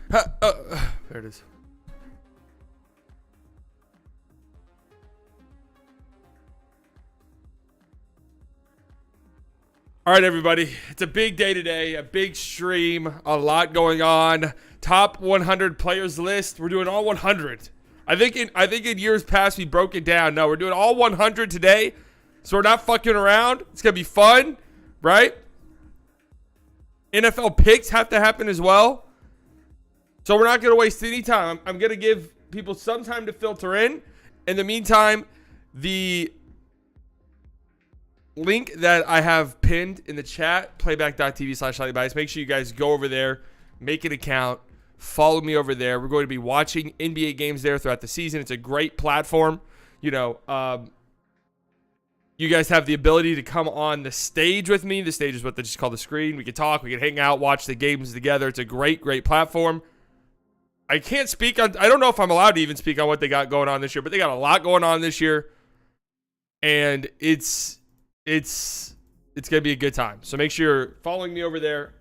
There it is. All right, everybody. It's a big day today, a big stream, a lot going on. Top 100 players list. We're doing all 100. I think in years past we broke it down. No, we're doing all 100 today. So we're not fucking around. It's going to be fun, right? NFL picks have to happen as well. So we're not going to waste any time. I'm going to give people some time to filter in. In the meantime, the link that I have pinned in the chat, playback.tv/slightlybiased. Make sure you guys go over there, make an account, follow me over there. We're going to be watching NBA games there throughout the season. It's a great platform. You know, you guys have the ability to come on the stage with me. The stage is what they just call the screen. We can talk, we can hang out, watch the games together. It's a great, great platform. I can't speak on, I don't know if I'm allowed to even speak on what they got going on this year, but they got a lot going on this year. And it's going to be a good time. So make sure you're following me over there,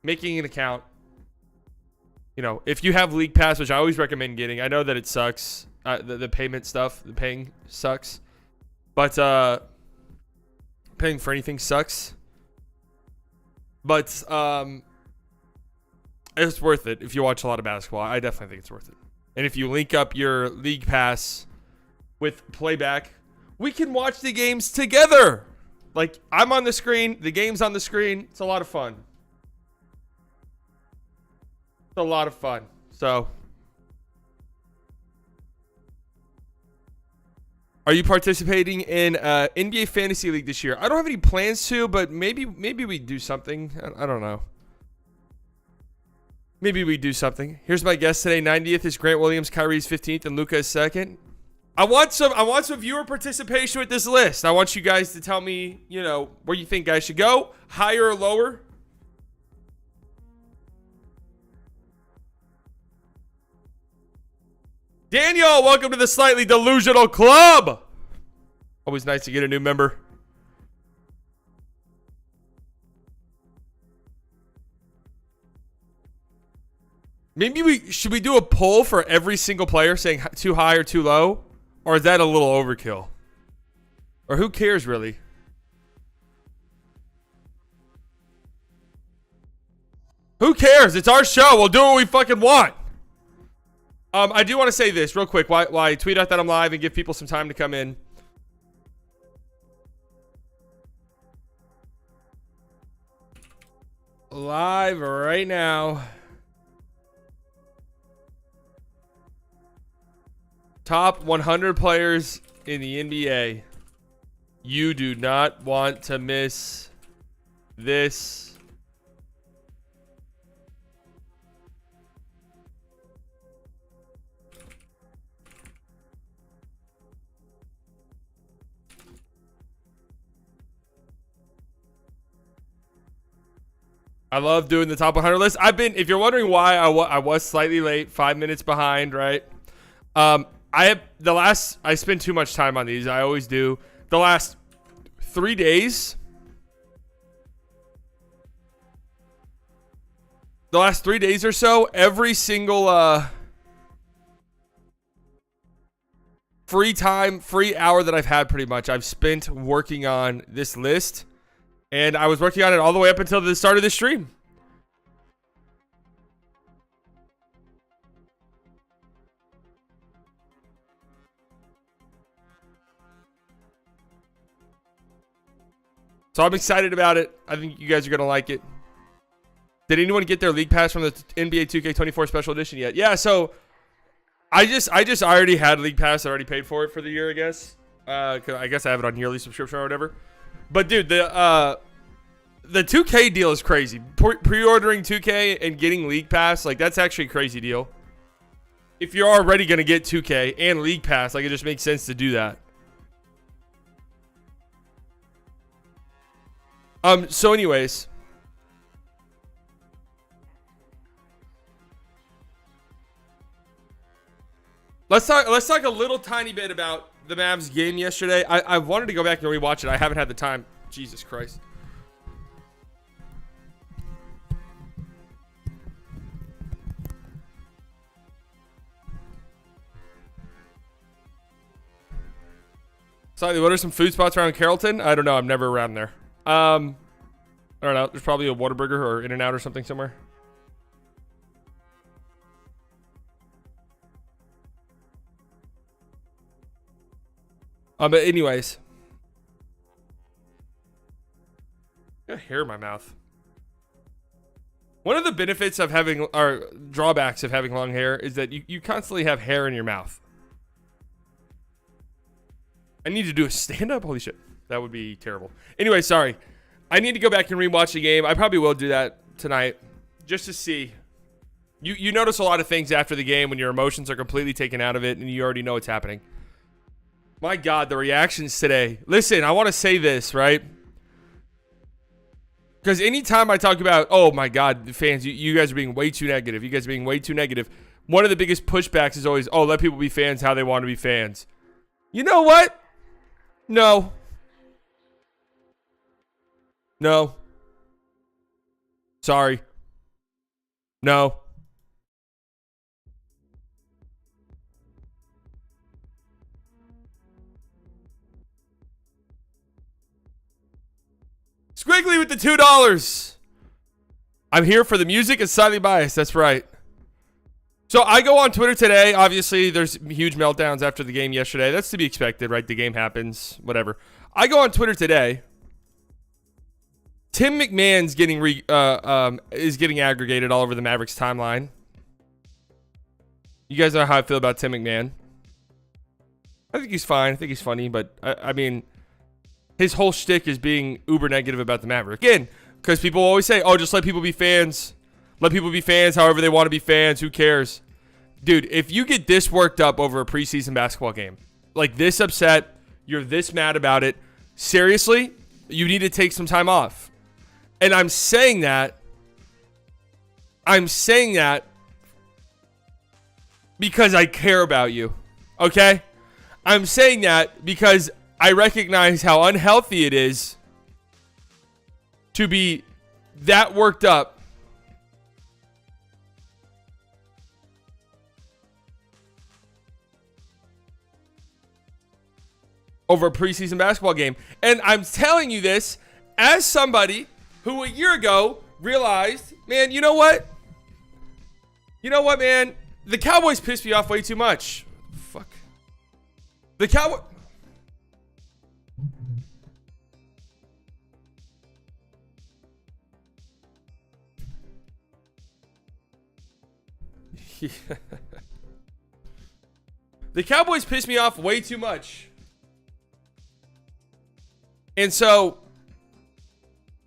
making an account. You know, if you have League Pass, which I always recommend getting, I know that it sucks. The payment stuff, the paying sucks. But paying for anything sucks. But it's worth it if you watch a lot of basketball. I definitely think it's worth it. And if you link up your League Pass with Playback, we can watch the games together. Like, I'm on the screen, the game's on the screen. It's a lot of fun. It's a lot of fun. So, are you participating in NBA Fantasy League this year? I don't have any plans to, but maybe we do something. I don't know. Maybe we do something. Here's my guess today. 90th is Grant Williams, Kyrie's 15th, and Luka is 2nd. I want some viewer participation with this list. I want you guys to tell me, you know, where you think guys should go, higher or lower. Daniel, welcome to the Slightly Delusional Club. Always nice to get a new member. Maybe should we do a poll for every single player saying too high or too low? Or is that a little overkill? Or who cares, really? Who cares? It's our show. We'll do what we fucking want. I do want to say this real quick. While I tweet out that I'm live and give people some time to come in. Live right now. Top 100 players in the NBA. You do not want to miss this. I love doing the top 100 list. If you're wondering why I was slightly late, 5 minutes behind, right? I spend too much time on these. I always do. The last 3 days. The last 3 days or so, every single free hour that I've had, pretty much, I've spent working on this list. And I was working on it all the way up until the start of the stream. So I'm excited about it. I think you guys are going to like it. Did anyone get their League Pass from the NBA 2K24 Special Edition yet? Yeah, so I already had League Pass. I already paid for it for the year, I guess. 'Cause I guess I have it on yearly subscription or whatever. But dude, the 2K deal is crazy. Pre-ordering 2K and getting League Pass, like, that's actually a crazy deal. If you're already going to get 2K and League Pass, like, it just makes sense to do that. So anyways, let's talk a little tiny bit about the Mavs game yesterday. I wanted to go back and rewatch it. I haven't had the time. Jesus Christ. Sorry, what are some food spots around Carrollton? I don't know. I'm never around there. I don't know. There's probably a Whataburger or In-N-Out or something somewhere. But anyways. I got hair in my mouth. One of the benefits of having, or drawbacks of having long hair is that you constantly have hair in your mouth. I need to do a stand-up? Holy shit. That would be terrible. Anyway, sorry. I need to go back and rewatch the game. I probably will do that tonight just to see. You notice a lot of things after the game when your emotions are completely taken out of it and you already know what's happening. My God, the reactions today. Listen, I want to say this, right? Because anytime I talk about, oh my God, the fans, you guys are being way too negative. You guys are being way too negative. One of the biggest pushbacks is always, oh, let people be fans how they want to be fans. You know what? No. No. Sorry. No. Squiggly with the $2. I'm here for the music and slightly biased. That's right. So I go on Twitter today. Obviously, there's huge meltdowns after the game yesterday. That's to be expected, right? The game happens, whatever. I go on Twitter today. Tim McMahon's getting aggregated all over the Mavericks timeline. You guys know how I feel about Tim McMahon. I think he's fine. I think he's funny, but I mean, his whole shtick is being uber negative about the Mavericks. Again, because people always say, oh, just let people be fans. Let people be fans however they want to be fans. Who cares? Dude, if you get this worked up over a preseason basketball game, like this upset, you're this mad about it, seriously, you need to take some time off. And I'm saying that because I care about you, okay? I'm saying that because I recognize how unhealthy it is to be that worked up over a preseason basketball game. And I'm telling you this as somebody who a year ago realized, man, you know what? You know what, man? The Cowboys pissed me off way too much. Fuck. The Cowboys... The Cowboys pissed me off way too much. And so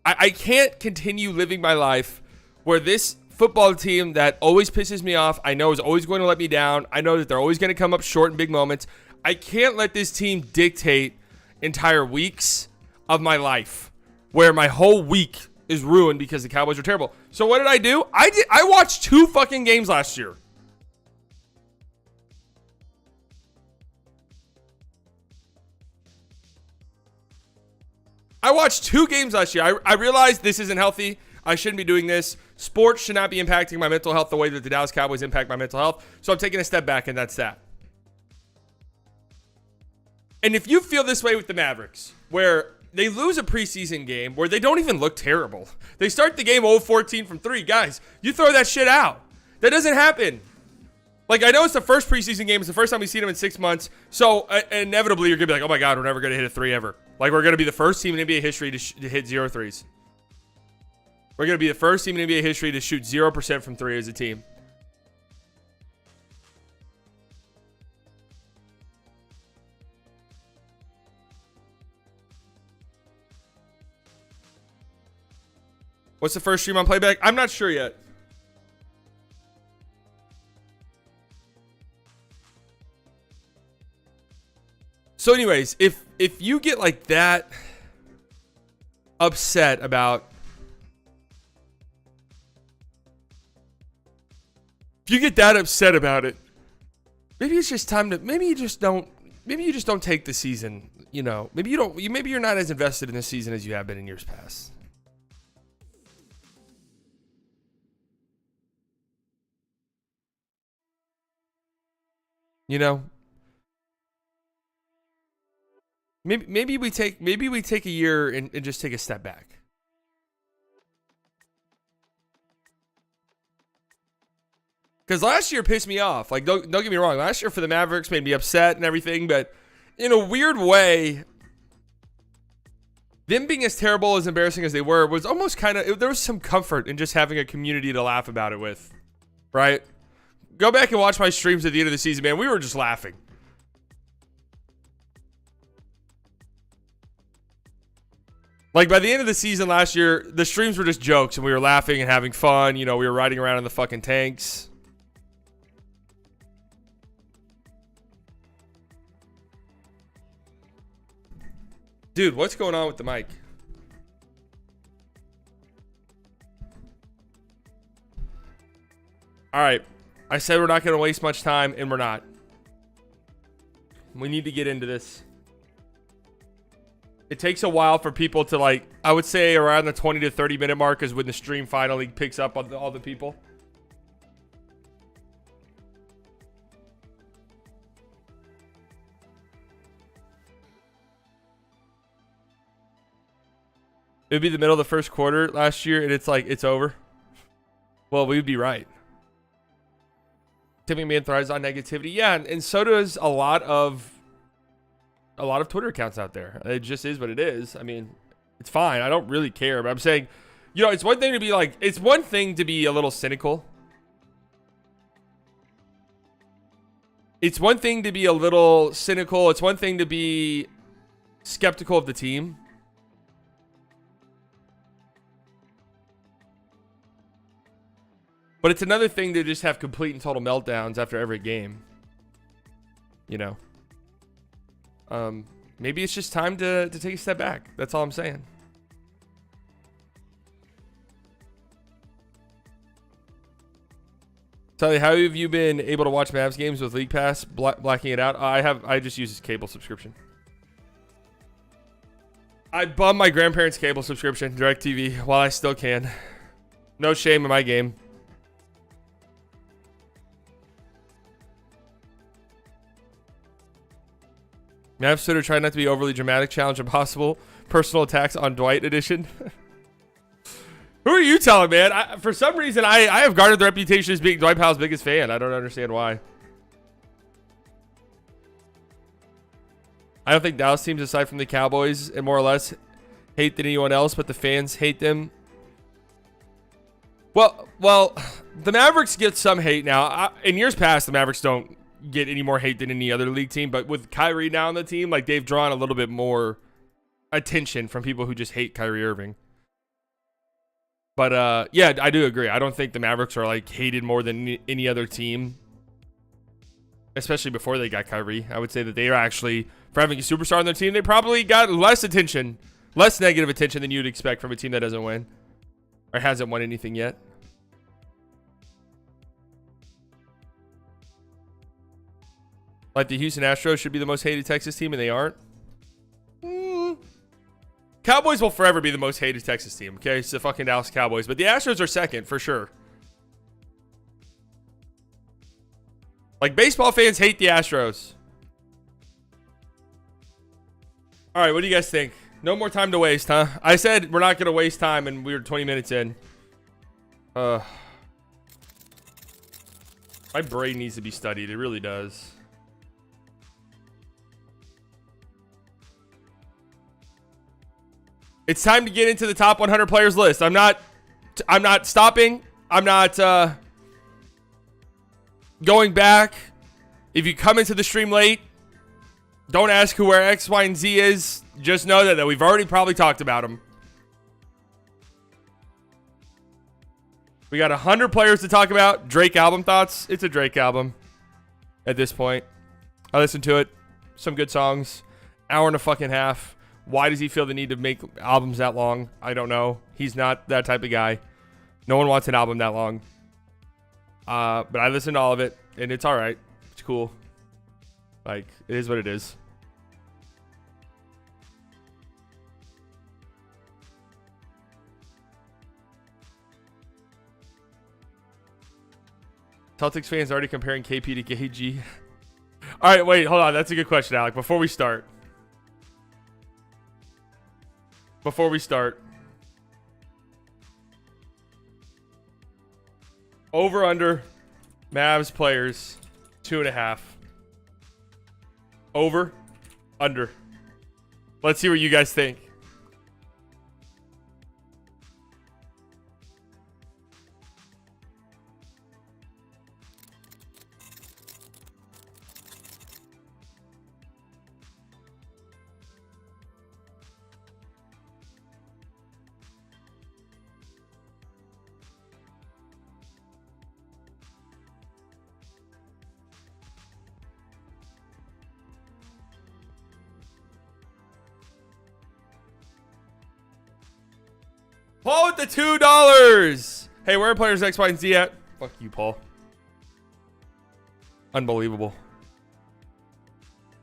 I can't continue living my life where this football team that always pisses me off, I know is always going to let me down. I know that they're always going to come up short in big moments. I can't let this team dictate entire weeks of my life where my whole week is ruined because the Cowboys are terrible. So what did I do? I watched 2 fucking games last year. I watched 2 games last year. I realized this isn't healthy. I shouldn't be doing this. Sports should not be impacting my mental health the way that the Dallas Cowboys impact my mental health. So I'm taking a step back, and that's that. And if you feel this way with the Mavericks, where they lose a preseason game, where they don't even look terrible. They start the game 0-14 from 3. Guys, you throw that shit out. That doesn't happen. Like, I know it's the first preseason game. It's the first time we've seen them in 6 months. So, inevitably, you're going to be like, oh, my God, we're never going to hit a 3 ever. Like, we're going to be the first team in NBA history to hit 0 threes. We're going to be the first team in NBA history to shoot 0% from 3 as a team. What's the first stream on playback? I'm not sure yet. So anyways, if you get like that upset about, maybe it's just time to, maybe you just don't take the season, you know, maybe you're not as invested in this season as you have been in years past. You know, Maybe we take a year and just take a step back. Because last year pissed me off. Like, don't get me wrong. Last year for the Mavericks made me upset and everything. But in a weird way, them being as terrible, as embarrassing as they were, was almost kind of... There was some comfort in just having a community to laugh about it with. Right? Go back and watch my streams at the end of the season, man. We were just laughing. Like, by the end of the season last year, the streams were just jokes, and we were laughing and having fun. You know, we were riding around in the fucking tanks. Dude, what's going on with the mic? All right. I said we're not going to waste much time, and we're not. We need to get into this. It takes a while for people to, like, I would say around the 20 to 30 minute mark is when the stream finally picks up on all the people. It would be the middle of the first quarter last year, and it's like, it's over. Well, we would be right. Tipping Man thrives on negativity. Yeah, and so does a lot of Twitter accounts out there. It just is what it is. I mean, it's fine. I don't really care. But I'm saying, you know, it's one thing to be like, it's one thing to be a little cynical. It's one thing to be a little cynical. It's one thing to be skeptical of the team. But it's another thing to just have complete and total meltdowns after every game. You know? Maybe it's just time to take a step back. That's all I'm saying. Sally, how have you been able to watch Mavs games with League Pass, blacking it out? I just use this cable subscription. I bummed my grandparents' cable subscription, DirecTV, while I still can. No shame in my game. Mavs Twitter trying not to be overly dramatic. Challenge impossible. Personal attacks on Dwight edition. Who are you telling, man? For some reason, I have garnered the reputation as being Dwight Powell's biggest fan. I don't understand why. I don't think Dallas teams, aside from the Cowboys, and more or less hate than anyone else, but the fans hate them. Well, the Mavericks get some hate now. In years past, the Mavericks don't get any more hate than any other league team, but with Kyrie now on the team, like, they've drawn a little bit more attention from people who just hate Kyrie Irving. But yeah, I do agree. I don't think the Mavericks are like hated more than any other team, especially before they got Kyrie. I would say that they are actually, for having a superstar on their team, they probably got less attention, less negative attention than you'd expect from a team that doesn't win or hasn't won anything yet. Like the Houston Astros should be the most hated Texas team, and they aren't. Cowboys will forever be the most hated Texas team, okay? It's the fucking Dallas Cowboys. But the Astros are second, for sure. Like, baseball fans hate the Astros. All right, what do you guys think? No more time to waste, huh? I said we're not going to waste time, and we were 20 minutes in. My brain needs to be studied. It really does. It's time to get into the top 100 players list. I'm not stopping. I'm not going back. If you come into the stream late, don't ask who where X, Y, and Z is. Just know that we've already probably talked about them. We got 100 players to talk about. Drake album thoughts. It's a Drake album at this point. I listened to it. Some good songs. Hour and a fucking half. Why does he feel the need to make albums that long? I don't know. He's not that type of guy. No one wants an album that long. But I listened to all of it, and it's all right. It's cool. Like, it is what it is. Celtics fans already comparing KP to KG. All right, wait, hold on. That's a good question, Alec. Before we start. before we start. Over under Mavs players 2.5. Over, under. Let's see what you guys think. Paul with the $2. Hey, where are players X, Y, and Z at? Fuck you, Paul. Unbelievable.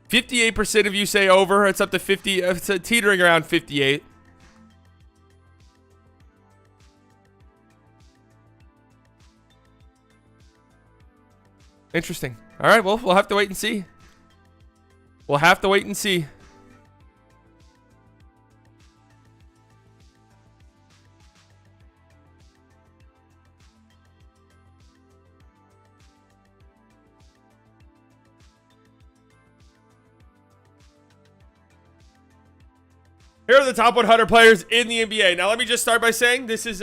58% of you say over. It's up to 50. It's teetering around 58. Interesting. All right, well, we'll have to wait and see. We'll have to wait and see. Here are the top 100 players in the NBA. Now, let me just start by saying this is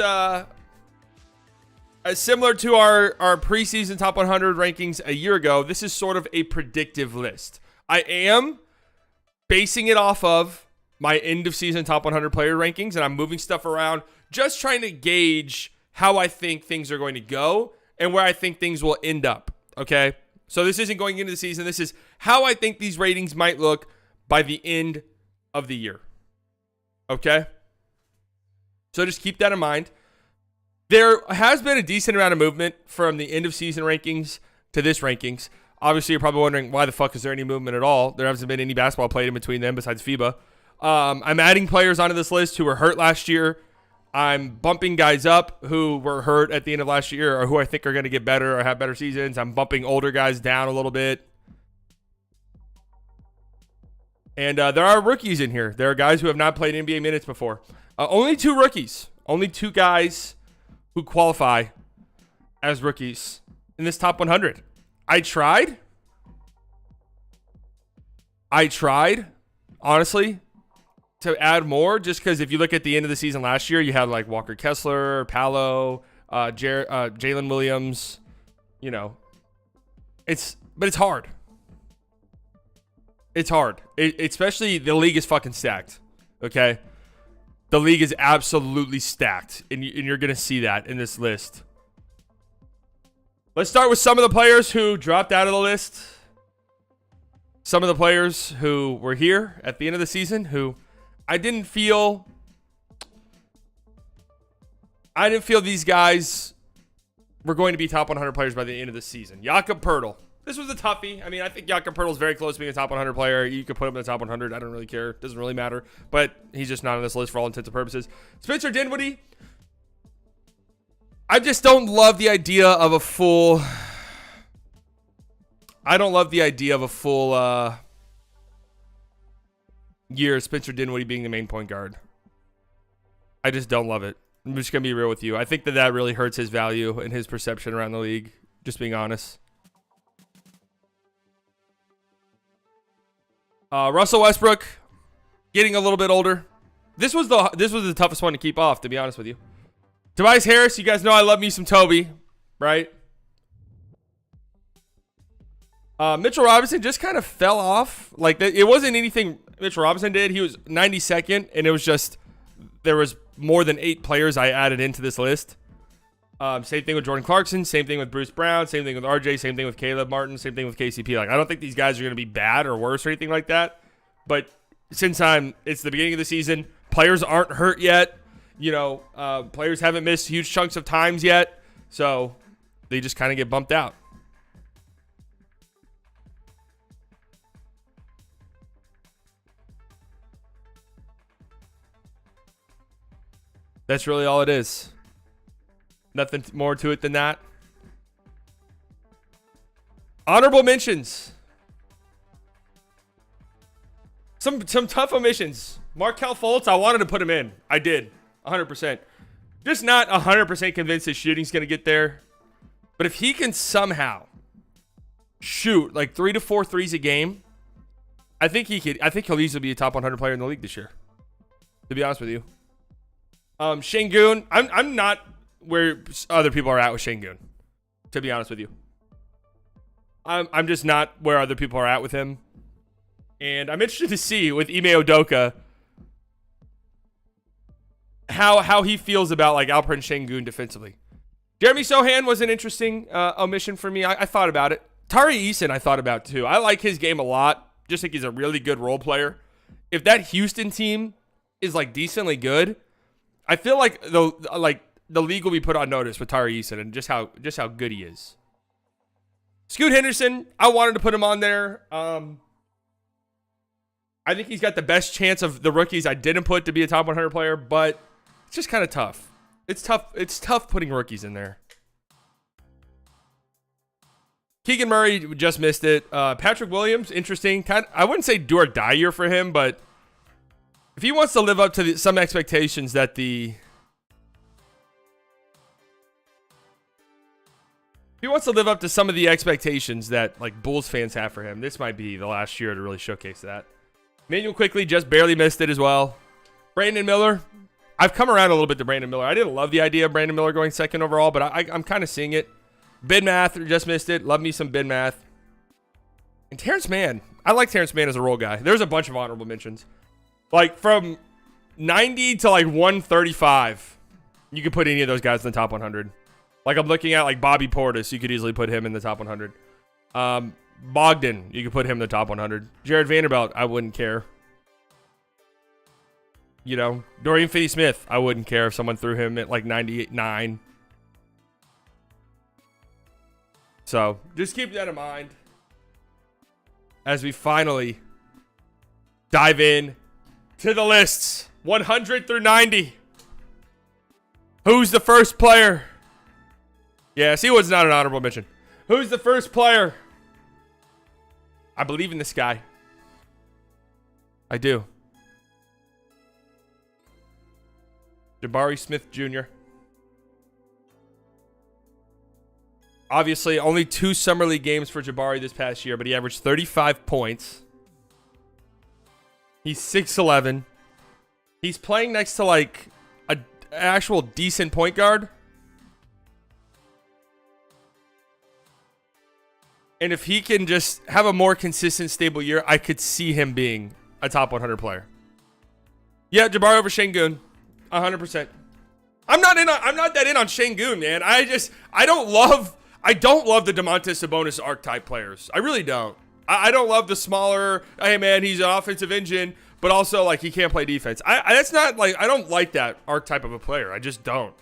similar to our preseason top 100 rankings a year ago. This is sort of a predictive list. I am basing it off of my end of season top 100 player rankings, and I'm moving stuff around, just trying to gauge how I think things are going to go and where I think things will end up. Okay, so this isn't going into the season. This is how I think these ratings might look by the end of the year. Okay, so just keep that in mind. There has been a decent amount of movement from the end of season rankings to this rankings. Obviously, you're probably wondering why the fuck is there any movement at all? There hasn't been any basketball played in between them besides FIBA. I'm adding players onto this list who were hurt last year. I'm bumping guys up who were hurt at the end of last year or who I think are going to get better or have better seasons. I'm bumping older guys down a little bit. And there are rookies in here. There are guys who have not played NBA minutes before. Only 2 rookies. Only 2 guys who qualify as rookies in this top 100. I tried, honestly, to add more just because if you look at the end of the season last year, you had like Walker Kessler, Paolo, Jalen Williams, you know. But it's hard. It's hard. Especially the league is fucking stacked, okay? The league is absolutely stacked, and you're going to see that in this list. Let's start with some of the players who dropped out of the list. Some of the players who were here at the end of the season who I didn't feel these guys were going to be top 100 players by the end of the season. Jakob Poeltl. This was a toughie. I mean, I think Jakob Poeltl is very close to being a top 100 player. You could put him in the top 100. I don't really care. Doesn't really matter. But he's just not on this list for all intents and purposes. Spencer Dinwiddie. I just don't love the idea of a full... I don't love the idea of a full year of Spencer Dinwiddie being the main point guard. I just don't love it. I'm just going to be real with you. I think that really hurts his value and his perception around the league. Just being honest. Russell Westbrook, getting a little bit older. This was the toughest one to keep off, to be honest with you. Tobias Harris, you guys know I love me some Toby, right? Mitchell Robinson just kind of fell off. Like, it wasn't anything Mitchell Robinson did. He was 92nd, and it was just there was more than 8 players I added into this list. Same thing with Jordan Clarkson. Same thing with Bruce Brown. Same thing with RJ. Same thing with Caleb Martin. Same thing with KCP. Like, I don't think these guys are going to be bad or worse or anything like that. But since it's the beginning of the season, players aren't hurt yet. You know, players haven't missed huge chunks of times yet. So they just kind of get bumped out. That's really all it is. Nothing more to it than that. Honorable mentions. Some tough omissions. Markelle Fultz, I wanted to put him in. I did. 100%. Just not 100% convinced his shooting's going to get there. But if he can somehow shoot like 3 to 4 threes a game, I think he'll easily be a top 100 player in the league this year. To be honest with you. Şengün, I'm not where other people are at with Şengün. To be honest with you. I'm just not where other people are at with him. And I'm interested to see with Ime Udoka how he feels about like Alperen Şengün defensively. Jeremy Sohan was an interesting omission for me. I thought about it. Tari Eason I thought about too. I like his game a lot. Just think he's a really good role player. If that Houston team is like decently good, I feel like the league will be put on notice with Tari Eason and just how good he is. Scoot Henderson, I wanted to put him on there. I think he's got the best chance of the rookies I didn't put to be a top 100 player, but it's just kind of tough. It's tough putting rookies in there. Keegan Murray just missed it. Patrick Williams, interesting. I wouldn't say do or die year for him, but if he wants to live up to some expectations that if he wants to live up to some of the expectations that like Bulls fans have for him, this might be the last year to really showcase that. Manuel quickly just barely missed it as well. Brandon Miller. I've come around a little bit to Brandon Miller. I didn't love the idea of Brandon Miller going second overall, but I'm kind of seeing it. Bid Math just missed it. Love me some Bid Math. And Terrence Mann. I like Terrence Mann as a role guy. There's a bunch of honorable mentions. Like from 90 to like 135, you could put any of those guys in the top 100. Like I'm looking at like Bobby Portis. You could easily put him in the top 100. Bogdan, you could put him in the top 100. Jared Vanderbilt, I wouldn't care. You know, Dorian Finney-Smith, I wouldn't care if someone threw him at like 98.9. So just keep that in mind as we finally dive in to the lists 100 through 90. Who's the first player? Yeah, see what's not an honorable mention. Who's the first player? I believe in this guy. I do. Jabari Smith Jr. Obviously, only 2 Summer League games for Jabari this past year, but he averaged 35 points. He's 6'11". He's playing next to like an actual decent point guard. And if he can just have a more consistent, stable year, I could see him being a top 100 player. Yeah, Jabari over Şengün, 100%. I'm not that in on Şengün, man. I don't love the Domantas Sabonis archetype players. I really don't. I don't love the smaller, hey man, he's an offensive engine, but also like he can't play defense. That's not like, I don't like that archetype of a player. I just don't.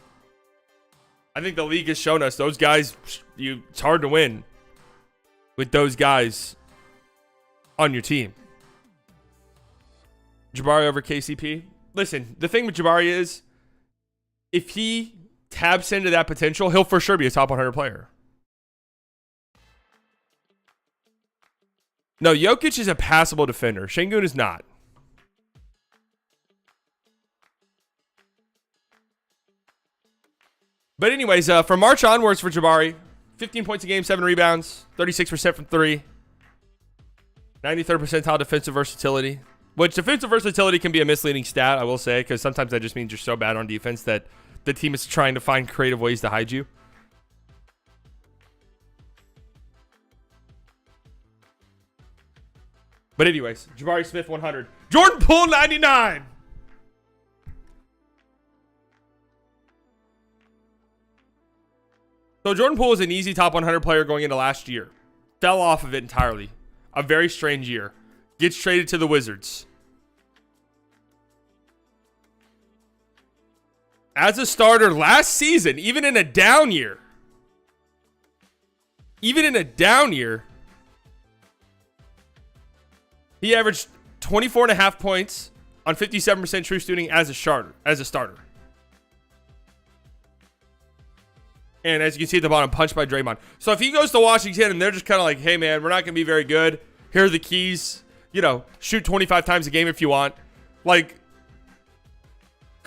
I think the league has shown us those guys, it's hard to win with those guys on your team. Jabari over KCP. Listen, the thing with Jabari is, if he taps into that potential, he'll for sure be a top 100 player. No, Jokic is a passable defender. Şengün is not. But anyways, from March onwards for Jabari, 15 points a game, 7 rebounds, 36% from 3, 93rd percentile defensive versatility. Which defensive versatility can be a misleading stat, I will say, because sometimes that just means you're so bad on defense that the team is trying to find creative ways to hide you. But anyways, Jabari Smith 100. Jordan Poole 99. So Jordan Poole was an easy top 100 player going into last year. Fell off of it entirely. A very strange year. Gets traded to the Wizards. As a starter last season, even in a down year, he averaged 24.5 points on 57% true shooting as a starter. And as you can see at the bottom, punched by Draymond. So if he goes to Washington and they're just kind of like, hey man, we're not going to be very good. Here are the keys. You know, shoot 25 times a game if you want. Like,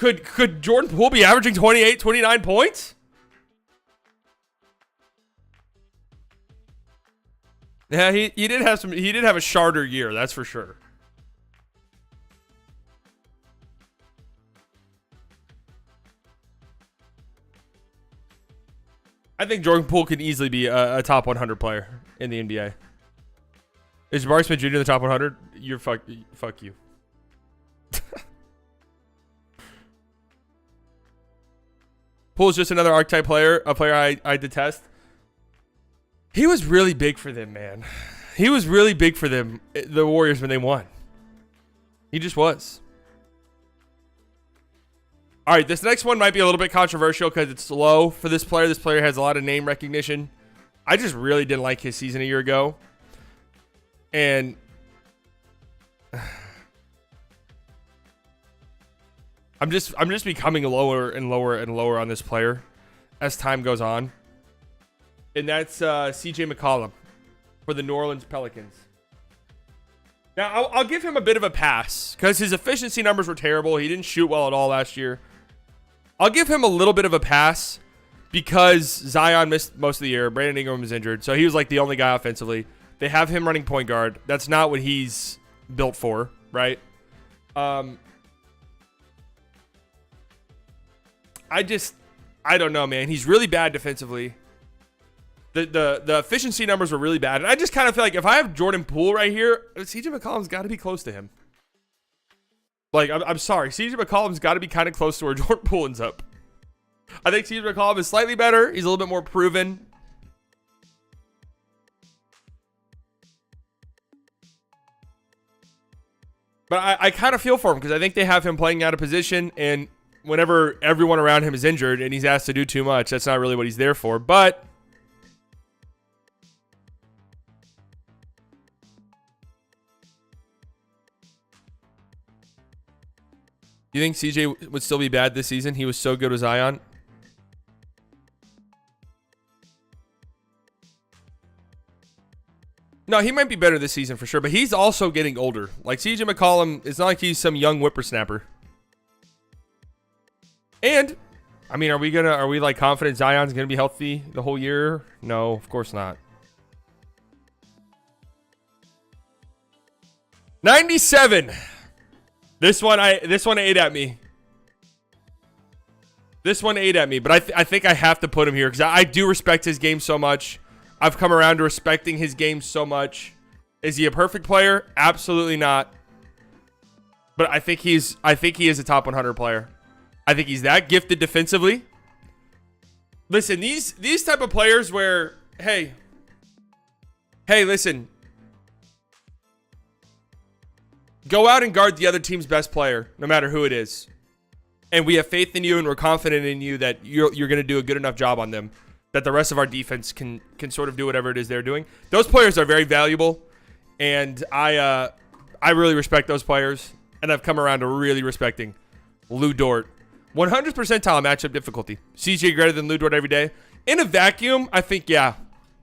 Could Jordan Poole be averaging 28, 29 points? Yeah, he did have a sharder year, that's for sure. I think Jordan Poole could easily be a top 100 player in the NBA. Is Jabari Smith Jr. in the top 100? You're fuck you. Poole's just another archetype player, a player I detest. He was really big for them, man. He was really big for them, the Warriors, when they won. He just was. All right, this next one might be a little bit controversial because it's low for this player. This player has a lot of name recognition. I just really didn't like his season a year ago. And I'm just becoming lower and lower and lower on this player as time goes on. And that's CJ McCollum for the New Orleans Pelicans. Now, I'll give him a bit of a pass because his efficiency numbers were terrible. He didn't shoot well at all last year. I'll give him a little bit of a pass because Zion missed most of the year. Brandon Ingram was injured, so he was like the only guy offensively. They have him running point guard. That's not what he's built for, right? I don't know, man. He's really bad defensively. The efficiency numbers were really bad. And I just kind of feel like if I have Jordan Poole right here, CJ McCollum's got to be close to him. Like, I'm sorry. CJ McCollum's got to be kind of close to where Jordan Poole ends up. I think CJ McCollum is slightly better. He's a little bit more proven. But I kind of feel for him because I think they have him playing out of position. And whenever everyone around him is injured and he's asked to do too much, that's not really what he's there for. But you think CJ would still be bad this season? He was so good with Zion. No, he might be better this season for sure, but he's also getting older. Like CJ McCollum, it's not like he's some young whippersnapper. And I mean, are we like confident Zion's gonna be healthy the whole year? No, of course not. 97. This one ate at me. This one ate at me, but I think I have to put him here because I do respect his game so much. I've come around to respecting his game so much. Is he a perfect player? Absolutely not. But I think he is a top 100 player. I think he's that gifted defensively. Listen, these type of players where, hey, listen. Go out and guard the other team's best player, no matter who it is. And we have faith in you and we're confident in you that you're going to do a good enough job on them that the rest of our defense can sort of do whatever it is they're doing. Those players are very valuable, and I really respect those players, and I've come around to really respecting Lou Dort. 100 percentile matchup difficulty. CJ greater than Lou Dort every day. In a vacuum, I think, yeah,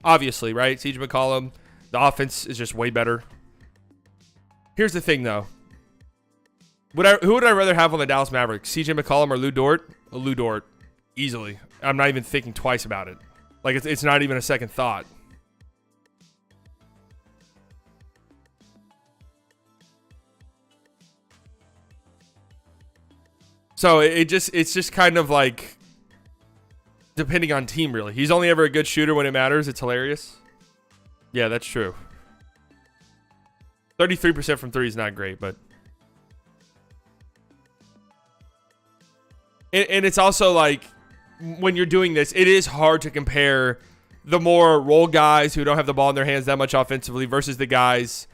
obviously, right? CJ McCollum, the offense is just way better. Here's the thing, though. Who would I rather have on the Dallas Mavericks? CJ McCollum or Lou Dort? Lou Dort. Easily. I'm not even thinking twice about it. Like, it's not even a second thought. So it's just kind of like depending on team, really. He's only ever a good shooter when it matters. It's hilarious. Yeah, that's true. 33% from three is not great, but and it's also like when you're doing this, it is hard to compare the more role guys who don't have the ball in their hands that much offensively versus the guys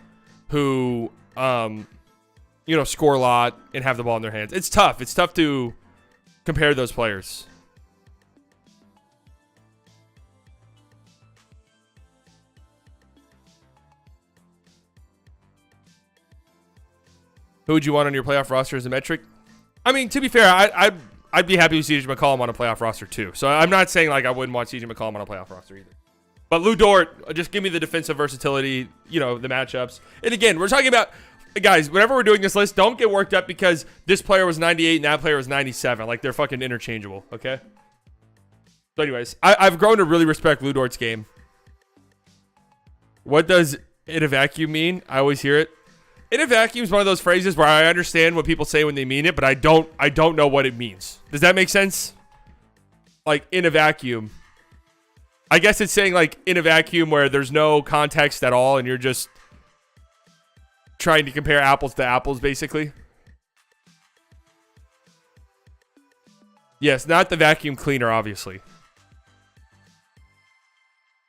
who score a lot and have the ball in their hands. It's tough. It's tough to compare those players. Who would you want on your playoff roster as a metric? I mean, to be fair, I'd be happy with CJ McCollum on a playoff roster too. So I'm not saying like I wouldn't want CJ McCollum on a playoff roster either. But Lou Dort, just give me the defensive versatility, the matchups. And again, we're talking about guys, whenever we're doing this list, don't get worked up because this player was 98 and that player was 97. Like, they're fucking interchangeable, okay? So anyways, I've grown to really respect Lu Dort's game. What does in a vacuum mean? I always hear it. In a vacuum is one of those phrases where I understand what people say when they mean it, but I don't know what it means. Does that make sense? Like, in a vacuum. I guess it's saying, like, in a vacuum where there's no context at all and you're just trying to compare apples to apples, basically. Yes, not the vacuum cleaner, obviously.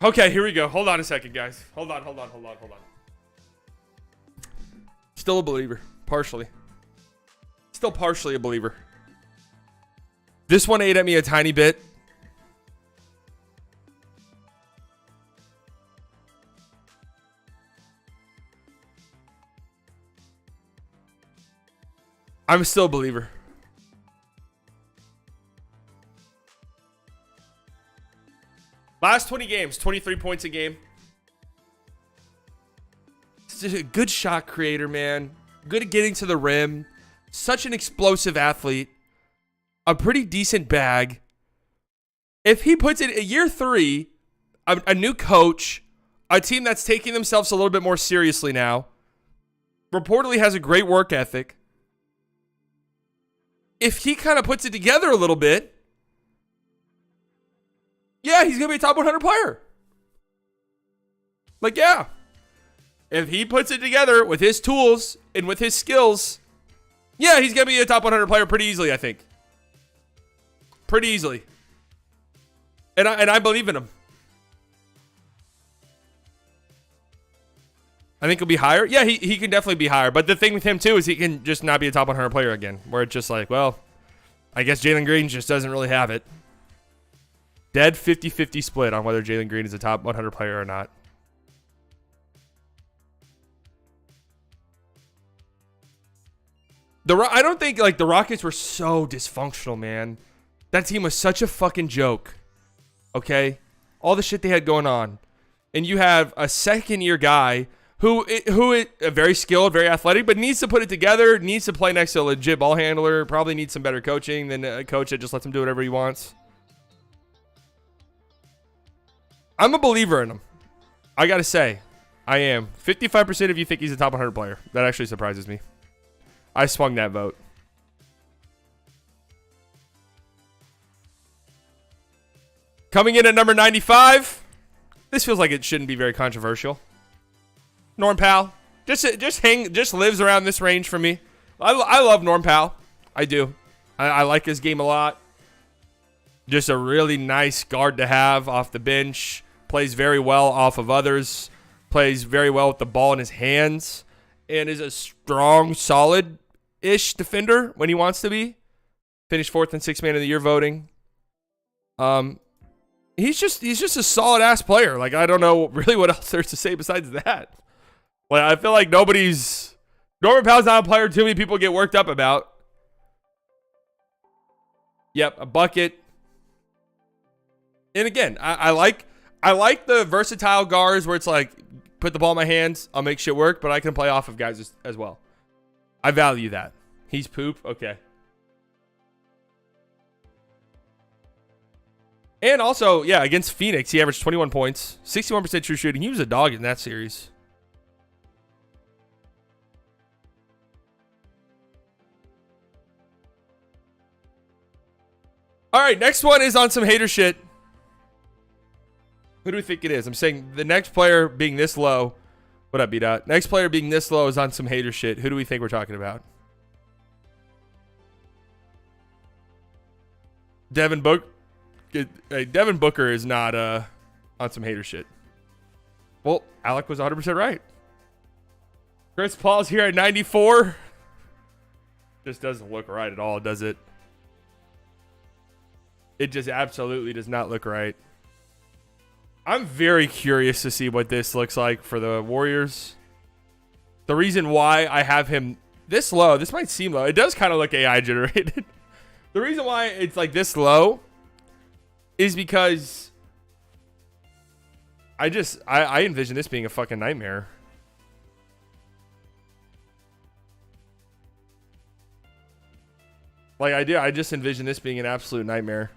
Okay, here we go. Hold on a second, guys. Hold on. Still a believer. Partially. Still partially a believer. This one ate at me a tiny bit. I'm still a believer. Last 20 games, 23 points a game. Just a good shot creator, man. Good at getting to the rim. Such an explosive athlete. A pretty decent bag. If he puts it in year 3, a new coach, a team that's taking themselves a little bit more seriously now, reportedly has a great work ethic. If he kind of puts it together a little bit, yeah, he's going to be a top 100 player. Like, yeah. If he puts it together with his tools and with his skills, yeah, he's going to be a top 100 player pretty easily, I think. Pretty easily. And I believe in him. I think he'll be higher. Yeah, he can definitely be higher. But the thing with him, too, is he can just not be a top 100 player again. Where it's just like, well, I guess Jalen Green just doesn't really have it. Dead 50-50 split on whether Jalen Green is a top 100 player or not. I don't think, like, the Rockets were so dysfunctional, man. That team was such a fucking joke. Okay? All the shit they had going on. And you have a second-year guy who is very skilled, very athletic, but needs to put it together, needs to play next to a legit ball handler, probably needs some better coaching than a coach that just lets him do whatever he wants. I'm a believer in him. I got to say, I am. 55% of you think he's a top 100 player. That actually surprises me. I swung that vote. Coming in at number 95. This feels like it shouldn't be very controversial. Norm Powell. Just lives around this range for me. I love Norm Powell. I do. I like his game a lot. Just a really nice guard to have off the bench. Plays very well off of others. Plays very well with the ball in his hands. And is a strong, solid-ish defender when he wants to be. Finished 4th and 6th man of the year voting. He's just a solid-ass player. Like, I don't know really what else there's to say besides that. Like, I feel like Norman Powell's not a player too many people get worked up about. Yep, a bucket. And again, I like the versatile guards where it's like, put the ball in my hands, I'll make shit work, but I can play off of guys as well. I value that. He's poop. Okay. And also, yeah, against Phoenix, he averaged 21 points, 61% true shooting. He was a dog in that series. All right, next one is on some hater shit. Who do we think it is? I'm saying the next player being this low. What up, B-Dot? Next player being this low is on some hater shit. Who do we think we're talking about? Devin Booker. Devin Booker is not on some hater shit. Well, Alec was 100% right. Chris Paul's here at 94. Just doesn't look right at all, does it? It just absolutely does not look right. I'm very curious to see what this looks like for the Warriors. The reason why I have him this low, this might seem low. It does kind of look AI generated. The reason why it's like this low is because I envision this being a fucking nightmare. Like I do. I just envision this being an absolute nightmare.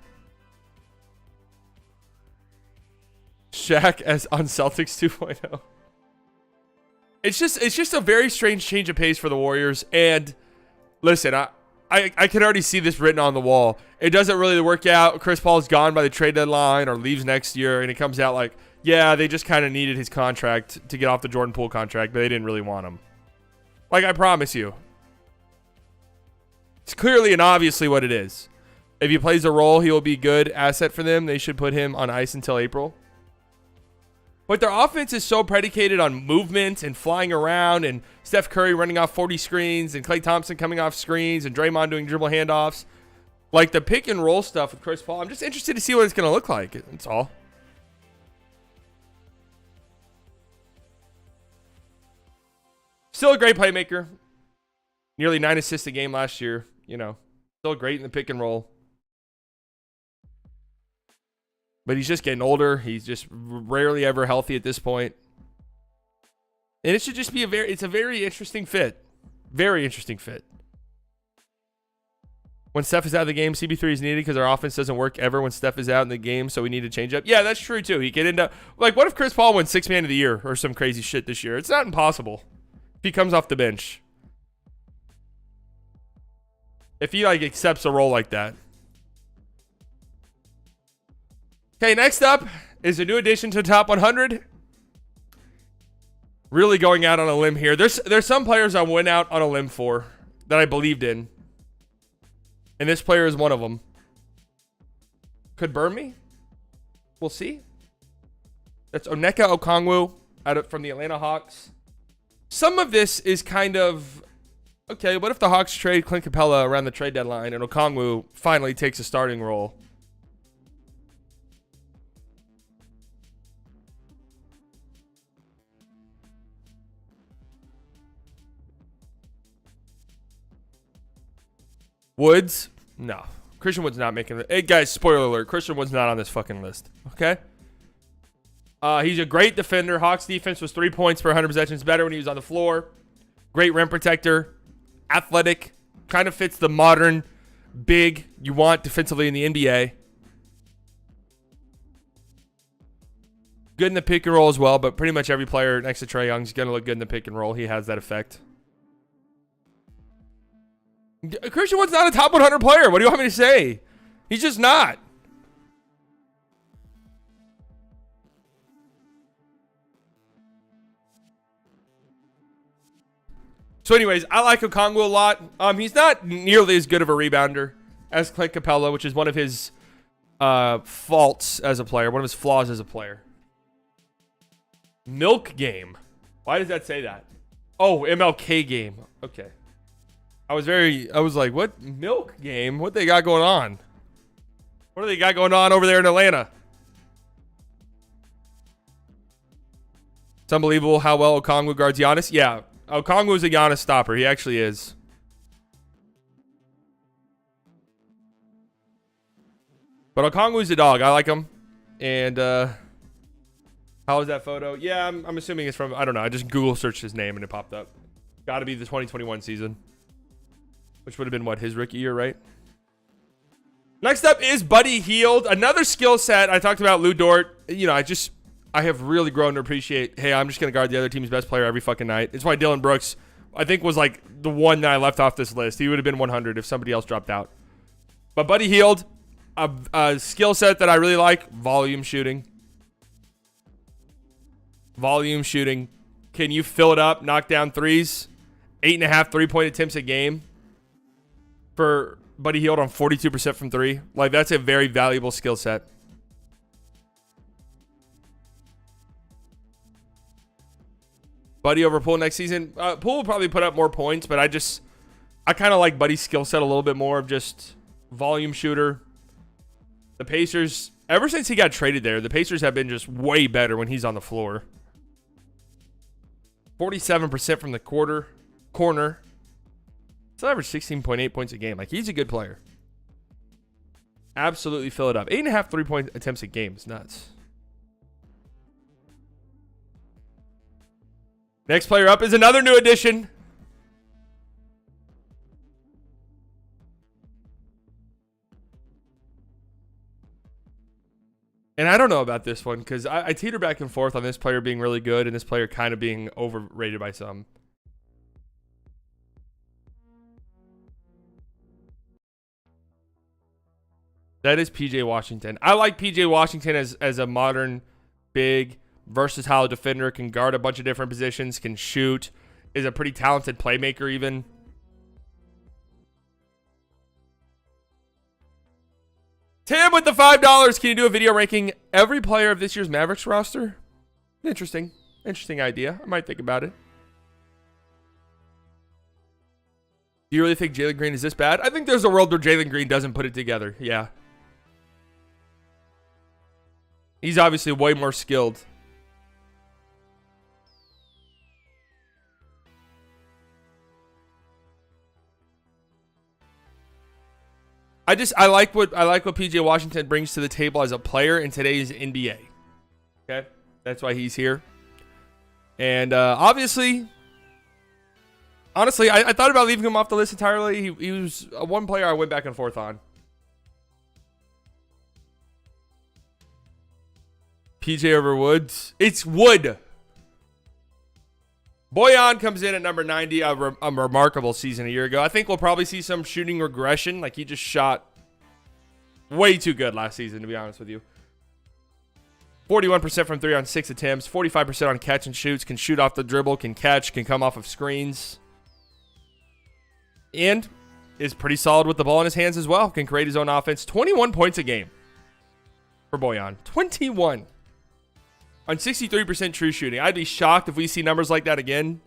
Shaq as on Celtics 2.0. It's just a very strange change of pace for the Warriors. And listen, I can already see this written on the wall. It doesn't really work out. Chris Paul's gone by the trade deadline or leaves next year, and it comes out like, yeah, they just kind of needed his contract to get off the Jordan Poole contract, but they didn't really want him. Like, I promise you. It's clearly and obviously what it is. If he plays a role, he will be a good asset for them. They should put him on ice until April. But their offense is so predicated on movement and flying around and Steph Curry running off 40 screens and Klay Thompson coming off screens and Draymond doing dribble handoffs. Like the pick and roll stuff with Chris Paul, I'm just interested to see what it's going to look like. That's all. Still a great playmaker. Nearly 9 assists a game last year. You know, still great in the pick and roll. But he's just getting older. He's just rarely ever healthy at this point. And it should just be it's a very interesting fit. Very interesting fit. When Steph is out of the game, CB3 is needed because our offense doesn't work ever when Steph is out in the game, so we need to change up. Yeah, that's true too. He could end up like, what if Chris Paul wins 6th man of the year or some crazy shit this year? It's not impossible. If he comes off the bench. If he like accepts a role like that. Okay, next up is a new addition to the top 100. Really going out on a limb here. There's some players I went out on a limb for that I believed in. And this player is one of them. Could burn me. We'll see. That's Onyeka Okongwu from the Atlanta Hawks. Some of this is kind of, okay, what if the Hawks trade Clint Capella around the trade deadline and Okongwu finally takes a starting role? Woods? No. Christian Wood's not making it. Hey, guys, spoiler alert. Christian Wood's not on this fucking list. Okay? He's a great defender. Hawks defense was 3 points per 100 possessions better when he was on the floor. Great rim protector. Athletic. Kind of fits the modern big you want defensively in the NBA. Good in the pick and roll as well, but pretty much every player next to Trae Young is going to look good in the pick and roll. He has that effect. Christian Wood's not a top 100 player. What do you want me to say? He's just not. So anyways, I like Okongwu a lot. He's not nearly as good of a rebounder as Clint Capella, which is one of his faults as a player, one of his flaws as a player. Milk game. Why does that say that? Oh, MLK game. Okay. I was like, what milk game? What they got going on? What do they got going on over there in Atlanta? It's unbelievable how well Okongwu guards Giannis. Yeah, Okongwu is a Giannis stopper. He actually is. But Okongwu's a dog. I like him. And how was that photo? Yeah, I'm assuming it's from, I don't know. I just Google searched his name and it popped up. Got to be the 2021 season. Which would have been, what, his rookie year, right? Next up is Buddy Hield. Another skill set. I talked about Lou Dort. You know, I have really grown to appreciate, hey, I'm just going to guard the other team's best player every fucking night. It's why Dylan Brooks, I think, was like the one that I left off this list. He would have been 100 if somebody else dropped out. But Buddy Hield, a skill set that I really like, volume shooting. Volume shooting. Can you fill it up, knock down threes? 8.5 3-point attempts a game. For Buddy Hield on 42% from three. Like, that's a very valuable skill set. Buddy over Poole next season. Poole will probably put up more points, but I kind of like Buddy's skill set a little bit more of just volume shooter. The Pacers, ever since he got traded there, the Pacers have been just way better when he's on the floor. 47% from the corner. Still averaged 16.8 points a game. Like, he's a good player. Absolutely fill it up. 8.5 3-point attempts a game is nuts. Next player up is another new addition. And I don't know about this one because I teeter back and forth on this player being really good and this player kind of being overrated by some. That is PJ Washington. I like PJ Washington as a modern, big, versatile defender. Can guard a bunch of different positions. Can shoot. Is a pretty talented playmaker even. Tim with the $5. Can you do a video ranking every player of this year's Mavericks roster? Interesting idea. I might think about it. Do you really think Jalen Green is this bad? I think there's a world where Jalen Green doesn't put it together. Yeah. He's obviously way more skilled. I like what PJ Washington brings to the table as a player in today's NBA. Okay, that's why he's here. And honestly, I thought about leaving him off the list entirely. He was one player I went back and forth on. PJ over Woods. It's Wood. Bojan comes in at number 90, a remarkable season a year ago. I think we'll probably see some shooting regression. Like, he just shot way too good last season, to be honest with you. 41% from 3 on 6 attempts, 45% on catch and shoots, can shoot off the dribble, can catch, can come off of screens. And is pretty solid with the ball in his hands as well. Can create his own offense. 21 points a game for Bojan. 21. On 63% true shooting. I'd be shocked if we see numbers like that again.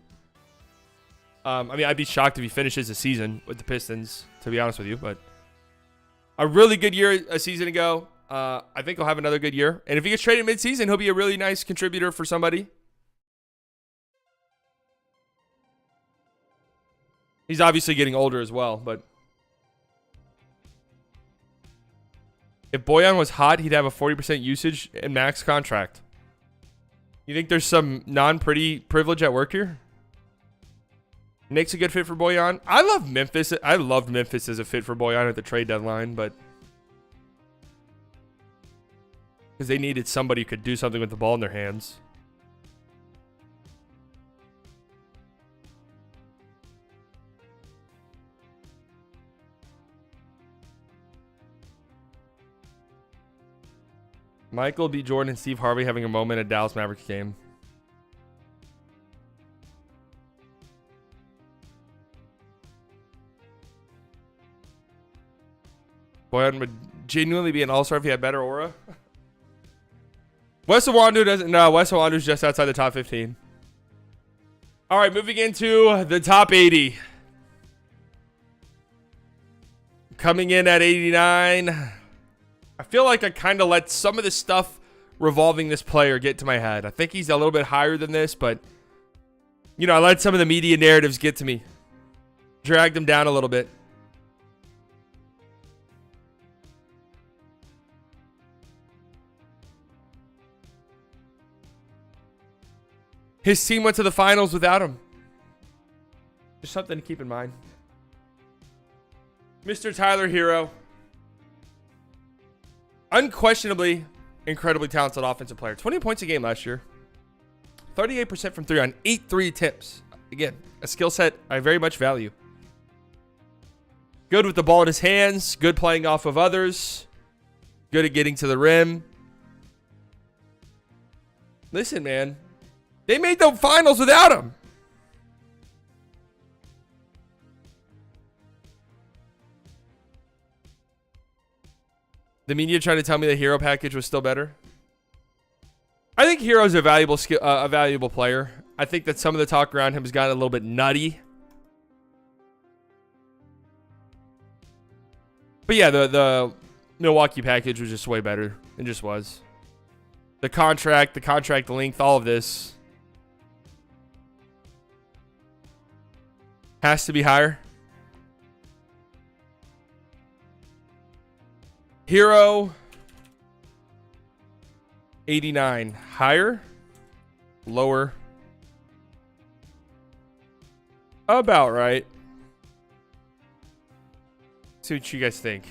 I'd be shocked if he finishes the season with the Pistons, to be honest with you. But a really good year a season ago. I think he'll have another good year. And if he gets traded midseason, he'll be a really nice contributor for somebody. He's obviously getting older as well, but if Bojan was hot, he'd have a 40% usage and max contract. You think there's some non-pretty privilege at work here? Nick's a good fit for Bojan. I love Memphis. I loved Memphis as a fit for Bojan at the trade deadline, but because they needed somebody who could do something with the ball in their hands. Michael B. Jordan and Steve Harvey having a moment at Dallas Mavericks game. Bojan would genuinely be an all-star if he had better aura. Wes Iwundu doesn't. No, Wes Iwundu's just outside the top 15. All right, moving into the top 80. Coming in at 89. I feel like I kind of let some of the stuff revolving this player get to my head. I think he's a little bit higher than this, but, you know, I let some of the media narratives get to me. Dragged him down a little bit. His team went to the finals without him. Just something to keep in mind. Mr. Tyler Hero. Unquestionably, incredibly talented offensive player. 20 points a game last year. 38% from 3 on 8 3 attempts. Again, a skill set I very much value. Good with the ball in his hands. Good playing off of others. Good at getting to the rim. Listen, man. They made the finals without him. The media trying to tell me the Hero package was still better. I think Hero's a valuable player. I think that some of the talk around him has gotten a little bit nutty. But yeah, the Milwaukee package was just way better. It just was. The contract length, all of this has to be higher. Hero 89. Higher? Lower? About right. See what you guys think.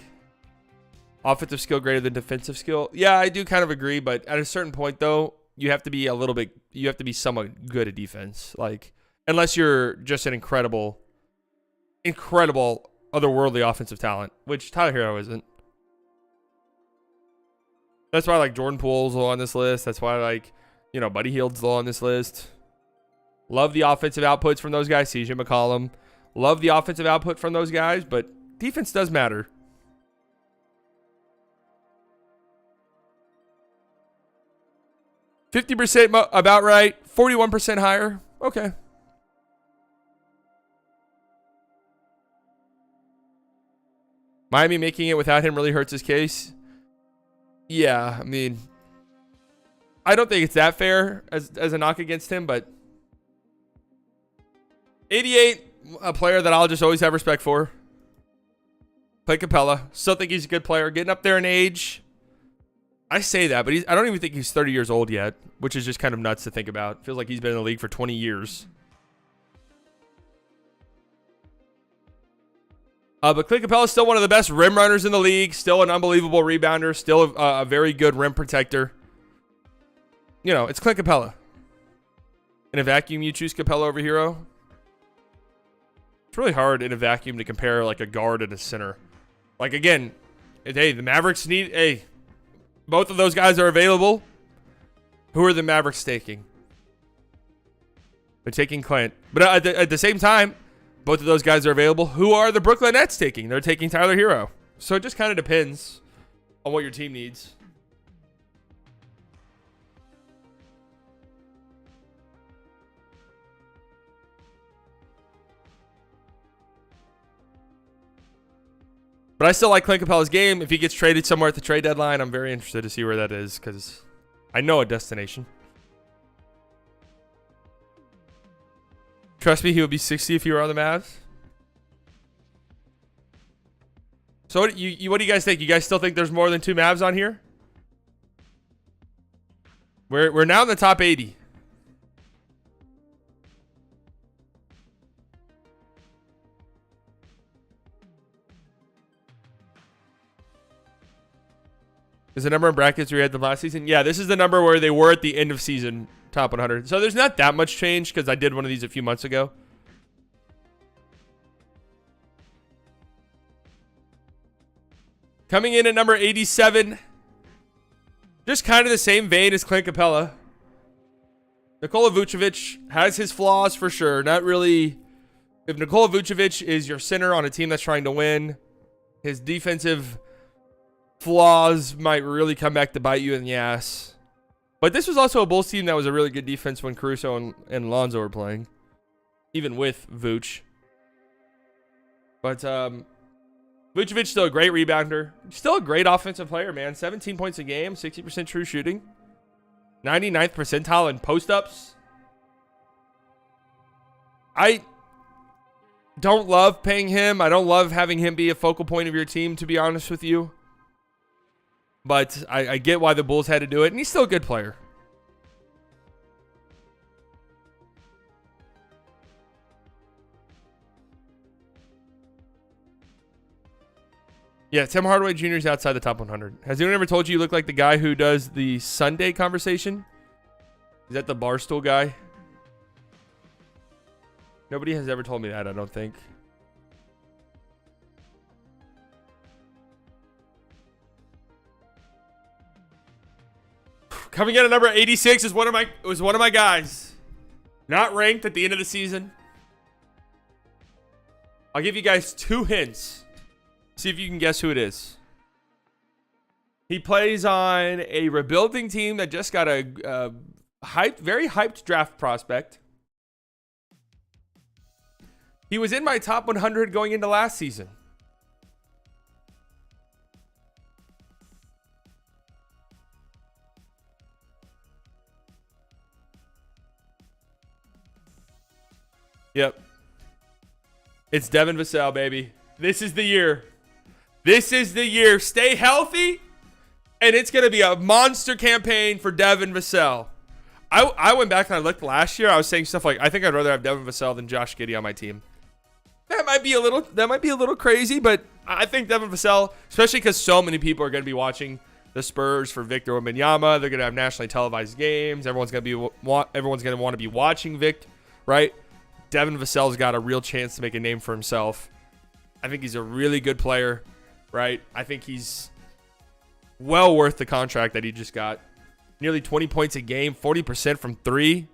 Offensive skill greater than defensive skill. Yeah, I do kind of agree, but at a certain point though, you have to be somewhat good at defense. Like, unless you're just an incredible otherworldly offensive talent, which Tyler Hero isn't. That's why I like Jordan Poole's low on this list. That's why I like, Buddy Hield's low on this list. Love the offensive outputs from those guys. CJ McCollum. Love the offensive output from those guys, but defense does matter. 50% about right. 41% higher. Okay. Miami making it without him really hurts his case. Yeah, I mean, I don't think it's that fair as a knock against him, but 88, a player that I'll just always have respect for. Clay Capella. Still think he's a good player. Getting up there in age. I say that, but I don't even think he's 30 years old yet, which is just kind of nuts to think about. Feels like he's been in the league for 20 years. But Clay Capella is still one of the best rim runners in the league. Still an unbelievable rebounder. Still a very good rim protector. It's Clay Capella. In a vacuum, you choose Capella over Hero. It's really hard in a vacuum to compare like a guard and a center. Like, again, hey, the Mavericks need both of those guys are available. Who are the Mavericks taking? They're taking Clint. But at the same time, both of those guys are available. Who are the Brooklyn Nets taking? They're taking Tyler Hero. So it just kind of depends on what your team needs. But I still like Clint Capella's game. If he gets traded somewhere at the trade deadline, I'm very interested to see where that is because I know a destination. Trust me, he would be 60 if he were on the Mavs. So what do you guys think? You guys still think there's more than 2 Mavs on here? We're now in the top 80. Is the number in brackets where you had them last season? Yeah, this is the number where they were at the end of season. Top 100. So there's not that much change because I did one of these a few months ago. Coming in at number 87. Just kind of the same vein as Clint Capella. Nikola Vucevic has his flaws for sure. Not really. If Nikola Vucevic is your center on a team that's trying to win, his defensive flaws might really come back to bite you in the ass. But this was also a Bulls team that was a really good defense when Caruso and Lonzo were playing. Even with Vooch. But Vucevic still a great rebounder. Still a great offensive player, man. 17 points a game, 60% true shooting. 99th percentile in post-ups. I don't love paying him. I don't love having him be a focal point of your team, to be honest with you. But I get why the Bulls had to do it, and he's still a good player. Yeah, Tim Hardaway Jr. is outside the top 100. Has anyone ever told you look like the guy who does the Sunday conversation? Is that the Barstool guy? Nobody has ever told me that, I don't think. Coming in at number 86 was one of my guys. Not ranked at the end of the season. I'll give you guys 2 hints. See if you can guess who it is. He plays on a rebuilding team that just got a very hyped draft prospect. He was in my top 100 going into last season. Yep. It's Devin Vassell, baby. This is the year. This is the year. Stay healthy, and it's going to be a monster campaign for Devin Vassell. I went back and I looked last year. I was saying stuff like, I think I'd rather have Devin Vassell than Josh Giddey on my team. That might be a little crazy, but I think Devin Vassell, especially because so many people are going to be watching the Spurs for Victor Wembanyama. They're going to have nationally televised games. Everyone's going to want to be watching Vic, right? Devin Vassell's got a real chance to make a name for himself. I think he's a really good player, right? I think he's well worth the contract that he just got. Nearly 20 points a game, 40% from three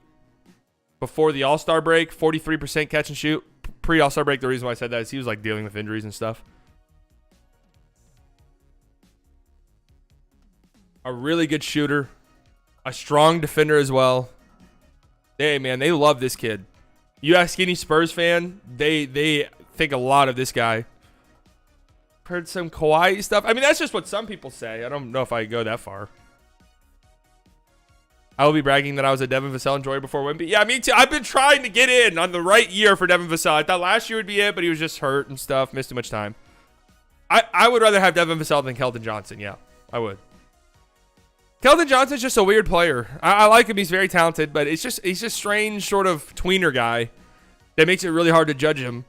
before the All-Star break, 43% catch and shoot. Pre-All-Star break, the reason why I said that is he was like dealing with injuries and stuff. A really good shooter, a strong defender as well. Hey, man, they love this kid. You ask any Spurs fan, they think a lot of this guy. Heard some Kawhi stuff. I mean, that's just what some people say. I don't know if I go that far. I will be bragging that I was a Devin Vassell enjoyer before Wemby. Yeah, me too. I've been trying to get in on the right year for Devin Vassell. I thought last year would be it, but he was just hurt and stuff. Missed too much time. I would rather have Devin Vassell than Keldon Johnson. Yeah, I would. Keldon Johnson's just a weird player. I like him. He's very talented, but he's just strange sort of tweener guy that makes it really hard to judge him.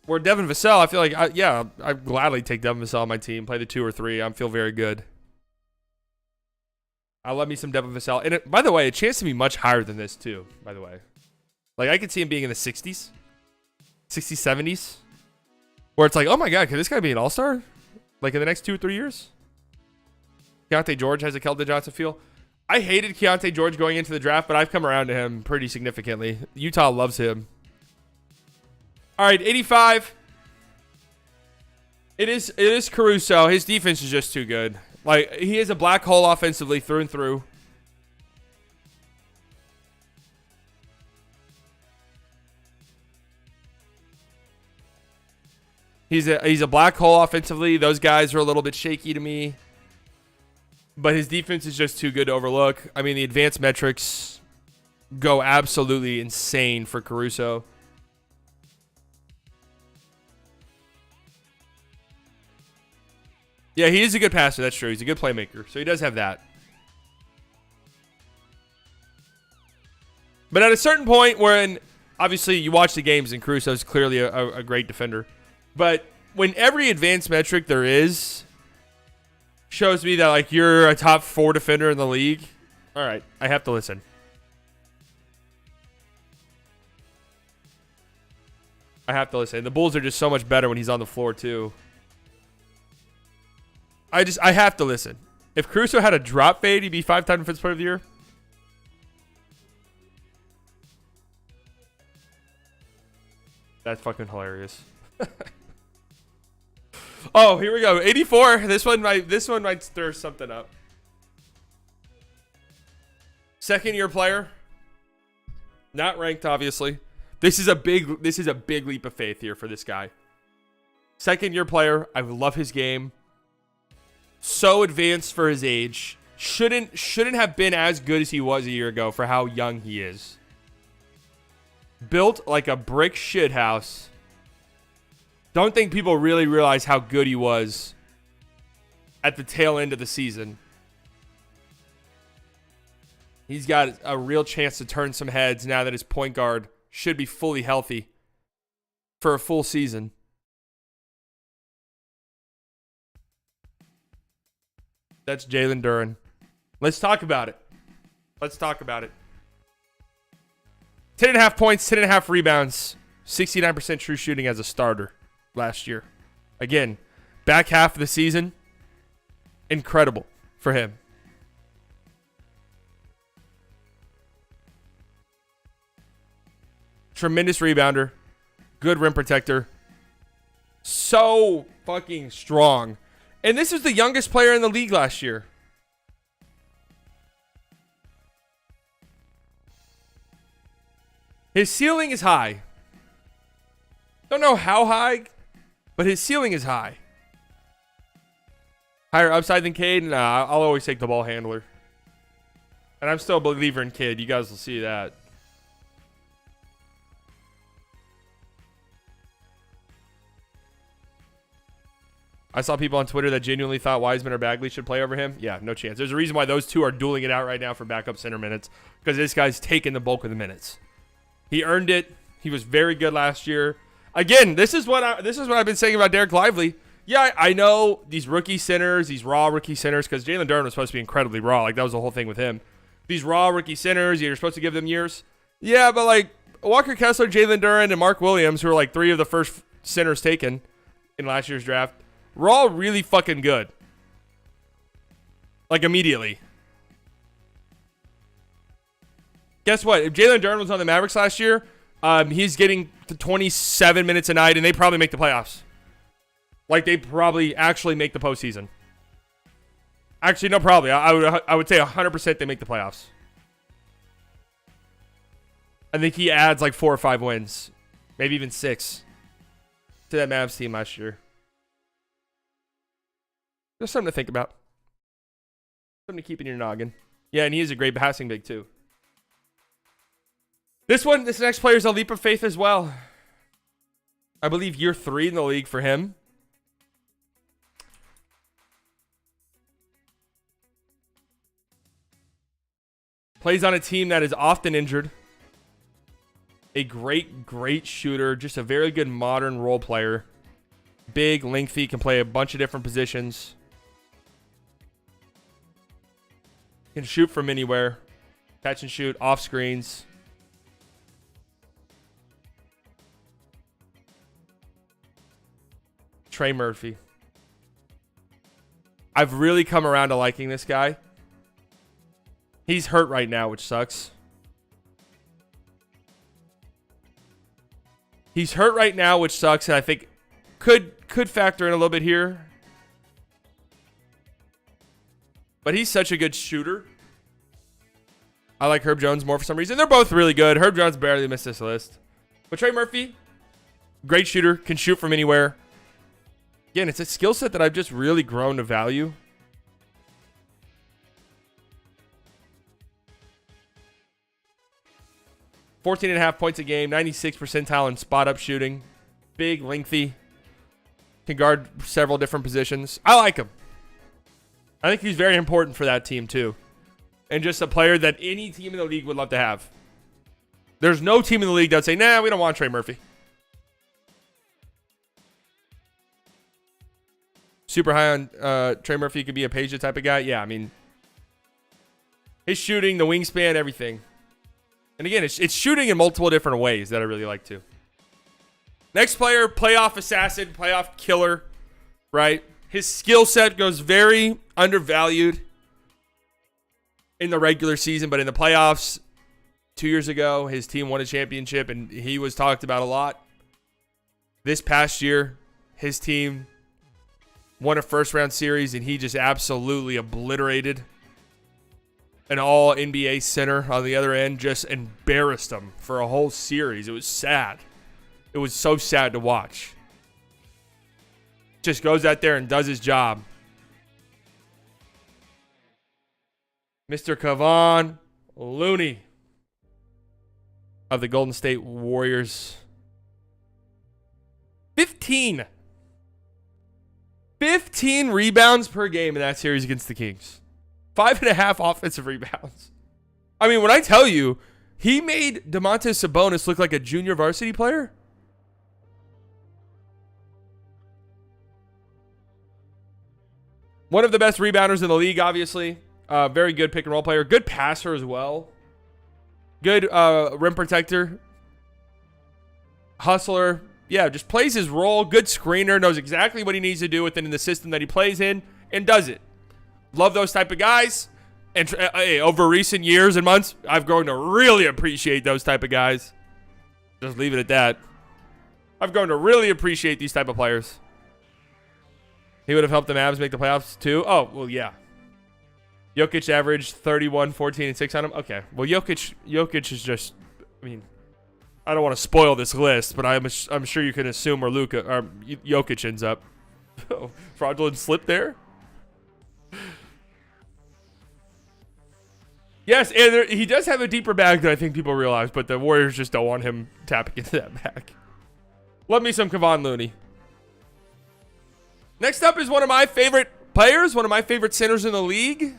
Where Devin Vassell, I feel like, I'd gladly take Devin Vassell on my team, play the 2 or 3. I feel very good. I love me some Devin Vassell. And by the way, a chance to be much higher than this too, by the way. Like, I could see him being in the 60s, 60s, 70s. Where it's like, oh my God, could this guy be an all-star? Like in the next 2 or 3 years? Keontae George has a Keldon Johnson feel. I hated Keontae George going into the draft, but I've come around to him pretty significantly. Utah loves him. All right, 85. It is Caruso. His defense is just too good. Like, he is a black hole offensively through and through. He's a black hole offensively. Those guys are a little bit shaky to me. But his defense is just too good to overlook. I mean, the advanced metrics go absolutely insane for Caruso. Yeah, he is a good passer. That's true. He's a good playmaker. So he does have that. But at a certain point when, obviously, you watch the games and Caruso is clearly a great defender. But when every advanced metric there is shows me that, like, you're a top 4 defender in the league, all right, I have to listen. I have to listen. The Bulls are just so much better when he's on the floor, too. I have to listen. If Caruso had a drop fade, he'd be 5-time Defensive Player of the Year. That's fucking hilarious. Oh, here we go. 84. This one might stir something up. Second-year player. Not ranked, obviously. This is a big leap of faith here for this guy. Second-year player. I love his game. So advanced for his age. Shouldn't have been as good as he was a year ago for how young he is. Built like a brick shithouse. Don't think people really realize how good he was at the tail end of the season. He's got a real chance to turn some heads now that his point guard should be fully healthy for a full season. That's Jalen Duren. Let's talk about it. 10.5 points, 10.5 rebounds, 69% true shooting as a starter last year. Again, back half of the season, incredible for him. Tremendous rebounder, good rim protector, so fucking strong. And this is the youngest player in the league last year. His ceiling is high. Don't know how high, but his ceiling is high. Higher upside than Cade? Nah, I'll always take the ball handler. And I'm still a believer in Cade. You guys will see that. I saw people on Twitter that genuinely thought Wiseman or Bagley should play over him. Yeah, no chance. There's a reason why those two are dueling it out right now for backup center minutes, because this guy's taking the bulk of the minutes. He earned it. He was very good last year. Again, this is what I've been saying about Derek Lively. Yeah, I know these rookie centers, these raw rookie centers, because Jalen Duren was supposed to be incredibly raw. Like, that was the whole thing with him. These raw rookie centers, you're supposed to give them years. Yeah, but like Walker Kessler, Jalen Duren, and Mark Williams, who are like 3 of the first centers taken in last year's draft, were all really fucking good. Like, immediately. Guess what? If Jalen Duren was on the Mavericks last year, he's getting to 27 minutes a night, and they probably make the playoffs. Like, they probably actually make the postseason. Actually, no, probably. I would say 100% they make the playoffs. I think he adds like 4 or 5 wins. Maybe even 6 to that Mavs team last year. Just something to think about. Something to keep in your noggin. Yeah, and he is a great passing big, too. This next player is a leap of faith as well. I believe year 3 in the league for him. Plays on a team that is often injured. A great shooter. Just a very good modern role player. Big, lengthy, can play a bunch of different positions. Can shoot from anywhere. Catch and shoot, off screens. Trey Murphy. I've really come around to liking this guy. He's hurt right now, which sucks. He's hurt right now, which sucks, and I think could factor in a little bit here. But he's such a good shooter. I like Herb Jones more for some reason. They're both really good. Herb Jones barely missed this list. But Trey Murphy, great shooter, can shoot from anywhere. Again, it's a skill set that I've just really grown to value. .5 points a game, 96th percentile in spot-up shooting. Big, lengthy. Can guard several different positions. I like him. I think he's very important for that team, too. And just a player that any team in the league would love to have. There's no team in the league that would say, nah, we don't want Trey Murphy. Super high on Trey Murphy. Could be a Peja type of guy. Yeah, I mean, his shooting, the wingspan, everything. And again, it's shooting in multiple different ways that I really like too. Next player, playoff assassin, playoff killer, right? His skill set goes very undervalued in the regular season, but in the playoffs 2 years ago, his team won a championship, and he was talked about a lot. This past year, his team won a first-round series, and he just absolutely obliterated an all-NBA center on the other end, just embarrassed them for a whole series. It was sad. It was so sad to watch. Just goes out there and does his job. Mr. Kevon Looney of the Golden State Warriors. 15 rebounds per game in that series against the Kings. 5.5 offensive rebounds. I mean, when I tell you, he made Domantas Sabonis look like a junior varsity player. One of the best rebounders in the league, obviously. Very good pick and roll player. Good passer as well. Good rim protector. Hustler. Yeah, just plays his role. Good screener. Knows exactly what he needs to do within the system that he plays in and does it. Love those type of guys. And over recent years and months, I've grown to really appreciate those type of guys. Just leave it at that. I've grown to really appreciate these type of players. He would have helped the Mavs make the playoffs too. Oh, well, yeah. Jokic averaged 31, 14, and 6 on him. Okay. Well, Jokic is just, I mean, I don't want to spoil this list, but I'm sure you can assume where Jokic ends up. Fraudulent slip there. Yes, and he does have a deeper bag than I think people realize, but the Warriors just don't want him tapping into that bag. Love me some Kevon Looney. Next up is one of my favorite players, one of my favorite centers in the league.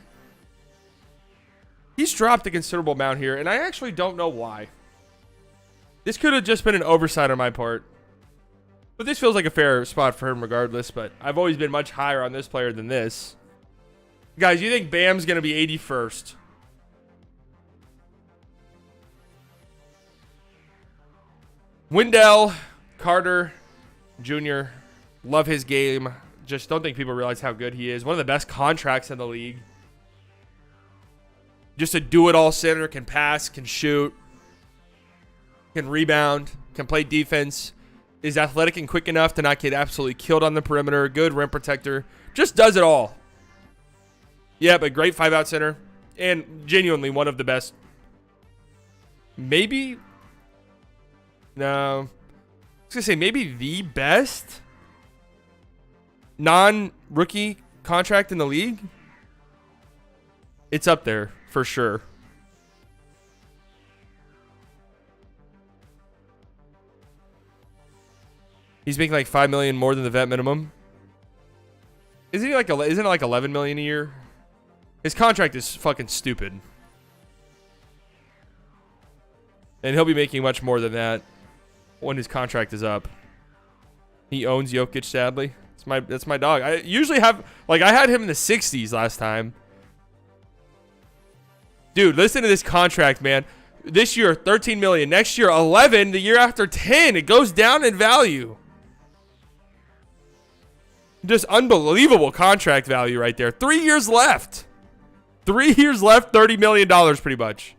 He's dropped a considerable amount here, and I actually don't know why. This could have just been an oversight on my part. But this feels like a fair spot for him regardless. But I've always been much higher on this player than this. Guys, you think Bam's going to be 81st? Wendell Carter Jr. Love his game. Just don't think people realize how good he is. One of the best contracts in the league. Just a do-it-all center. Can pass, can shoot, can rebound, can play defense. Is athletic and quick enough to not get absolutely killed on the perimeter. Good rim protector. Just does it all. Yeah, but great 5-out center. And genuinely one of the best. Maybe. No. I was going to say maybe the best non-rookie contract in the league. It's up there for sure. He's making like $5 million more than the vet minimum. Isn't it like 11 million a year? His contract is fucking stupid. And he'll be making much more than that when his contract is up. He owns Jokic, sadly. That's my dog. I usually have, like, I had him in the 60s last time. Dude, listen to this contract, man. This year, 13 million. Next year, 11. The year after, 10. It goes down in value. Just unbelievable contract value right there. 3 years left. 3 years left, $30 million pretty much.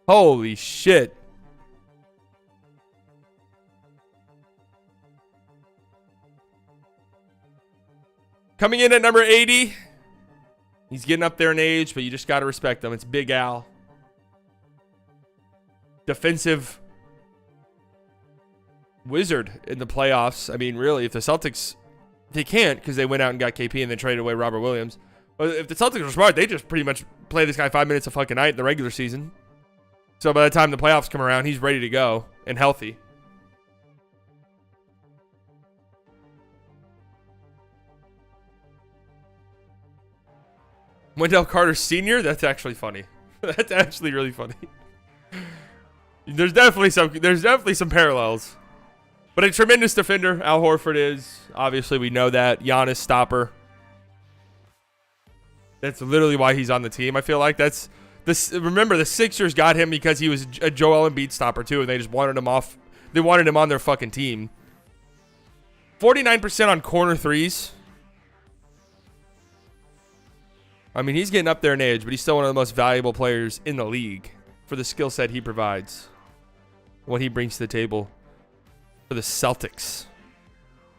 Holy shit. Coming in at number 80. He's getting up there in age, but you just got to respect him. It's Big Al. Defensive wizard in the playoffs. I mean, really, if the Celtics... They can't because they went out and got KP and then traded away Robert Williams. But if the Celtics were smart, they just pretty much play this guy 5 minutes a fucking night in the regular season. So by the time the playoffs come around, he's ready to go and healthy. Wendell Carter Sr.? That's actually funny. That's actually really funny. There's definitely some parallels. But a tremendous defender, Al Horford is. Obviously, we know that. Giannis stopper. That's literally why he's on the team. I feel like that's this. Remember, the Sixers got him because he was a Joel Embiid stopper too, and they just wanted him off. They wanted him on their fucking team. 49% on corner threes. I mean, he's getting up there in age, but he's still one of the most valuable players in the league for the skill set he provides, what he brings to the table. For the Celtics.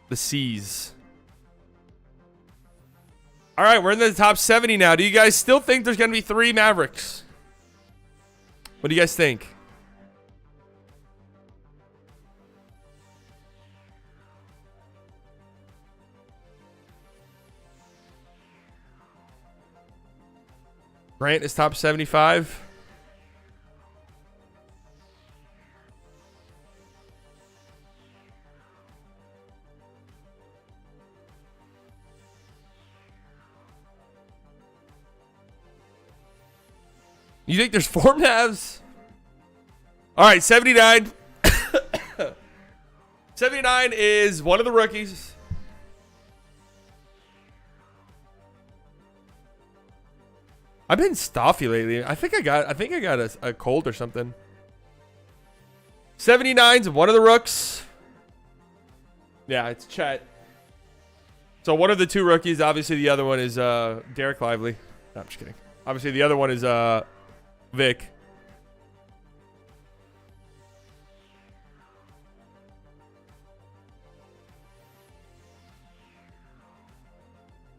The C's. All right, we're in the top 70 now. Do you guys still think there's going to be 3 Mavericks? What do you guys think? Grant is top 75. You think there's 4 Mavs? All right, 79. 79 is one of the rookies. I've been stuffy lately. I think I got a cold or something. 79's one of the rooks. Yeah, it's Chet. So one of the 2 rookies. Obviously, the other one is Derek Lively. No, I'm just kidding. Obviously, the other one is Vic.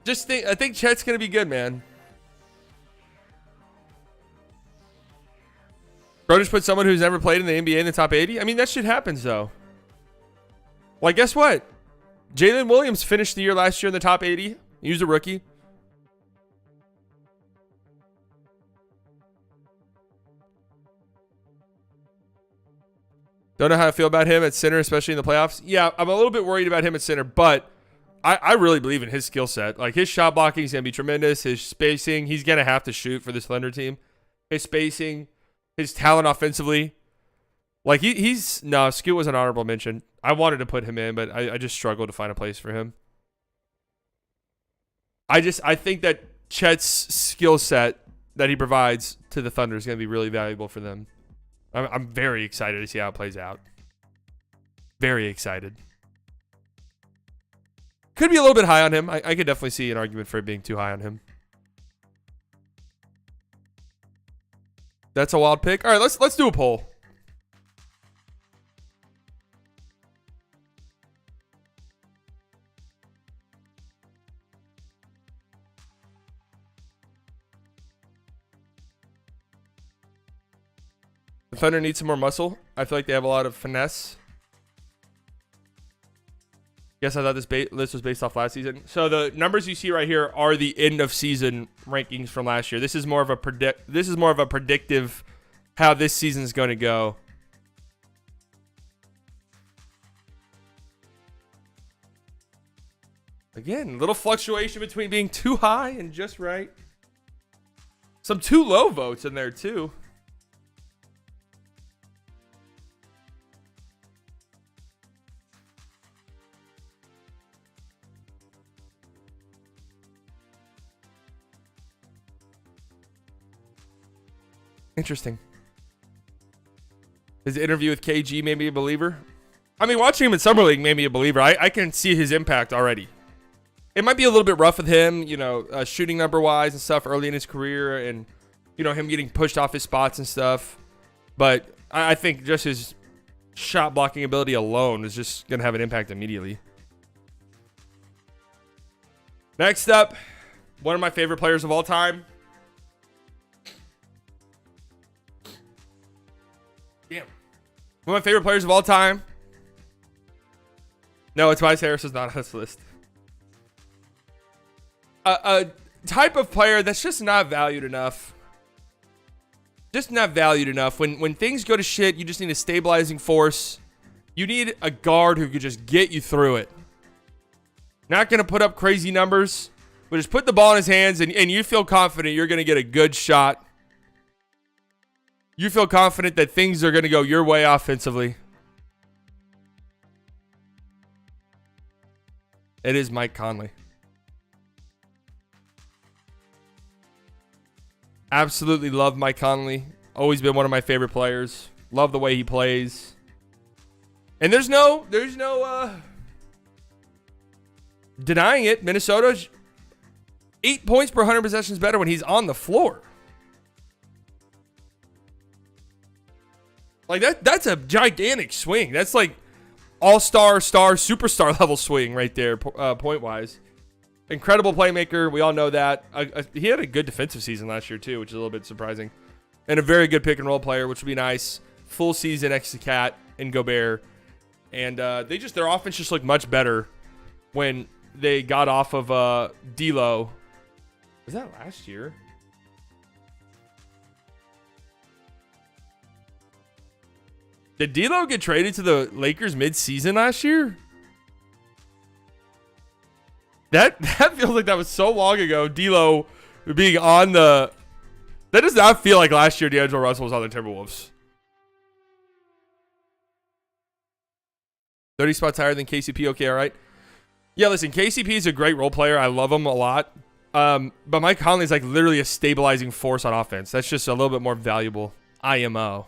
I think Chet's gonna be good, man. Bro, just put someone who's never played in the NBA in the top 80. I mean, that shit happens though. Like, guess what? Jalen Williams finished the year last year in the top 80. He was a rookie. Don't know how I feel about him at center, especially in the playoffs. Yeah, I'm a little bit worried about him at center, but I really believe in his skill set. Like, his shot blocking is going to be tremendous. His spacing, he's going to have to shoot for this Thunder team. His spacing, his talent offensively. Like he's no, Scoot was an honorable mention. I wanted to put him in, but I just struggled to find a place for him. I think that Chet's skill set that he provides to the Thunder is going to be really valuable for them. I'm very excited to see how it plays out. Very excited. Could be a little bit high on him. I could definitely see an argument for it being too high on him. That's a wild pick. All right, let's do a poll. The Thunder need some more muscle. I feel like they have a lot of finesse. Guess I thought this list was based off last season. So the numbers you see right here are the end of season rankings from last year. This is more of a predictive how this season is going to go. Again, little fluctuation between being too high and just right. Some too low votes in there too. Interesting. His interview with KG made me a believer. I mean, watching him in Summer League made me a believer. I can see his impact already. It might be a little bit rough with him, shooting number wise and stuff early in his career, and him getting pushed off his spots and stuff. But I think just his shot blocking ability alone is just gonna have an impact immediately. Next up, one of my favorite players of all time. Damn. One of my favorite players of all time. No, it's Tobias Harris is not on this list. A type of player that's just not valued enough. Just not valued enough. When things go to shit, you just need a stabilizing force. You need a guard who could just get you through it. Not going to put up crazy numbers, but just put the ball in his hands and you feel confident you're going to get a good shot. You feel confident that things are going to go your way offensively. It is Mike Conley. Absolutely love Mike Conley. Always been one of my favorite players. Love the way he plays. And there's no denying it. Minnesota's 8 points per 100 possessions better when he's on the floor. Like that's a gigantic swing. That's like all-star, superstar level swing right there, point-wise. Incredible playmaker. We all know that. He had a good defensive season last year, too, which is a little bit surprising. And a very good pick-and-roll player, which would be nice. Full season next to Cat and Gobert. And their offense just looked much better when they got off of D'Lo. Was that last year? Did D'Lo get traded to the Lakers mid-season last year? That feels like that was so long ago. D'Lo being on the... That does not feel like last year D'Angelo Russell was on the Timberwolves. 30 spots higher than KCP. Okay, all right. Yeah, listen, KCP is a great role player. I love him a lot. But Mike Conley is like literally a stabilizing force on offense. That's just a little bit more valuable. IMO.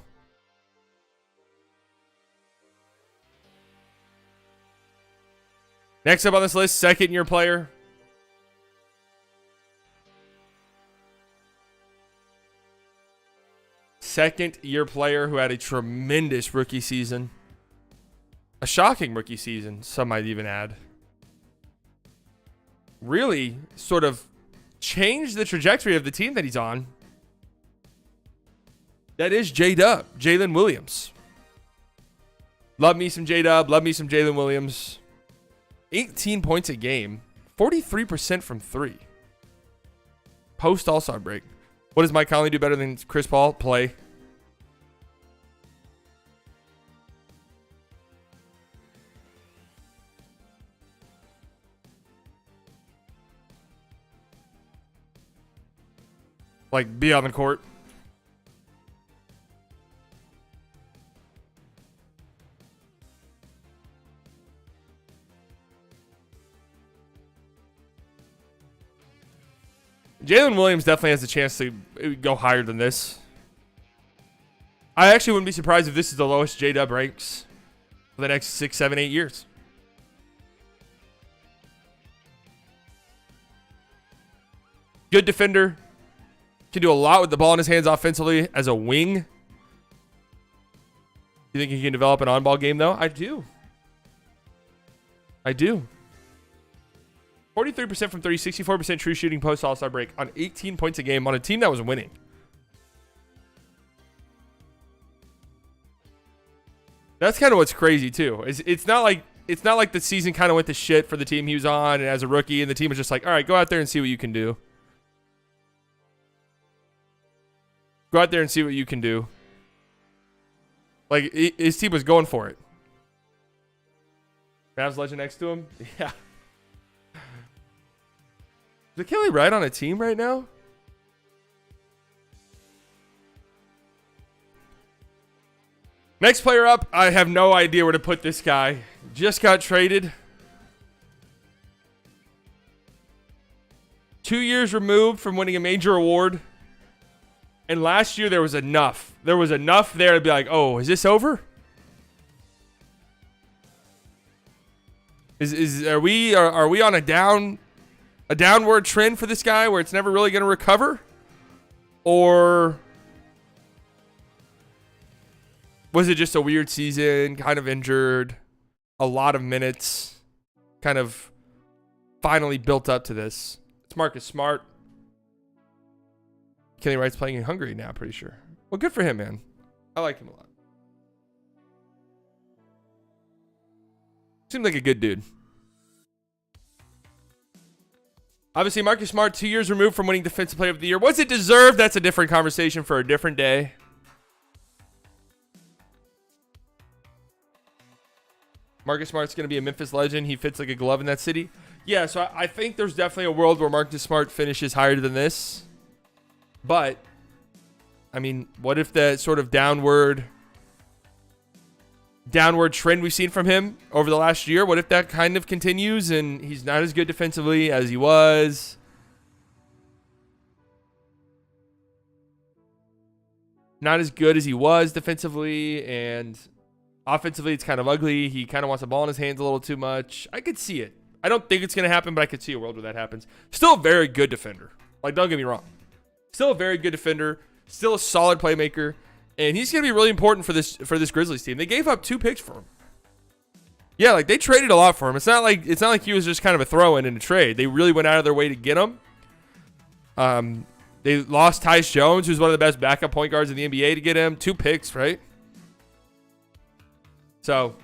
Next up on this list, second-year player. Second-year player who had a tremendous rookie season. A shocking rookie season, some might even add. Really sort of changed the trajectory of the team that he's on. That is J-Dub, Jalen Williams. Love me some J-Dub, love me some Jalen Williams. 18 points a game, 43% from three. Post All-Star break. What does Mike Conley do better than Chris Paul? Play. Like, be on the court. Jalen Williams definitely has a chance to go higher than this. I actually wouldn't be surprised if this is the lowest J-Dub ranks for the next 6, 7, 8 years. Good defender. Can do a lot with the ball in his hands offensively as a wing. You think he can develop an on-ball game, though? I do. 43% from 3, 64% true shooting post all-star break on 18 points a game on a team that was winning. That's kind of what's crazy too. It's not like the season kind of went to shit for the team he was on and as a rookie, and the team was just like, all right, go out there and see what you can do. Go out there and see what you can do. Like, his team was going for it. Mavs legend next to him? Yeah. Is Kelly Wright on a team right now? Next player up, I have no idea where to put this guy. Just got traded. 2 years removed from winning a major award. And last year there was enough. There was enough there to be like, oh, is this over? Are we on a downward trend for this guy where it's never really going to recover? Or was it just a weird season, kind of injured, a lot of minutes, kind of finally built up to this? It's Marcus Smart. Kelly Wright's playing in Hungary now, pretty sure. Well, good for him, man. I like him a lot. Seems like a good dude. Obviously, Marcus Smart, 2 years removed from winning Defensive Player of the Year. Was it deserved? That's a different conversation for a different day. Marcus Smart's going to be a Memphis legend. He fits like a glove in that city. Yeah, so I think there's definitely a world where Marcus Smart finishes higher than this. But, I mean, what if the sort of downward trend we've seen from him over the last year, what if that kind of continues and he's not as good defensively as he was? Not as good as he was defensively, and offensively it's kind of ugly. He kind of wants the ball in his hands a little too much. I could see it. I don't think it's going to happen, but I could see a world where that happens. Still a very good defender. Like, don't get me wrong. Still a very good defender. Still a solid playmaker. And he's going to be really important for this Grizzlies team. They gave up 2 picks for him. Yeah, like they traded a lot for him. It's not like he was just kind of a throw-in in a trade. They really went out of their way to get him. They lost Tyus Jones, who's one of the best backup point guards in the NBA, to get him. 2 picks, right? So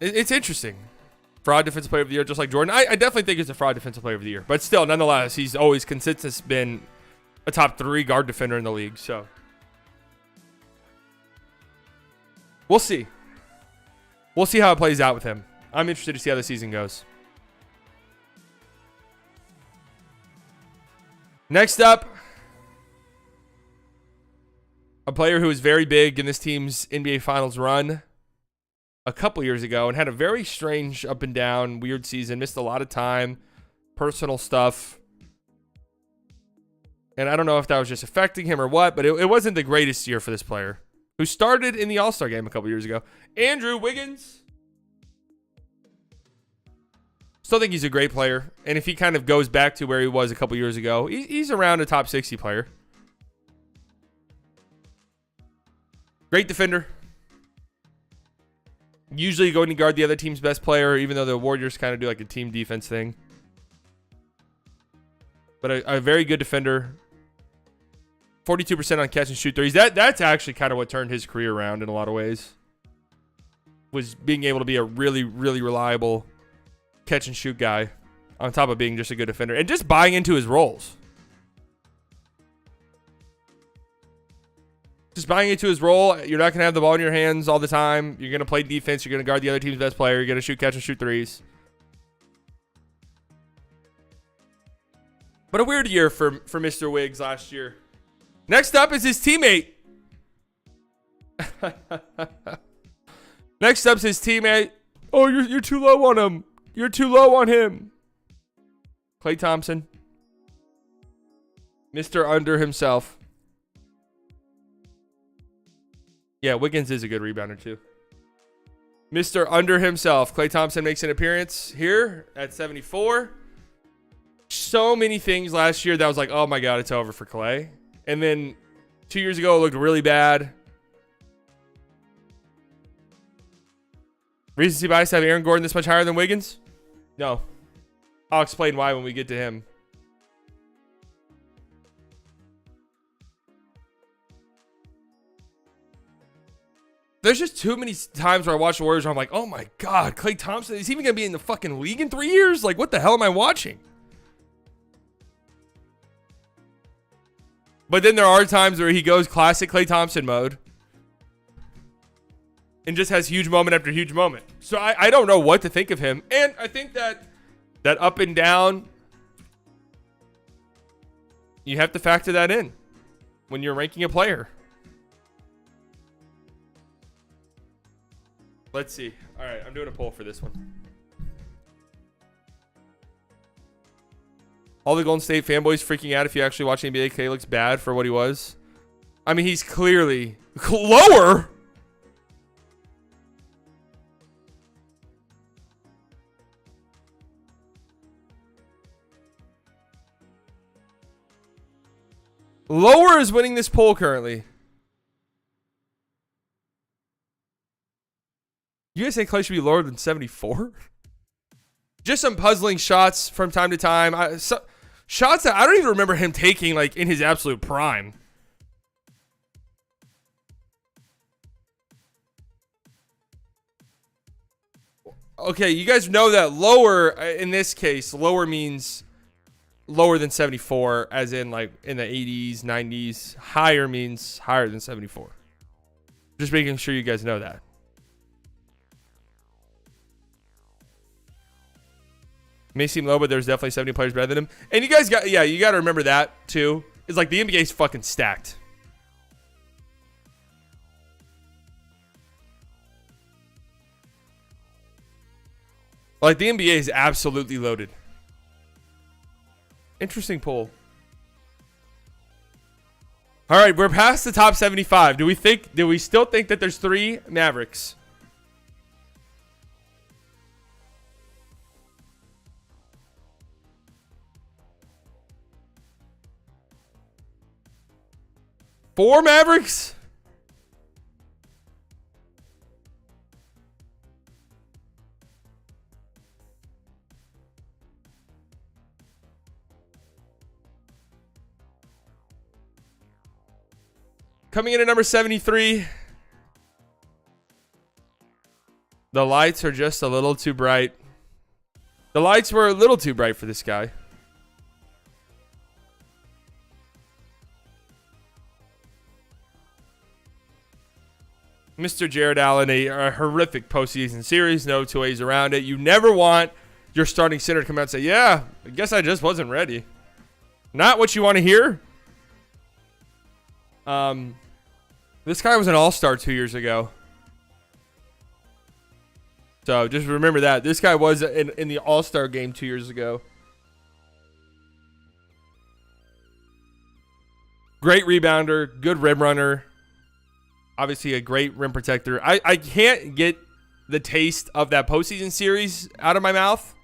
it's interesting. Fraud Defensive Player of the Year, just like Jordan. I definitely think he's a fraud Defensive Player of the Year. But still, nonetheless, he's always consistently been a top 3 guard defender in the league. So we'll see. We'll see how it plays out with him. I'm interested to see how the season goes. Next up, a player who was very big in this team's NBA Finals run a couple years ago and had a very strange up and down, weird season. Missed a lot of time, personal stuff. And I don't know if that was just affecting him or what, but it wasn't the greatest year for this player, who started in the All-Star game a couple years ago. Andrew Wiggins. Still think he's a great player. And if he kind of goes back to where he was a couple years ago, he's around a top 60 player. Great defender. Usually going to guard the other team's best player, even though the Warriors kind of do like a team defense thing. But a very good defender. 42% on catch and shoot threes. That's actually kind of what turned his career around in a lot of ways. Was being able to be a really, really reliable catch and shoot guy on top of being just a good defender. And just buying into his roles. Just buying into his role. You're not going to have the ball in your hands all the time. You're going to play defense. You're going to guard the other team's best player. You're going to shoot catch and shoot threes. But a weird year for Mr. Wiggs last year. Next up is his teammate. Next up is his teammate. Oh, you're too low on him. You're too low on him. Klay Thompson. Mr. Under himself. Yeah, Wiggins is a good rebounder too. Mr. Under himself. Klay Thompson makes an appearance here at 74. So many things last year that was like, oh my God, it's over for Klay. And then 2 years ago, it looked really bad. Recency bias have Aaron Gordon this much higher than Wiggins? No. I'll explain why when we get to him. There's just too many times where I watch the Warriors where I'm like, oh my God, Klay Thompson, is he even going to be in the fucking league in 3 years? Like, what the hell am I watching? But then there are times where he goes classic Klay Thompson mode and just has huge moment after huge moment. So I don't know what to think of him. And I think that up and down, you have to factor that in when you're ranking a player. Let's see. All right, I'm doing a poll for this one. All the Golden State fanboys freaking out if you actually watch NBA. Klay looks bad for what he was. I mean, he's clearly lower. Lower is winning this poll currently. You guys think Klay should be lower than 74? Just some puzzling shots from time to time. Shots that I don't even remember him taking like in his absolute prime. Okay, you guys know that lower, in this case, lower means lower than 74, as in like in the 80s, 90s. Higher means higher than 74. Just making sure you guys know that. May seem low, but there's definitely 70 players better than him. And you guys got, you got to remember that too. It's like the NBA is fucking stacked. Like the NBA is absolutely loaded. Interesting poll. All right, we're past the top 75. Do we still think that there's 3 Mavericks? Four Mavericks? Coming in at number 73. The lights are just a little too bright. The lights were a little too bright for this guy. Mr. Jared Allen, a horrific postseason series. No two ways around it. You never want your starting center to come out and say, yeah, I guess I just wasn't ready. Not what you want to hear. This guy was an all-star 2 years ago. So just remember that. This guy was in the all-star game 2 years ago. Great rebounder, good rim runner. Obviously a great rim protector. I can't get the taste of that postseason series out of my mouth,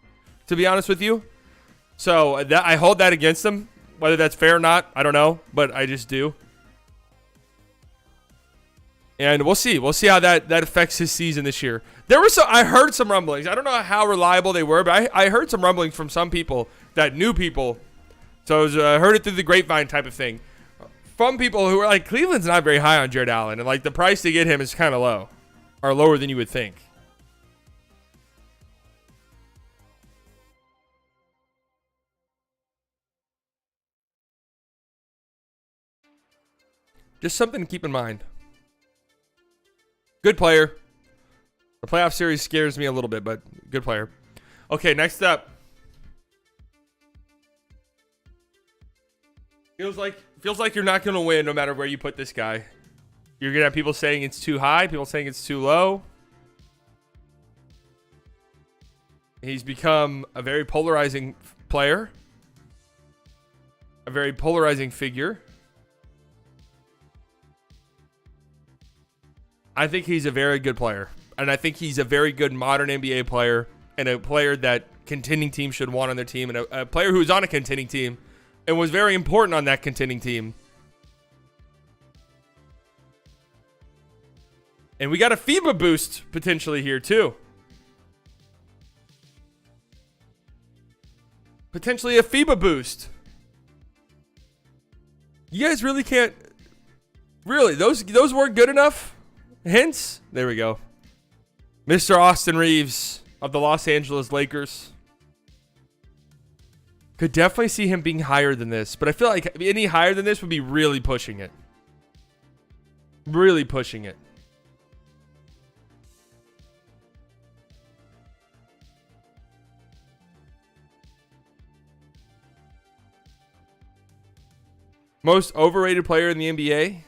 to be honest with you. So that I hold that against him. Whether that's fair or not, I don't know, but I just do. And we'll see. We'll see how that affects his season this year. I heard some rumblings. I don't know how reliable they were, but I heard some rumblings from some people that knew people. So I heard it through the grapevine type of thing. From people who are like, Cleveland's not very high on Jared Allen. And like the price to get him is kind of low. Or lower than you would think. Just something to keep in mind. Good player. The playoff series scares me a little bit, but good player. Okay, next up. Feels like you're not going to win no matter where you put this guy. You're going to have people saying it's too high, people saying it's too low. He's become a very polarizing player. a very polarizing figure. I think he's a very good player. And I think he's a very good modern NBA player and a player that contending teams should want on their team, and a player who was on a contending team and was very important on that contending team. And we got a FIBA boost potentially here too. Potentially a FIBA boost. You guys really can't. Really, those weren't good enough hints. There we go. Mr. Austin Reeves of the Los Angeles Lakers. Could definitely see him being higher than this, but I feel like any higher than this would be really pushing it. Really pushing it. Most overrated player in the NBA?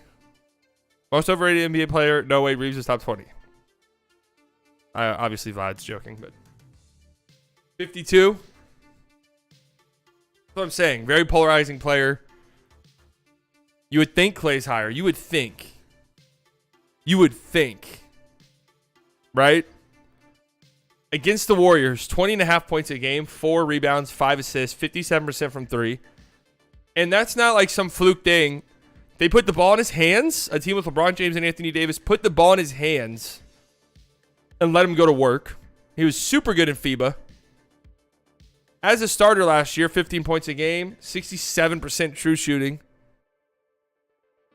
Most overrated NBA player? No way, Reeves is top 20. Obviously, Vlad's joking, but 52. That's what I'm saying. Very polarizing player. You would think Clay's higher. You would think. You would think. Right? Against the Warriors, 20.5 points a game, 4 rebounds, 5 assists, 57% from 3. And that's not like some fluke thing. They put the ball in his hands. A team with LeBron James and Anthony Davis put the ball in his hands and let him go to work. He was super good in FIBA. As a starter last year, 15 points a game, 67% true shooting.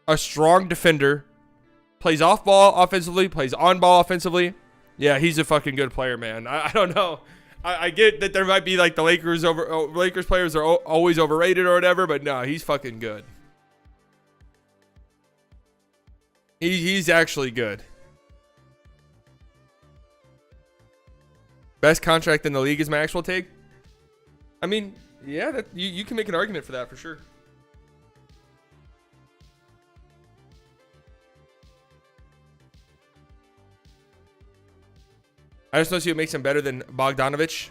A strong defender. Plays off ball offensively, plays on ball offensively. Yeah, he's a fucking good player, man. I don't know. I get that there might be like the Lakers players are always overrated or whatever, but no, he's fucking good. He's actually good. Best contract in the league is my actual take. I mean, yeah, you can make an argument for that for sure. I just don't see what makes him better than Bogdanovich.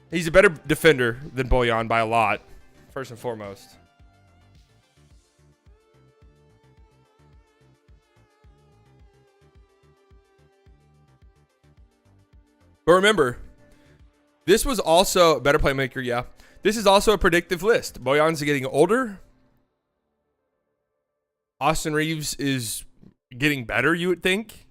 He's a better defender than Bojan by a lot, first and foremost. But remember, this was also a better playmaker, yeah. This is also a predictive list. Bojan's getting older. Austin Reeves is getting better, you would think.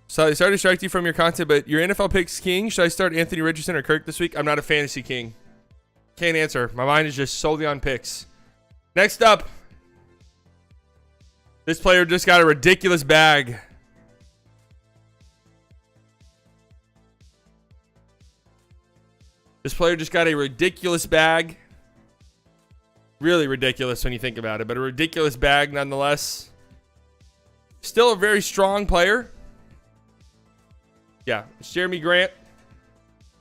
So I started to distract you from your content, but your NFL picks king. Should I start Anthony Richardson or Kirk this week? I'm not a fantasy king. Can't answer. My mind is just solely on picks. Next up. This player just got a ridiculous bag. This player just got a ridiculous bag. Really ridiculous when you think about it, but a ridiculous bag nonetheless. Still a very strong player. Yeah, it's Jeremy Grant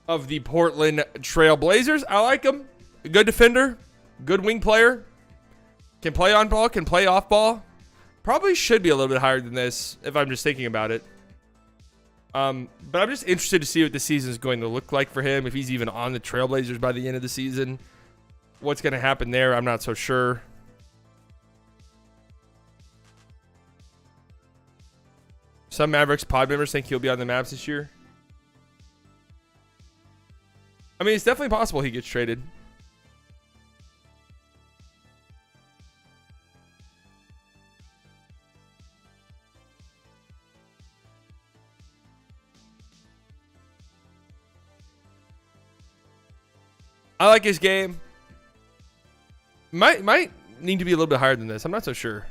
of the Portland Trail Blazers. I like him. A good defender. Good wing player. Can play on ball. Can play off ball. Probably should be a little bit higher than this if I'm just thinking about it. But I'm just interested to see what the season is going to look like for him. If he's even on the Trailblazers by the end of the season. What's going to happen there, I'm not so sure. Some Mavericks pod members think he'll be on the Mavs this year. I mean, it's definitely possible he gets traded. I like his game. Might need to be a little bit higher than this. I'm not so sure.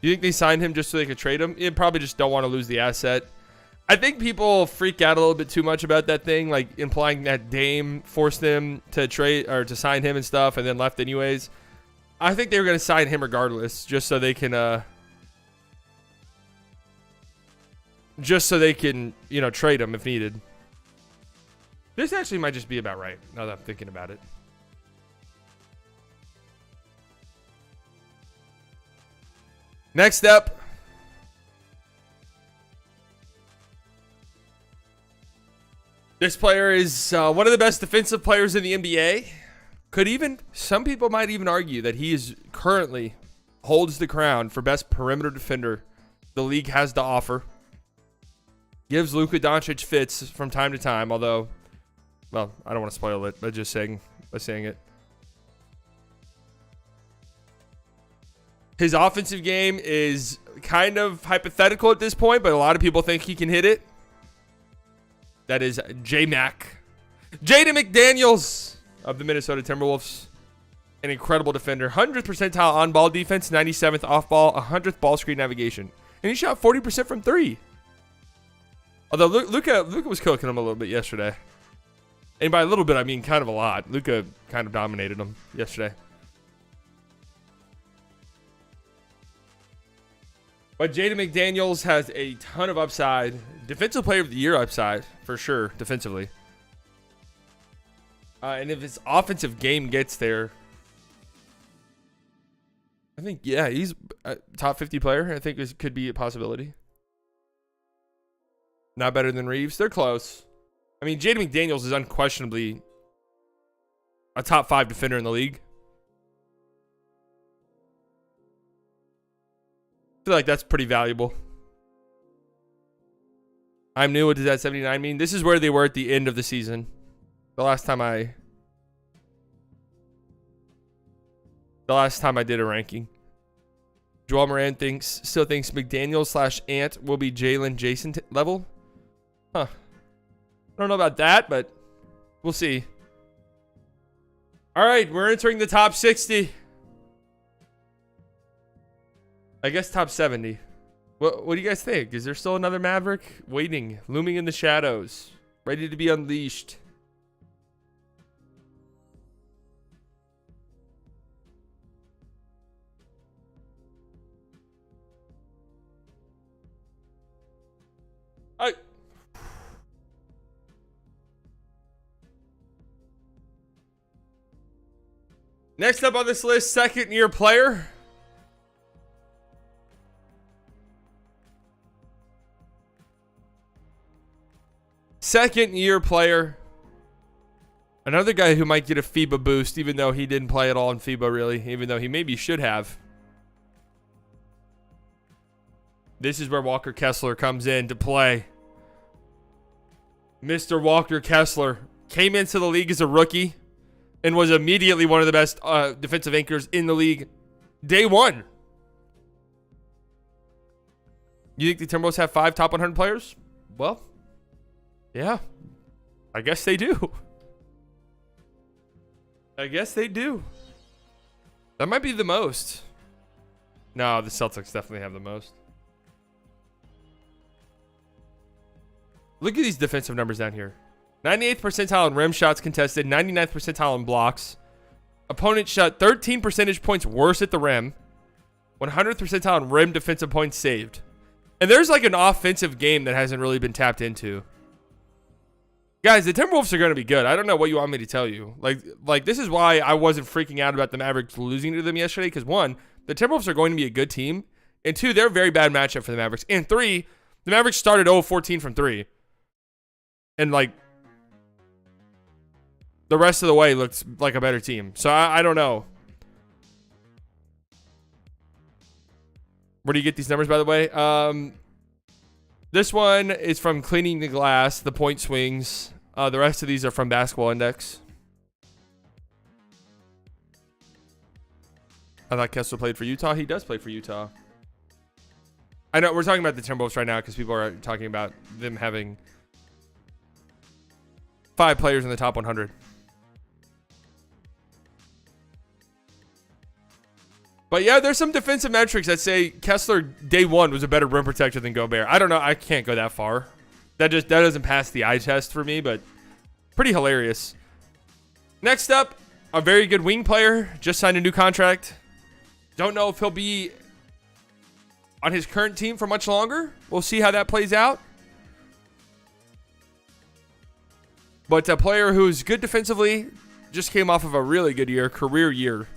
Do you think they signed him just so they could trade him? You probably just don't want to lose the asset. I think people freak out a little bit too much about that thing, like implying that Dame forced them to trade or to sign him and stuff and then left anyways. I think they were going to sign him regardless just so they can trade him if needed. This actually might just be about right now that I'm thinking about it. Next up, This player is one of the best defensive players in the NBA. Some people might even argue that he is currently holds the crown for best perimeter defender the league has to offer. Gives Luka Doncic fits from time to time, although, well, I don't want to spoil it by saying it. His offensive game is kind of hypothetical at this point, but a lot of people think he can hit it. That is J-Mac. Jaden McDaniels of the Minnesota Timberwolves. An incredible defender. 100th percentile on-ball defense, 97th off-ball, 100th ball screen navigation. And he shot 40% from 3. Although Luka was cooking him a little bit yesterday. And by a little bit, I mean kind of a lot. Luka kind of dominated him yesterday. But Jaden McDaniels has a ton of upside. Defensive player of the year upside, for sure, defensively. And if his offensive game gets there, I think, yeah, he's a top 50 player. I think this could be a possibility. Not better than Reeves. They're close. I mean, Jaden McDaniels is unquestionably a top 5 defender in the league. I feel like that's pretty valuable. I'm new. What does that 79 mean? This is where they were at the end of the season. The last time I did a ranking. Joel Moran still thinks McDaniels / Ant will be Jalen Jason level. Huh. I don't know about that, but we'll see. All right, we're entering the top 60. I guess top 70. What do you guys think? Is there still another Maverick waiting, looming in the shadows, ready to be unleashed? Next up on this list, second-year player. Second-year player. Another guy who might get a FIBA boost, even though he didn't play at all in FIBA, really. Even though he maybe should have. This is where Walker Kessler comes in to play. Mr. Walker Kessler came into the league as a rookie and was immediately one of the best defensive anchors in the league. Day one. You think the Timberwolves have 5 top 100 players? Well, yeah. I guess they do. I guess they do. That might be the most. No, the Celtics definitely have the most. Look at these defensive numbers down here. 98th percentile in rim shots contested, 99th percentile in blocks. Opponent shot 13 percentage points worse at the rim. 100th percentile in rim defensive points saved. And there's like an offensive game that hasn't really been tapped into. Guys, the Timberwolves are going to be good. I don't know what you want me to tell you. Like this is why I wasn't freaking out about the Mavericks losing to them yesterday. Because 1, the Timberwolves are going to be a good team. And 2, they're a very bad matchup for the Mavericks. And 3, the Mavericks started 0-14 from 3. And like the rest of the way looks like a better team. So I don't know. Where do you get these numbers, by the way? This one is from Cleaning the Glass, the point swings. The rest of these are from Basketball Index. I thought Kessler played for Utah. He does play for Utah. I know we're talking about the Timberwolves right now because people are talking about them having 5 players in the top 100. But yeah, there's some defensive metrics that say Kessler day one was a better rim protector than Gobert. I don't know. I can't go that far. That doesn't pass the eye test for me, but pretty hilarious. Next up, a very good wing player. Just signed a new contract. Don't know if he'll be on his current team for much longer. We'll see how that plays out. But a player who's good defensively, just came off of a really good year, career year.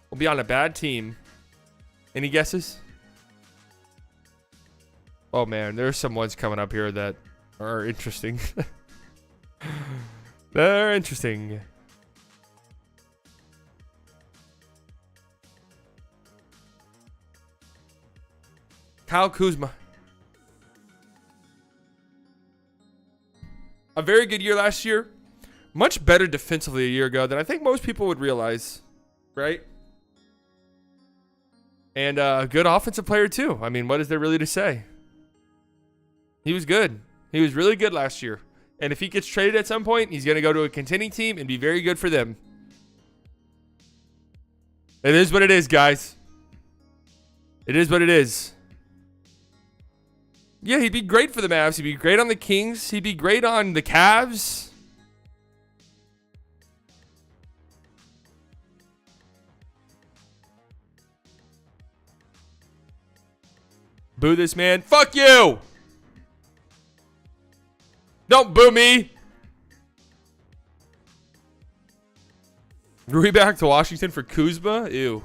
Will be on a bad team. Any guesses? Oh man, there's some ones coming up here that are interesting. They're interesting. Kyle Kuzma. A very good year last year. Much better defensively a year ago than I think most people would realize. Right? And a good offensive player too. I mean, what is there really to say? He was good. He was really good last year. And if he gets traded at some point, he's going to go to a contending team and be very good for them. It is what it is, guys. It is what it is. Yeah, he'd be great for the Mavs. He'd be great on the Kings. He'd be great on the Cavs. Boo this man. Fuck you! Don't boo me! Rui back to Washington for Kuzma? Ew.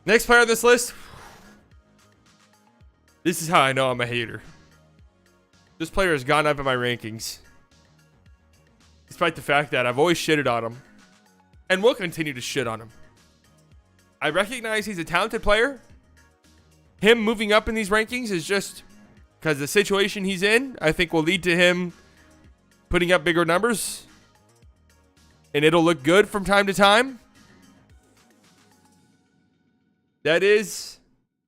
Next player on this list. This is how I know I'm a hater. This player has gone up in my rankings. Despite the fact that I've always shitted on him. And will continue to shit on him. I recognize he's a talented player. Him moving up in these rankings is just because the situation he's in, I think, will lead to him putting up bigger numbers. And it'll look good from time to time. That is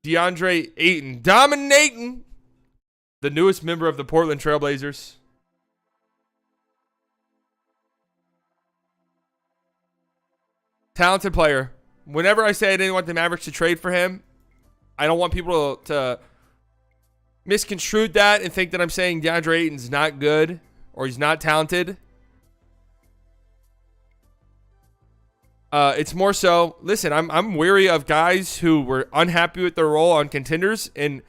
DeAndre Ayton. Dominating the newest member of the Portland Trailblazers. Talented player. Whenever I say I didn't want the Mavericks to trade for him, I don't want people to misconstrue that and think that I'm saying DeAndre Ayton's not good or he's not talented. It's more so, listen, I'm weary of guys who were unhappy with their role on contenders and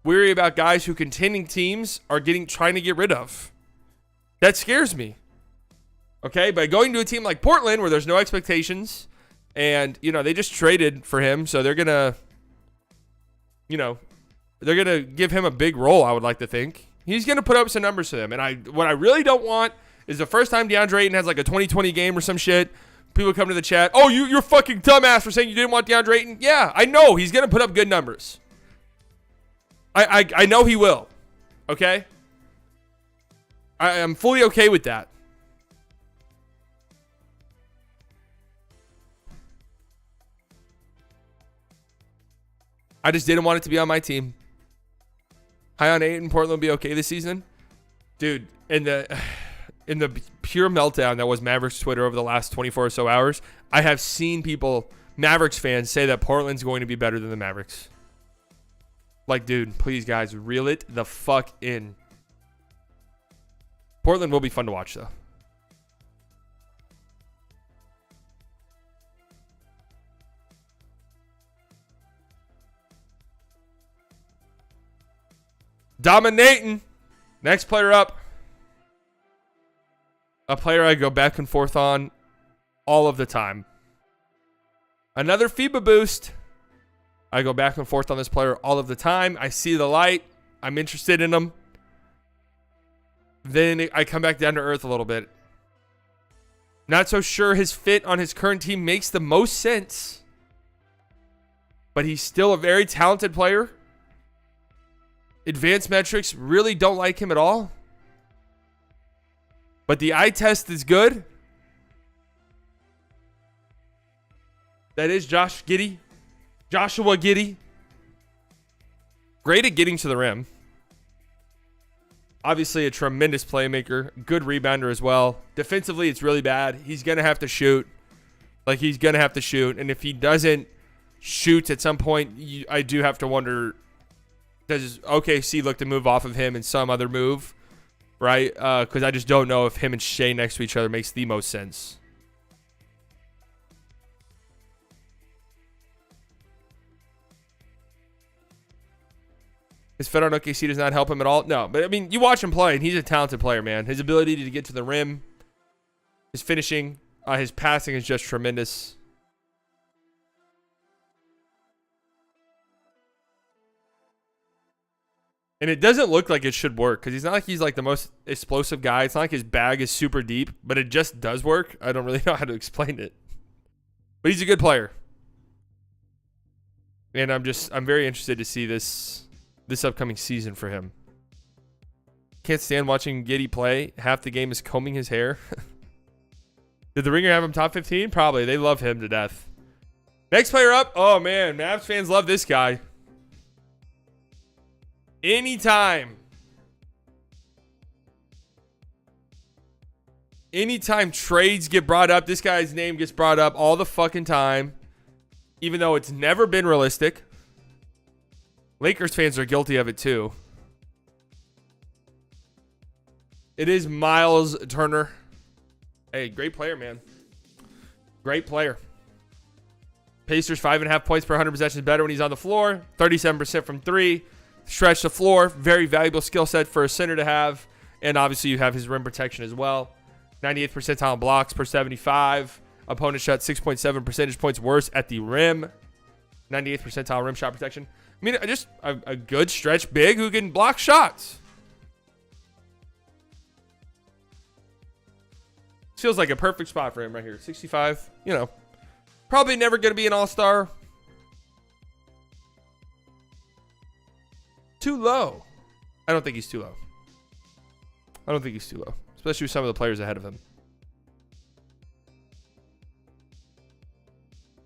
weary about guys who contending teams are trying to get rid of. That scares me. Okay, by going to a team like Portland where there's no expectations and, you know, they just traded for him, so they're going to, you know, they're going to give him a big role, I would like to think. He's going to put up some numbers for them. And what I really don't want is the first time DeAndre Ayton has like a 2020 game or some shit, people come to the chat, oh, you're fucking dumbass for saying you didn't want DeAndre Ayton. Yeah, I know. He's going to put up good numbers. I know he will. Okay? I am fully okay with that. I just didn't want it to be on my team. High on 8 and Portland will be okay this season. Dude, in the pure meltdown that was Mavericks Twitter over the last 24 or so hours, I have seen people, Mavericks fans, say that Portland's going to be better than the Mavericks. Like, dude, please, guys, reel it the fuck in. Portland will be fun to watch, though. Dominating. Next player up. A player I go back and forth on all of the time. Another FIBA boost. I go back and forth on this player all of the time. I see the light. I'm interested in him. Then I come back down to earth a little bit. Not so sure his fit on his current team makes the most sense. But he's still a very talented player. Advanced metrics really don't like him at all. But the eye test is good. That is Joshua Giddey. Great at getting to the rim. Obviously a tremendous playmaker. Good rebounder as well. Defensively, it's really bad. He's going to have to shoot. And if he doesn't shoot at some point, I do have to wonder, does OKC look to move off of him in some other move? Right? Because I just don't know if him and Shea next to each other makes the most sense. His fit on OKC does not help him at all. No, but I mean, you watch him play, and he's a talented player, man. His ability to get to the rim, his finishing, his passing is just tremendous. And it doesn't look like it should work because he's not like he's like the most explosive guy. It's not like his bag is super deep, but it just does work. I don't really know how to explain it. But he's a good player. And I'm very interested to see this upcoming season for him. Can't stand watching Giddy play. Half the game is combing his hair. Did the Ringer have him top 15? Probably. They love him to death. Next player up. Oh, man. Mavs fans love this guy. Anytime trades get brought up, this guy's name gets brought up all the fucking time, even though it's never been realistic. Lakers fans are guilty of it too. It is Miles Turner. Hey, great player, man. Great player. Pacers 5.5 points per 100 possessions better when he's on the floor. 37% from three. Stretch the floor. Very valuable skill set for a center to have. And obviously you have his rim protection as well. 98th percentile in blocks per 75. Opponent shot 6.7 percentage points worse at the rim. 98th percentile rim shot protection. I mean, just a good stretch big who can block shots. This feels like a perfect spot for him right here. 65, you know. Probably never going to be an all-star. Too low. I don't think he's too low. Especially with some of the players ahead of him.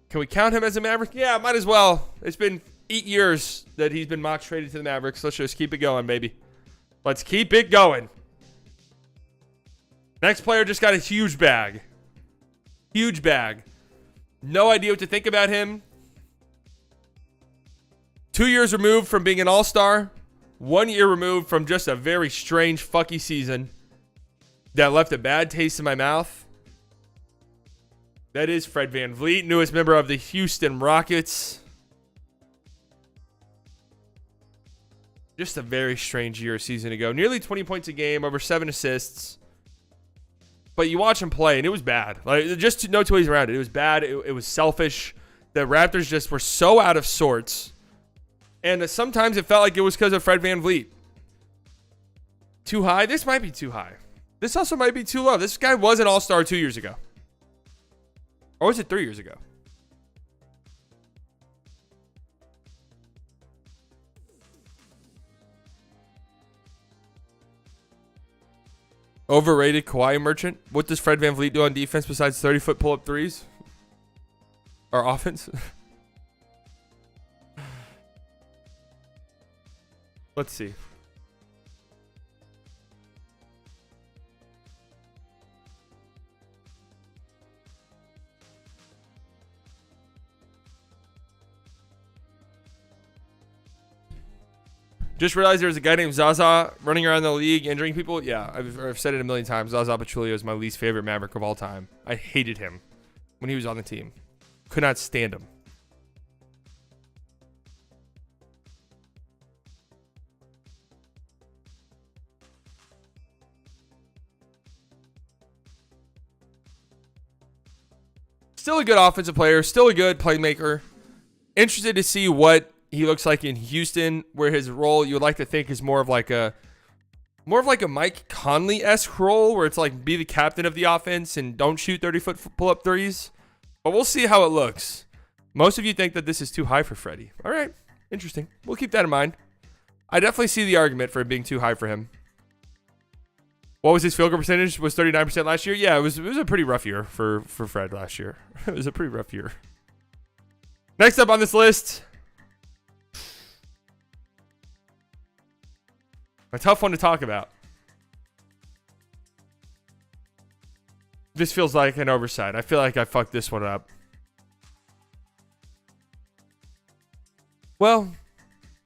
Can we count him as a Maverick? Yeah, might as well. It's been 8 years that he's been mock traded to the Mavericks. Let's just keep it going, baby. Let's keep it going. Next player just got a huge bag. Huge bag. No idea what to think about him. 2 years removed from being an all-star. 1 year removed from just a very strange, fucky season that left a bad taste in my mouth. That is Fred VanVleet, newest member of the Houston Rockets. Just a very strange year a season ago. Nearly 20 points a game, over 7 assists. But you watch him play, and it was bad. Like, just no two ways around it. It was bad. It was selfish. The Raptors just were so out of sorts. And sometimes it felt like it was because of Fred VanVleet. Too high? This might be too high. This also might be too low. This guy was an all-star 2 years ago. Or was it 3 years ago? Overrated Kawhi Merchant. What does Fred VanVleet do on defense besides 30-foot pull-up threes? Or offense? Let's see. Just realized there was a guy named Zaza running around the league injuring people. Yeah, I've said it a million times. Zaza Pachulia is my least favorite Maverick of all time. I hated him when he was on the team. Could not stand him. Still a good offensive player. Still a good playmaker. Interested to see what he looks like in Houston, where his role you would like to think is more of like a Mike Conley-esque role, where it's like be the captain of the offense and don't shoot 30-foot pull-up threes. But we'll see how it looks. Most of you think that this is too high for Freddie. All right, interesting. We'll keep that in mind. I definitely see the argument for it being too high for him. What was his field goal percentage? Was 39% last year? Yeah, it was a pretty rough year for Fred last year. It was a pretty rough year. Next up on this list, a tough one to talk about. This feels like an oversight. I feel like I fucked this one up. Well,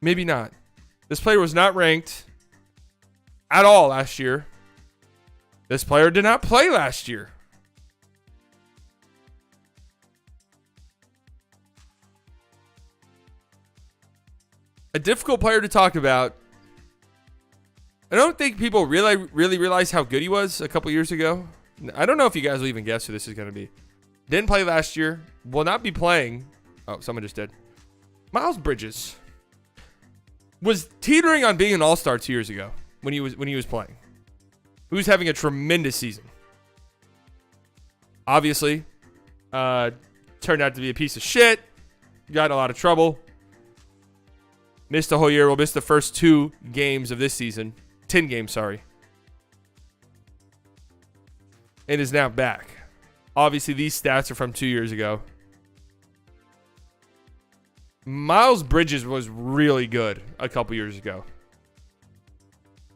maybe not. This player was not ranked at all last year. This player did not play last year. A difficult player to talk about. I don't think people really realize how good he was a couple years ago. I don't know if you guys will even guess who this is going to be. Didn't play last year. Will not be playing. Oh, someone just did. Miles Bridges. was teetering on being an all-star 2 years ago when he was playing. He was having a tremendous season. Obviously, turned out to be a piece of shit. Got in a lot of trouble. Missed the whole year. We'll miss the first 2 games of this season. 10 games, sorry. And is now back. Obviously, these stats are from 2 years ago. Miles Bridges was really good a couple years ago.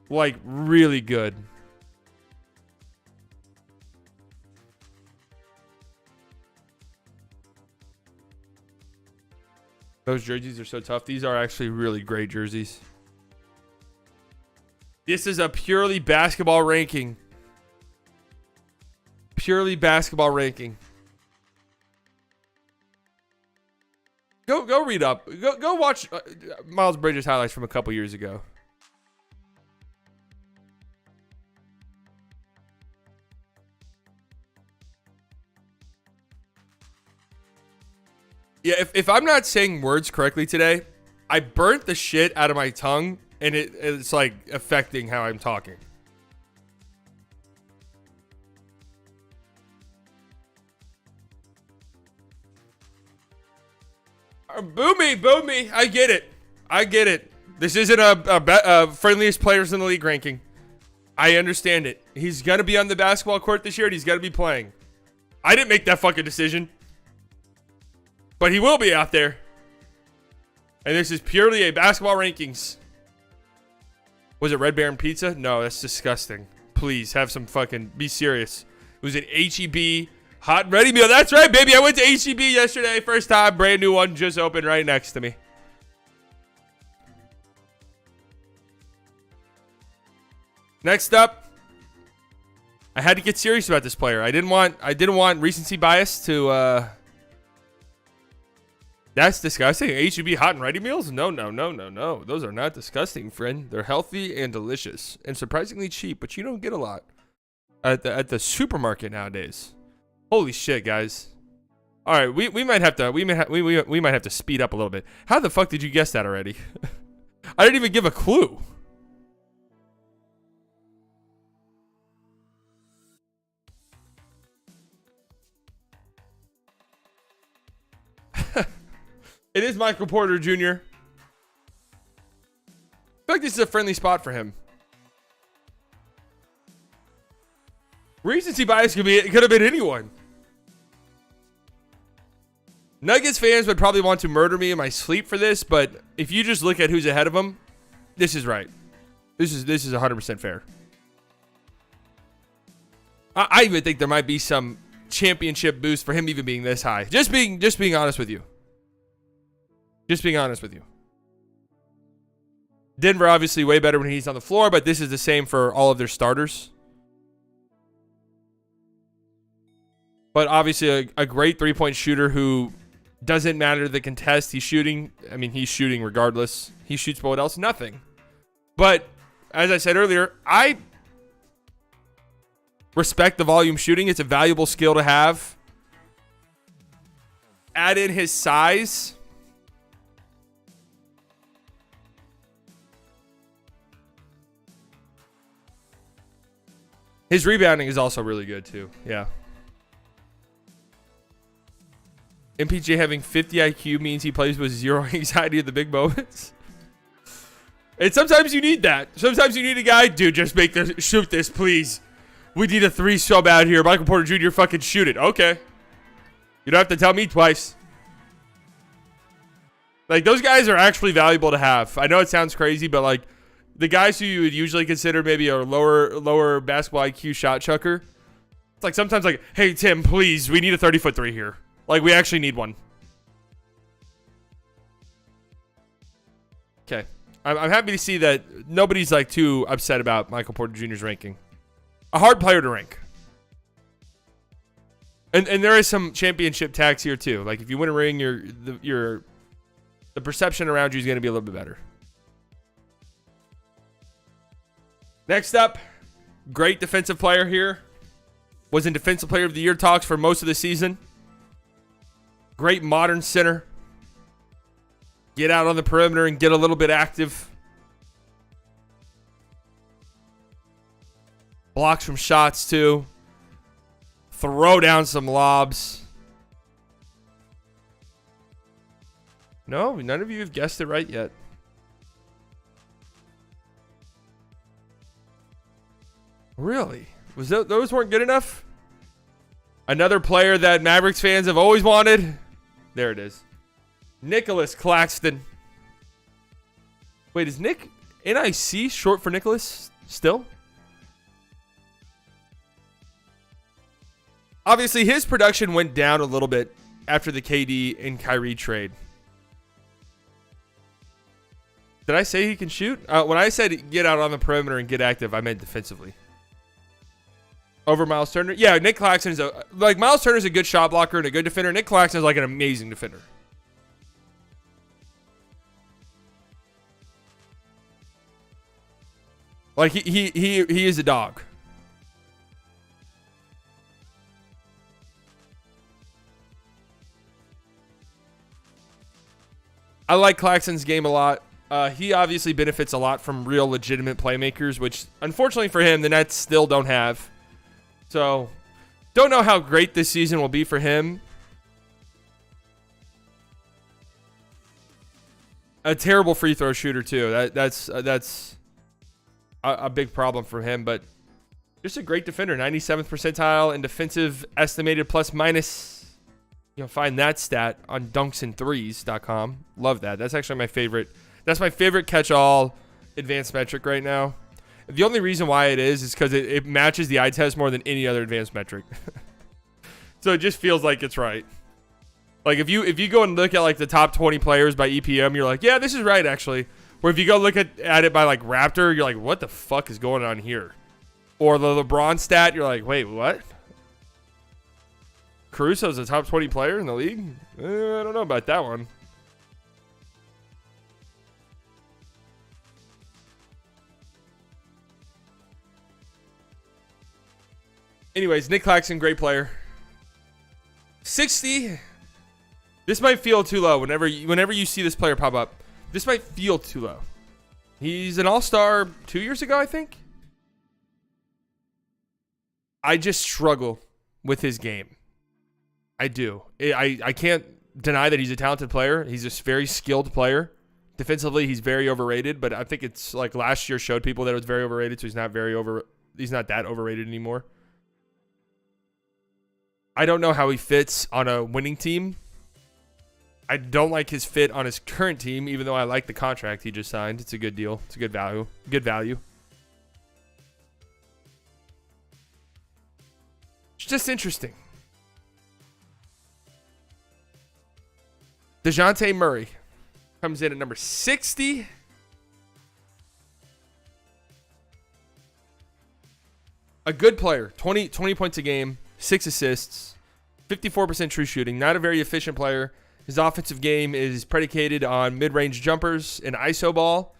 Like, really good. Those jerseys are so tough. These are actually really great jerseys. This is a purely basketball ranking. Purely basketball ranking. Go read up. Go watch Miles Bridges highlights from a couple years ago. Yeah, if I'm not saying words correctly today, I burnt the shit out of my tongue, and it's like affecting how I'm talking. Boo me. I get it. This isn't a friendliest players in the league ranking. I understand it. He's going to be on the basketball court this year, and he's going to be playing. I didn't make that fucking decision. But he will be out there. And this is purely a basketball rankings. Was it Red Baron Pizza? No, that's disgusting. Please, have some fucking... Be serious. It was an HEB hot and ready meal. That's right, baby. I went to HEB yesterday. First time. Brand new one. Just opened right next to me. Next up. I had to get serious about this player. I didn't want recency bias to... That's disgusting. HEB hot and ready meals? No. Those are not disgusting, friend. They're healthy and delicious and surprisingly cheap, but you don't get a lot at the supermarket nowadays. Holy shit, guys. All right, we might have to speed up a little bit. How the fuck did you guess that already? I didn't even give a clue. It is Michael Porter Jr. I feel like this is a friendly spot for him. Recency bias could have been anyone. Nuggets fans would probably want to murder me in my sleep for this, but if you just look at who's ahead of them, this is right. This is 100% fair. I even think there might be some championship boost for him even being this high. Just being honest with you. Just being honest with you. Denver obviously way better when he's on the floor, but this is the same for all of their starters. But obviously a great three-point shooter who doesn't matter the contest he's shooting. I mean, he's shooting regardless. He shoots, but what else? Nothing. But as I said earlier, I respect the volume shooting. It's a valuable skill to have. Add in his size. His rebounding is also really good too. Yeah. MPJ having 50 IQ means he plays with zero anxiety at the big moments. And sometimes you need that. Sometimes you need a guy, dude, just shoot this, please. We need a 3 sub out here. Michael Porter Jr., fucking shoot it. Okay. You don't have to tell me twice. Like, those guys are actually valuable to have. I know it sounds crazy, but like, the guys who you would usually consider maybe a lower basketball IQ shot chucker, it's like sometimes like, hey, Tim, please, we need a 30-foot 3 here. Like, we actually need one. Okay. I'm happy to see that nobody's like too upset about Michael Porter Jr.'s ranking. A hard player to rank. And there is some championship tax here too. Like, if you win a ring, the perception around you is going to be a little bit better. Next up, great defensive player here. Was in Defensive Player of the Year talks for most of the season. Great modern center. Get out on the perimeter and get a little bit active. Blocks from shots, too. Throw down some lobs. No, none of you have guessed it right yet. Really? Those weren't good enough? Another player that Mavericks fans have always wanted. There it is. Nicholas Claxton. Wait, is Nick NIC short for Nicholas still? Obviously, his production went down a little bit after the KD and Kyrie trade. Did I say he can shoot? When I said get out on the perimeter and get active, I meant defensively. Over Miles Turner? Yeah, Nick Claxton is Miles Turner is a good shot blocker and a good defender. Nick Claxton is like an amazing defender. Like he is a dog. I like Claxton's game a lot. He obviously benefits a lot from real legitimate playmakers, which unfortunately for him, the Nets still don't have. So, don't know how great this season will be for him. A terrible free throw shooter too. That's a big problem for him, but just a great defender. 97th percentile in defensive estimated plus minus. You can find that stat on dunksandthrees.com. Love that. That's actually my favorite. That's my favorite catch-all advanced metric right now. The only reason why it is because it matches the eye test more than any other advanced metric. So it just feels like it's right. Like if you go and look at like the top 20 players by EPM, you're like, yeah, this is right actually. Where if you go look at it by like Raptor, you're like, what the fuck is going on here? Or the LeBron stat, you're like, wait, what? Caruso's a top 20 player in the league? I don't know about that one. Anyways, Nick Claxton, great player. 60. This might feel too low whenever you see this player pop up. This might feel too low. He's an all-star 2 years ago, I think. I just struggle with his game. I do. I can't deny that he's a talented player. He's a very skilled player. Defensively, he's very overrated, but I think it's like last year showed people that it was very overrated, so he's not that overrated anymore. I don't know how he fits on a winning team. I don't like his fit on his current team, even though I like the contract he just signed. It's a good deal. It's a good value. Good value. It's just interesting. DeJounte Murray comes in at number 60. A good player. 20 points a game. 6 assists, 54% true shooting. Not a very efficient player. His offensive game is predicated on mid-range jumpers and iso ball.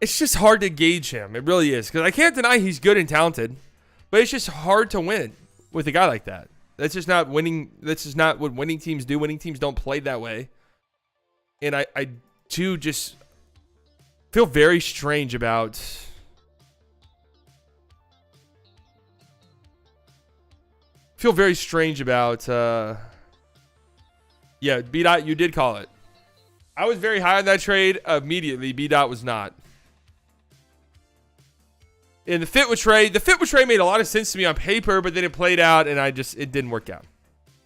It's just hard to gauge him. It really is. Because I can't deny he's good and talented. But it's just hard to win with a guy like that. That's just not winning. That's just not what winning teams do. Winning teams don't play that way. And I do just feel very strange about... Yeah, B-Dot, you did call it. I was very high on that trade immediately. B-Dot was not. And the fit with Trey made a lot of sense to me on paper, but then it played out and it didn't work out.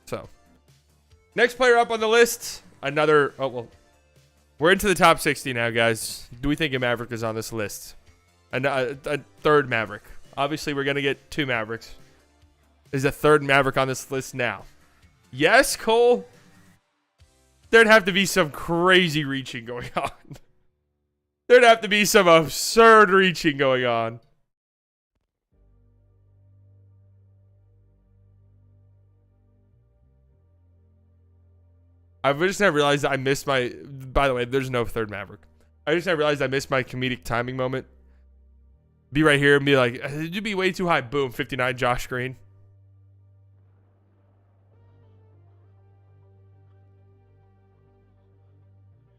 So, next player up on the list, we're into the top 60 now, guys. Do we think a Maverick is on this list? A third Maverick. Obviously, we're going to get 2 Mavericks. Is a third Maverick on this list now? Yes, Cole? There'd have to be some crazy reaching going on. There'd have to be some absurd reaching going on. I just now realized I missed my... By the way, there's no third Maverick. I just now realized I missed my comedic timing moment. Be right here and be like, did you be way too high? Boom, 59 Josh Green.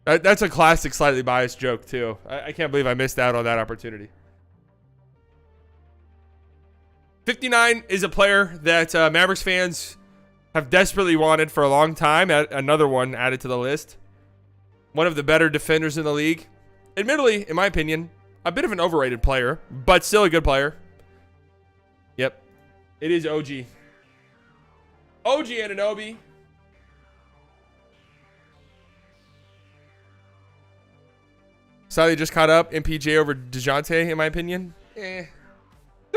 That's a classic slightly biased joke, too. I can't believe I missed out on that opportunity. 59 is a player that Mavericks fans have desperately wanted for a long time. Another one added to the list. One of the better defenders in the league. Admittedly, in my opinion, a bit of an overrated player, but still a good player. Yep. It is OG. OG Anunoby. Slightly just caught up. MPJ over DeJounte, in my opinion. They're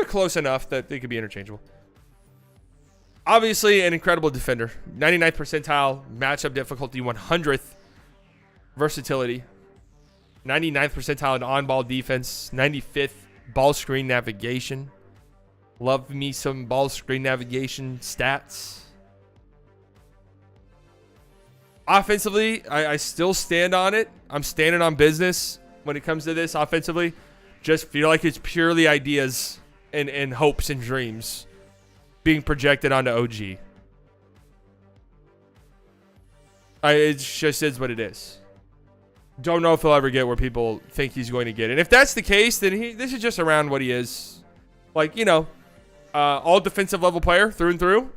close enough that they could be interchangeable. Obviously, an incredible defender. 99th percentile, matchup difficulty, 100th versatility. 99th percentile in on-ball defense. 95th ball screen navigation. Love me some ball screen navigation stats. Offensively, I still stand on it. I'm standing on business when it comes to this offensively. Just feel like it's purely ideas and hopes and dreams being projected onto OG. It just is what it is. Don't know if he'll ever get where people think he's going to get. And if that's the case, then this is just around what he is. Like, you know, all defensive level player through and through.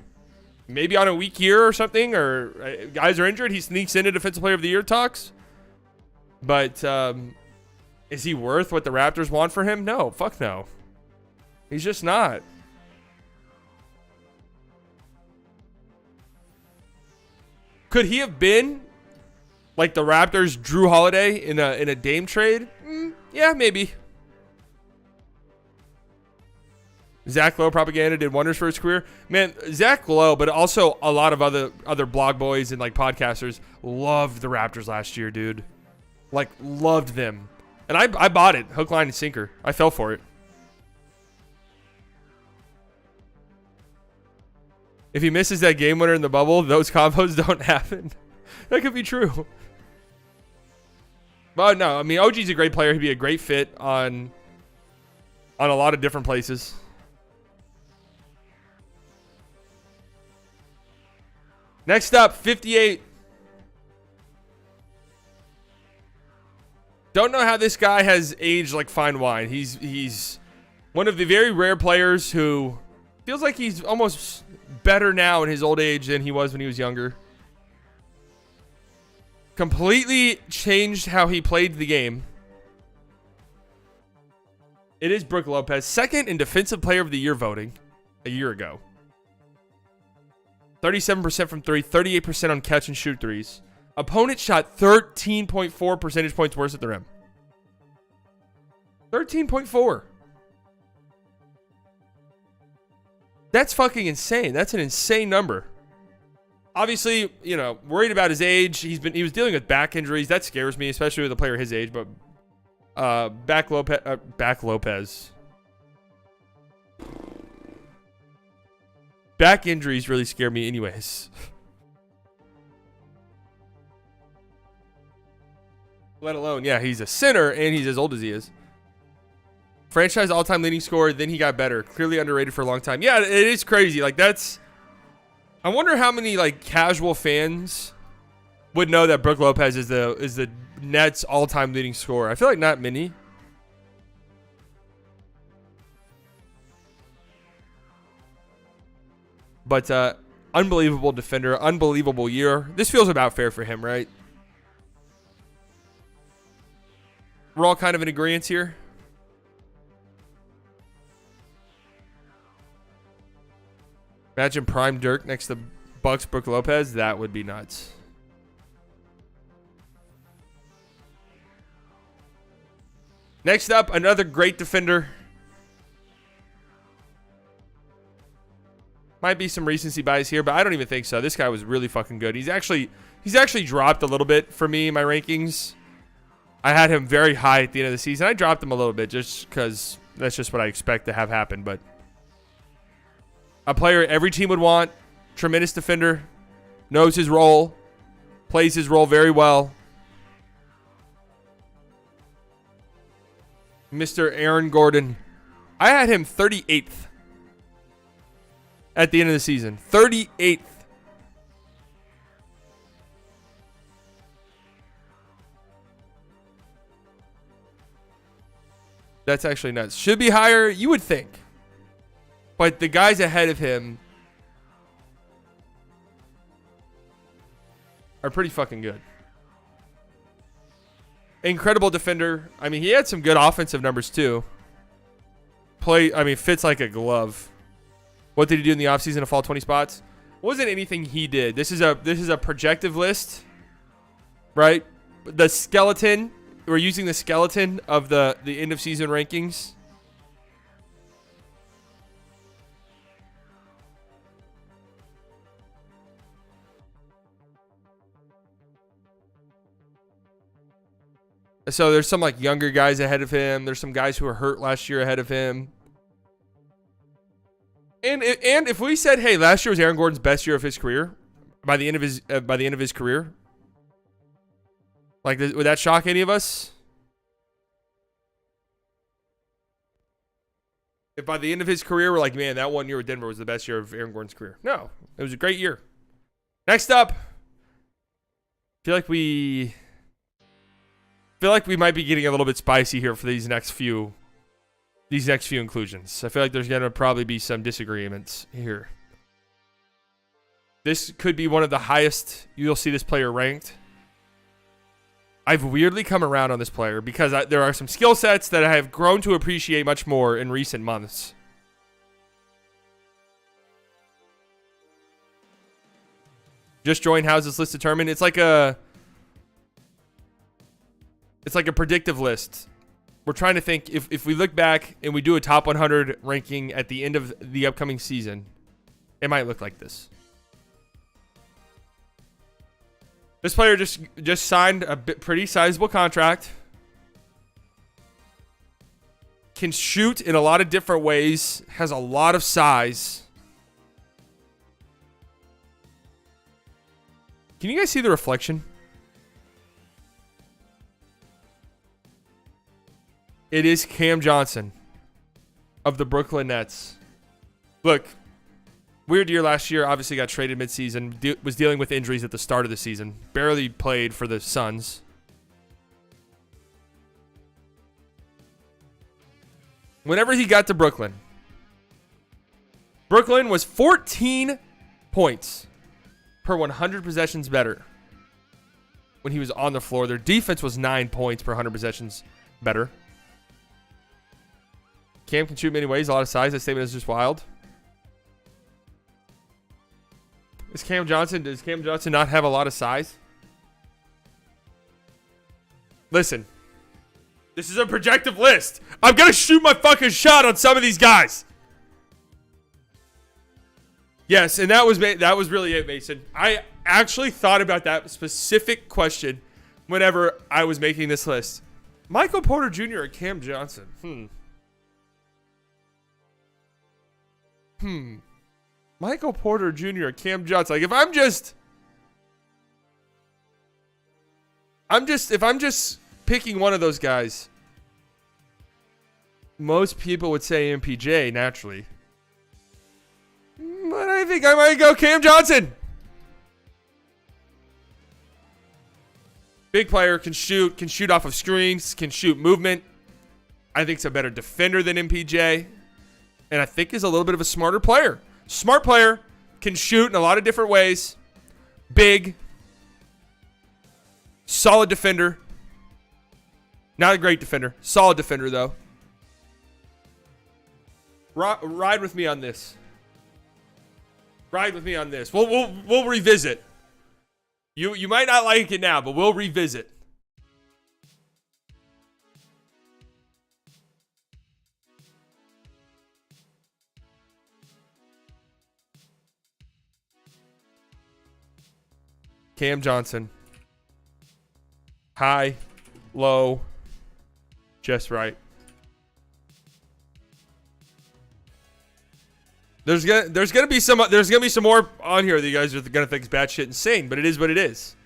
Maybe on a weak year or something, or guys are injured, he sneaks into defensive player of the year talks. But is he worth what the Raptors want for him? No, fuck no. He's just not. Could he have been like the Raptors' Drew Holiday in a Dame trade? Yeah, maybe. Zach Lowe propaganda did wonders for his career. Man, Zach Lowe, but also a lot of other blog boys and like podcasters loved the Raptors last year, dude. Like, loved them. And I bought it, hook, line, and sinker. I fell for it. If he misses that game winner in the bubble, those combos don't happen. That could be true. But no, I mean, OG's a great player. He'd be a great fit on a lot of different places. Next up, 58. Don't know how this guy has aged like fine wine. He's one of the very rare players who feels like he's almost better now in his old age than he was when he was younger. Completely changed how he played the game. It is Brook Lopez, second in Defensive Player of the Year voting a year ago. 37% from three, 38% on catch and shoot threes. Opponent shot 13.4 percentage points worse at the rim. 13.4. That's fucking insane. That's an insane number. Obviously, you know, worried about his age. He was dealing with back injuries. That scares me, especially with a player his age. But back Lopez. Back injuries really scare me anyways. Let alone, yeah, he's a center and he's as old as he is. Franchise all-time leading scorer, then he got better. Clearly underrated for a long time. Yeah, it is crazy. Like, that's... I wonder how many, like, casual fans would know that Brook Lopez is the Nets all-time leading scorer. I feel like not many. But unbelievable defender, unbelievable year. This feels about fair for him, right? We're all kind of in agreement here. Imagine prime Dirk next to Bucks Brook Lopez. That would be nuts. Next up, another great defender. Might be some recency bias here, but I don't even think so. This guy was really fucking good. He's actually dropped a little bit for me in my rankings. I had him very high at the end of the season. I dropped him a little bit just because that's just what I expect to have happen. But a player every team would want. Tremendous defender. Knows his role. Plays his role very well. Mr. Aaron Gordon. I had him 38th at the end of the season. 38th. That's actually nuts. Should be higher, you would think. But the guys ahead of him are pretty fucking good. Incredible defender. I mean, he had some good offensive numbers too. Fits like a glove. What did he do in the offseason to fall 20 spots? Wasn't anything he did. This is a projective list, right? The skeleton. We're using the skeleton of the end of season rankings. So there's some like younger guys ahead of him. There's some guys who were hurt last year ahead of him. And if we said, hey, last year was Aaron Gordon's best year of his career, by the end of his career, like, would that shock any of us? If by the end of his career we're like, man, that 1 year with Denver was the best year of Aaron Gordon's career. No, it was a great year. Next up, I feel like we might be getting a little bit spicy here for these next few inclusions. I feel like there's going to probably be some disagreements here. This could be one of the highest you'll see this player ranked. I've weirdly come around on this player because there are some skill sets that I have grown to appreciate much more in recent months. Just join How's This List Determined. It's like a predictive list. We're trying to think if we look back and we do a top 100 ranking at the end of the upcoming season, it might look like this. This player just signed a pretty sizable contract. Can shoot in a lot of different ways. Has a lot of size. Can you guys see the reflection? It is Cam Johnson of the Brooklyn Nets. Look, weird year last year. Obviously got traded midseason. Was dealing with injuries at the start of the season. Barely played for the Suns. Whenever he got to Brooklyn was 14 points per 100 possessions better when he was on the floor. Their defense was 9 points per 100 possessions better. Cam can shoot many ways, a lot of size. That statement is just wild. Does Cam Johnson not have a lot of size? Listen, this is a projective list. I'm going to shoot my fucking shot on some of these guys. Yes, and that was really it, Mason. I actually thought about that specific question whenever I was making this list. Michael Porter Jr. or Cam Johnson? Michael Porter Jr. or Cam Johnson. Like, if I'm just picking one of those guys, most people would say MPJ naturally. But I think I might go Cam Johnson. Big player, can shoot off of screens, can shoot movement. I think he's a better defender than MPJ. And I think is a little bit of a smarter player. Smart player, can shoot in a lot of different ways. Big. Solid defender. Not a great defender. Solid defender, though. Ride with me on this. Ride with me on this. We'll revisit. You might not like it now, but we'll revisit. Cam Johnson. High, low, just right. There's gonna be some more on here that you guys are gonna think is batshit insane, but it is what it is.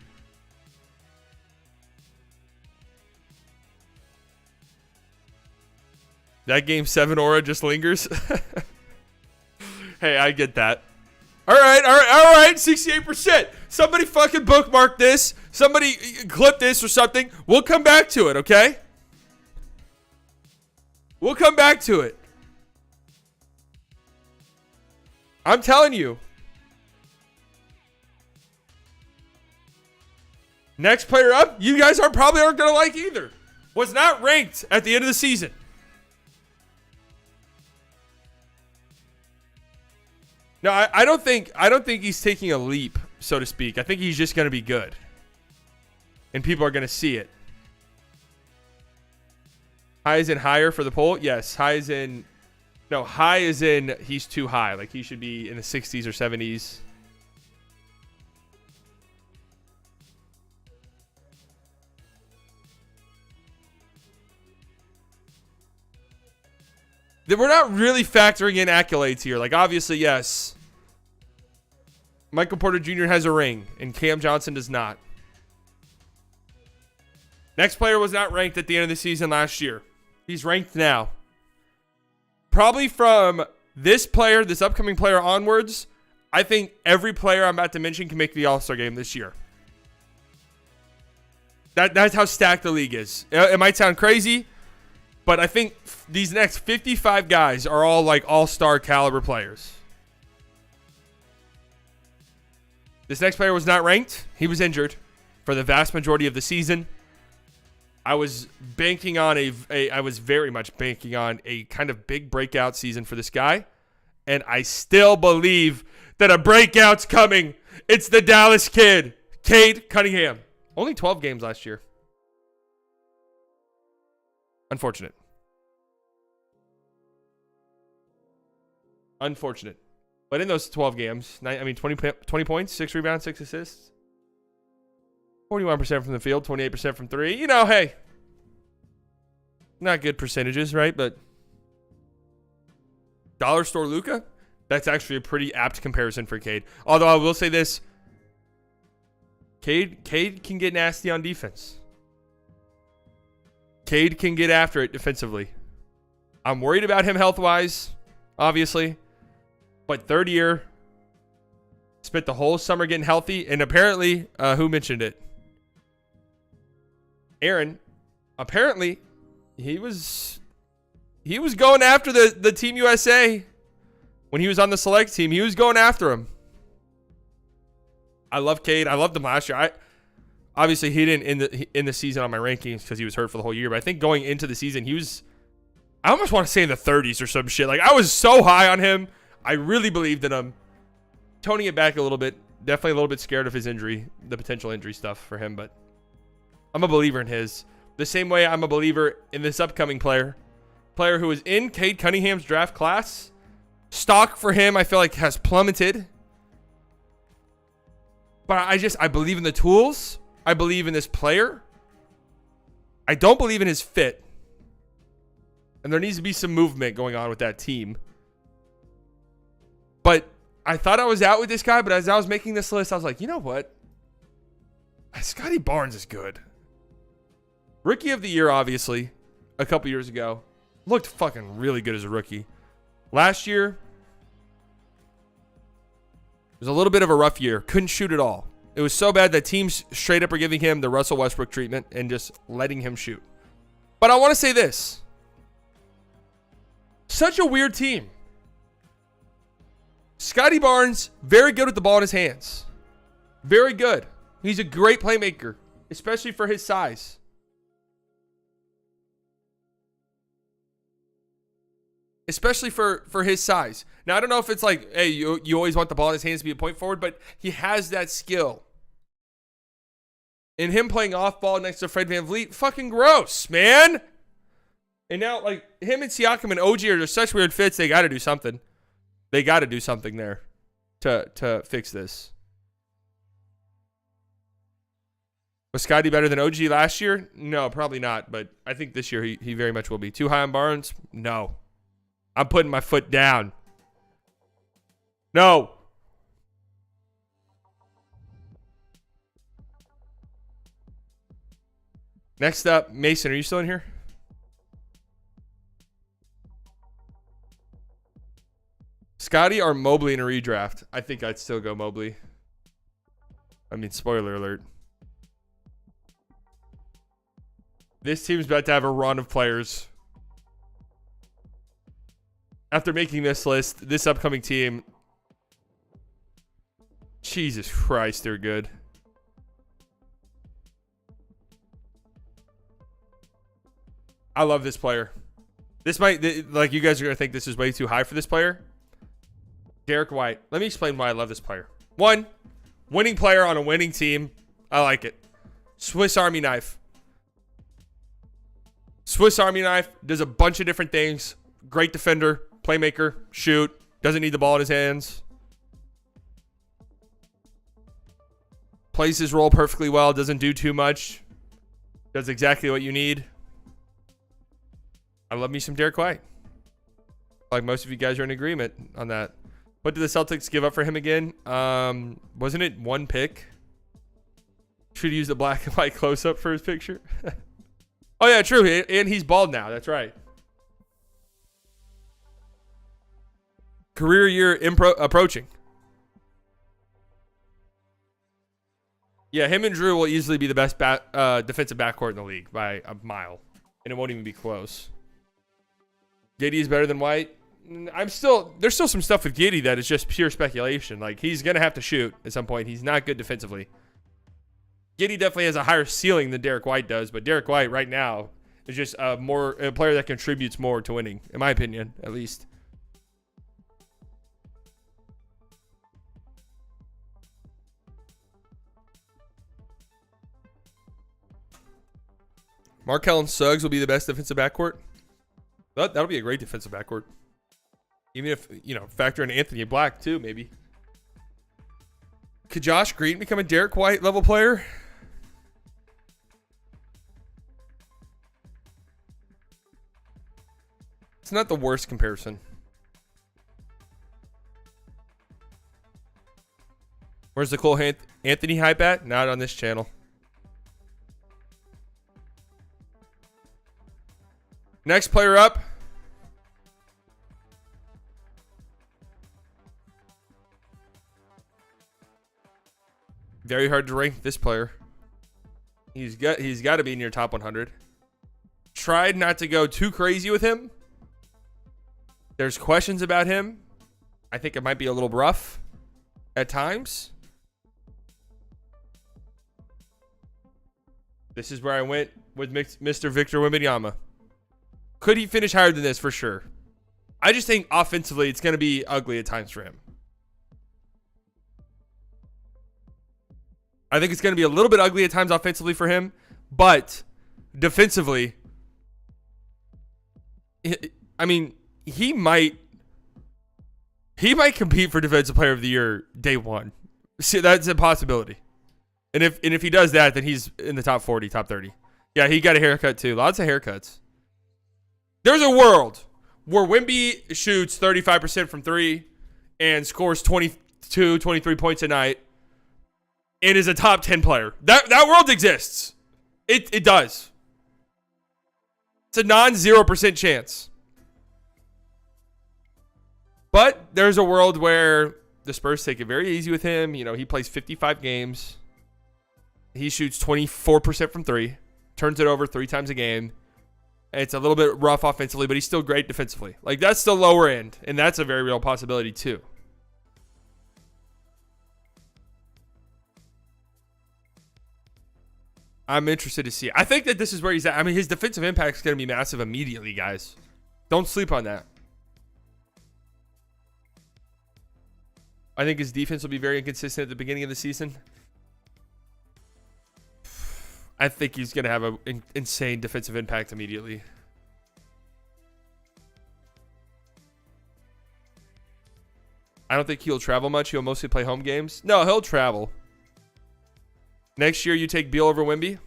That Game 7 aura just lingers. Hey, I get that. All right. 68%. Somebody fucking bookmark this. Somebody clip this or something. We'll come back to it, okay? We'll come back to it. I'm telling you. Next player up, you guys probably aren't going to like either. Was not ranked at the end of the season. No, I don't think he's taking a leap, so to speak. I think he's just going to be good. And people are going to see it. High is in higher for the poll? Yes, high is in he's too high. Like he should be in the 60s or 70s. We're not really factoring in accolades here. Like, obviously, yes. Michael Porter Jr. has a ring, and Cam Johnson does not. Next player was not ranked at the end of the season last year. He's ranked now. Probably from this upcoming player onwards, I think every player I'm about to mention can make the All-Star game this year. That's how stacked the league is. It might sound crazy, but I think these next 55 guys are all like all-star caliber players. This next player was not ranked. He was injured for the vast majority of the season. I was very much banking on a kind of big breakout season for this guy. And I still believe that a breakout's coming. It's the Dallas kid, Cade Cunningham. Only 12 games last year. Unfortunate. But in those 12 games, 20 points, 6 rebounds, 6 assists. 41% from the field, 28% from 3. You know, hey. Not good percentages, right? But Dollar Store Luka, that's actually a pretty apt comparison for Cade. Although I will say this. Cade can get nasty on defense. Cade can get after it defensively. I'm worried about him health-wise, obviously. But third year, spent the whole summer getting healthy. And apparently, who mentioned it? Aaron. Apparently, he was going after the Team USA when he was on the select team. He was going after him. I love Cade. I loved him last year. Obviously, he didn't end the season on my rankings because he was hurt for the whole year. But I think going into the season, I almost want to say in the 30s or some shit. Like, I was so high on him. I really believed in him. Toning it back a little bit. Definitely a little bit scared of his injury, the potential injury stuff for him. But I'm a believer in his. The same way I'm a believer in this upcoming player who is in Cade Cunningham's draft class. Stock for him, I feel like, has plummeted. But I believe in the tools. I believe in this player. I don't believe in his fit. And there needs to be some movement going on with that team. But I thought I was out with this guy, but as I was making this list, I was like, you know what? Scotty Barnes is good. Rookie of the year, obviously, a couple years ago. Looked fucking really good as a rookie. Last year, it was a little bit of a rough year. Couldn't shoot at all. It was so bad that teams straight up are giving him the Russell Westbrook treatment and just letting him shoot. But I want to say this. Such a weird team. Scotty Barnes, very good with the ball in his hands. Very good. He's a great playmaker, especially for his size. Especially for his size. Now, I don't know if it's like, hey, you always want the ball in his hands to be a point forward, but he has that skill. And him playing off ball next to Fred VanVleet, fucking gross, man. And now, like, him and Siakam and OG are just such weird fits, they got to do something. They got to do something there to fix this. Was Scotty better than OG last year? No, probably not. But I think this year he very much will be. Too high on Barnes? No. I'm putting my foot down. No. Next up, Mason. Are you still in here? Scotty or Mobley in a redraft? I think I'd still go Mobley. I mean, spoiler alert. This team's about to have a run of players. After making this list, this upcoming team, Jesus Christ, they're good. I love this player. This might, like, you guys are going to think this is way too high for this player. Derek White. Let me explain why I love this player. One, winning player on a winning team. I like it. Swiss Army knife. Swiss Army knife does a bunch of different things. Great defender, playmaker, shoot. Doesn't need the ball in his hands. Plays his role perfectly well. Doesn't do too much. Does exactly what you need. I love me some Derek White. Like most of you guys are in agreement on that. What did the Celtics give up for him again? Wasn't it one pick? Should use the black and white close-up for his picture. Oh, yeah, true. And he's bald now. That's right. Career year approaching. Yeah, him and Drew will easily be the best defensive backcourt in the league by a mile. And it won't even be close. Giddey is better than White. There's still some stuff with Giddey that is just pure speculation. Like, he's going to have to shoot at some point. He's not good defensively. Giddey definitely has a higher ceiling than Derek White does, but Derek White right now is just a player that contributes more to winning, in my opinion, at least. Markelle and Suggs will be the best defensive backcourt. That'll be a great defensive backcourt. Even if, factor in Anthony Black too, maybe. Could Josh Green become a Derek White level player? It's not the worst comparison. Where's the Cole Anthony hype at? Not on this channel. Next player up. Very hard to rank this player. He's got to be in your top 100. Tried not to go too crazy with him. There's questions about him. I think it might be a little rough at times. This is where I went with Mr. Victor Wembanyama. Could he finish higher than this? For sure. I just think offensively it's going to be ugly at times for him. I think it's going to be a little bit ugly at times offensively for him, but defensively, I mean, he might compete for Defensive Player of the Year day one. See, that's a possibility. And if he does that, then he's in the top 40, top 30. Yeah, he got a haircut too. Lots of haircuts. There's a world where Wemby shoots 35% from three and scores 22, 23 points a night and is a top 10 player. That world exists. It does. It's a non-0% chance. But there's a world where the Spurs take it very easy with him. He plays 55 games. He shoots 24% from three. Turns it over 3 times a game. It's a little bit rough offensively, but he's still great defensively. Like, that's the lower end, and that's a very real possibility too. I'm interested to see. I think that this is where he's at. I mean, his defensive impact is going to be massive immediately, guys. Don't sleep on that. I think his defense will be very inconsistent at the beginning of the season. I think he's going to have an insane defensive impact immediately. I don't think he'll travel much. He'll mostly play home games. No, he'll travel. Next year, you take Beal over Wemby.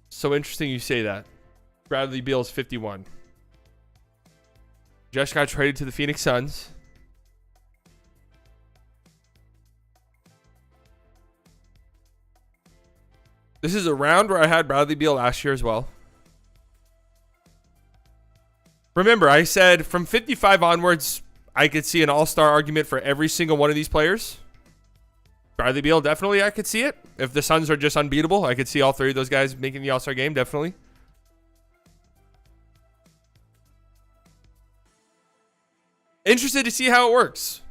So interesting you say that. Bradley Beal's 51. Just got traded to the Phoenix Suns. This is a round where I had Bradley Beal last year as well. Remember, I said from 55 onwards, I could see an all-star argument for every single one of these players. Bradley Beal, definitely I could see it. If the Suns are just unbeatable, I could see all 3 of those guys making the all-star game, definitely. Interested to see how it works.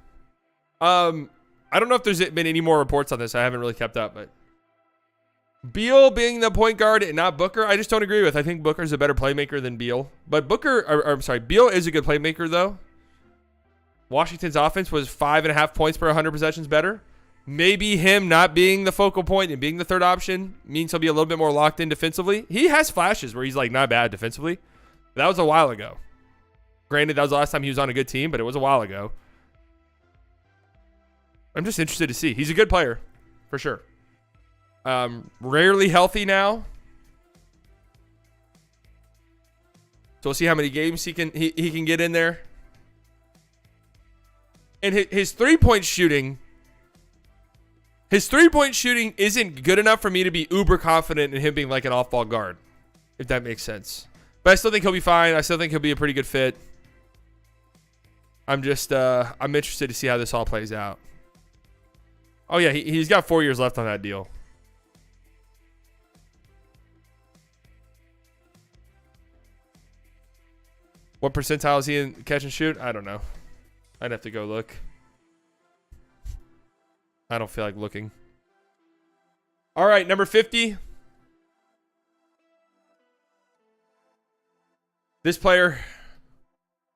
I don't know if there's been any more reports on this. I haven't really kept up, but Beal being the point guard and not Booker, I just don't agree with. I think Booker's a better playmaker than Beal. But Beal is a good playmaker, though. Washington's offense was 5.5 points per 100 possessions better. Maybe him not being the focal point and being the third option means he'll be a little bit more locked in defensively. He has flashes where he's like not bad defensively. That was a while ago. Granted, that was the last time he was on a good team, but it was a while ago. I'm just interested to see. He's a good player, for sure. Rarely healthy now. So we'll see how many games he can get in there. And his three-point shooting isn't good enough for me to be uber confident in him being like an off-ball guard, if that makes sense. But I still think he'll be fine. I still think he'll be a pretty good fit. I'm interested to see how this all plays out. Oh yeah, he's got 4 years left on that deal. What percentile is he in catch and shoot? I don't know. I'd have to go look. I don't feel like looking. All right, number 50. This player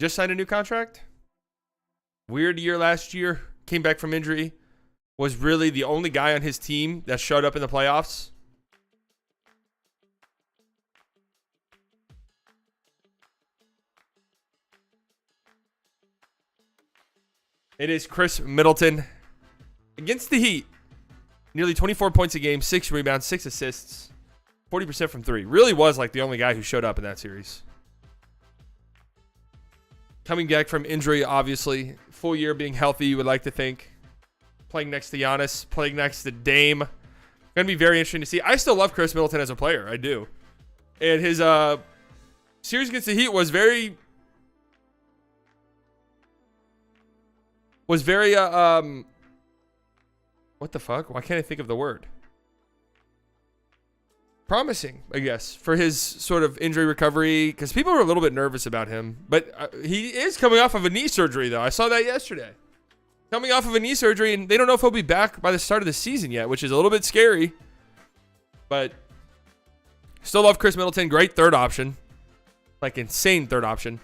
just signed a new contract. Weird year last year. Came back from injury. Was really the only guy on his team that showed up in the playoffs. It is Chris Middleton against the Heat. Nearly 24 points a game, 6 rebounds, 6 assists, 40% from 3. Really was like the only guy who showed up in that series. Coming back from injury, obviously. Full year being healthy, you would like to think. Playing next to Giannis, playing next to Dame. Going to be very interesting to see. I still love Chris Middleton as a player. I do. And his series against the Heat was very what the fuck? Why can't I think of the word? Promising, I guess, for his sort of injury recovery, because people were a little bit nervous about him. But he is coming off of a knee surgery, though. I saw that yesterday. Coming off of a knee surgery, and they don't know if he'll be back by the start of the season yet, which is a little bit scary. But still love Chris Middleton. Great third option. Like, insane third option.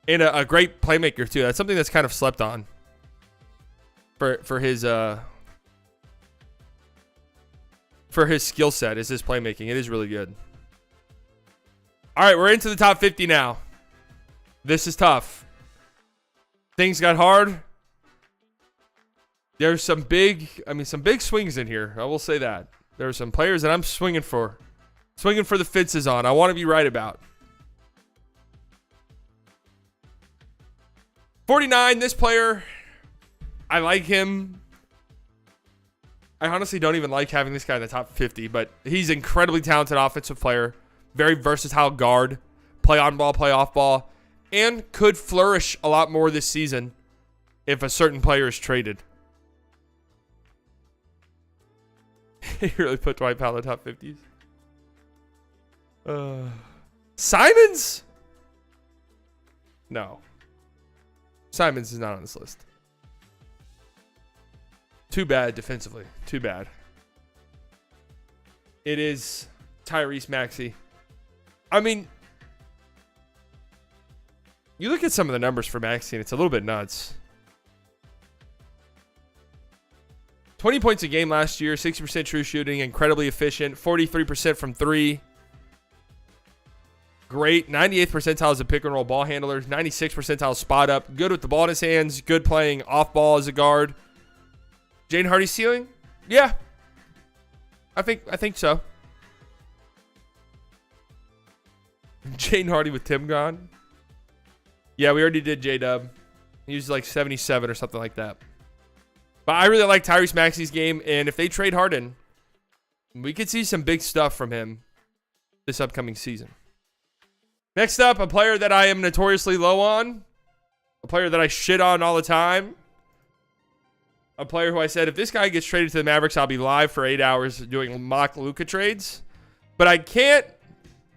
And a great playmaker, too. That's something that's kind of slept on. For his skill set is his playmaking. It is really good. All right, we're into the top 50 now. This is tough. Things got hard. There's some big swings in here. I will say that. There are some players that I'm swinging for the fences on. I want to be right about. 49, this player, I like him. I honestly don't even like having this guy in the top 50, but he's an incredibly talented offensive player, very versatile guard, play on ball, play off ball, and could flourish a lot more this season if a certain player is traded. He really put Dwight Powell in the top 50s. Simons? No. Simons is not on this list. Too bad defensively. Too bad. It is Tyrese Maxey. I mean, you look at some of the numbers for Maxey, and it's a little bit nuts. 20 points a game last year, 60% true shooting, incredibly efficient, 43% from 3. Great. 98th percentile as a pick and roll ball handler, 96th percentile spot up, good with the ball in his hands, good playing off ball as a guard. Jane Hardy's ceiling? Yeah. I think so. Jane Hardy with Tim gone? Yeah, we already did J-Dub. He was like 77 or something like that. But I really like Tyrese Maxey's game, and if they trade Harden, we could see some big stuff from him this upcoming season. Next up, a player that I am notoriously low on. A player that I shit on all the time. A player who I said, if this guy gets traded to the Mavericks, I'll be live for 8 hours doing mock Luka trades. But I can't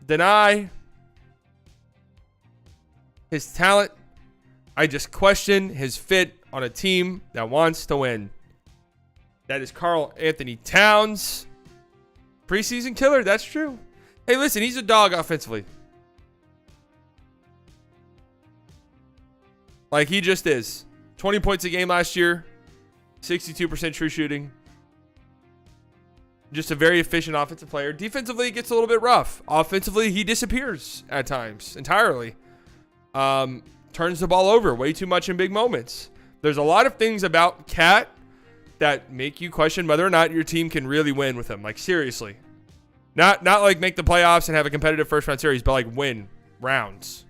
deny his talent. I just question his fit on a team that wants to win. That is Karl Anthony Towns. Preseason killer, that's true. Hey, listen, he's a dog offensively. Like, he just is. 20 points a game last year. 62% true shooting. Just a very efficient offensive player. Defensively, it gets a little bit rough. Offensively, he disappears at times entirely. Turns the ball over way too much in big moments. There's a lot of things about Cat that make you question whether or not your team can really win with him. Like, seriously. Not like make the playoffs and have a competitive first-round series, but like win rounds.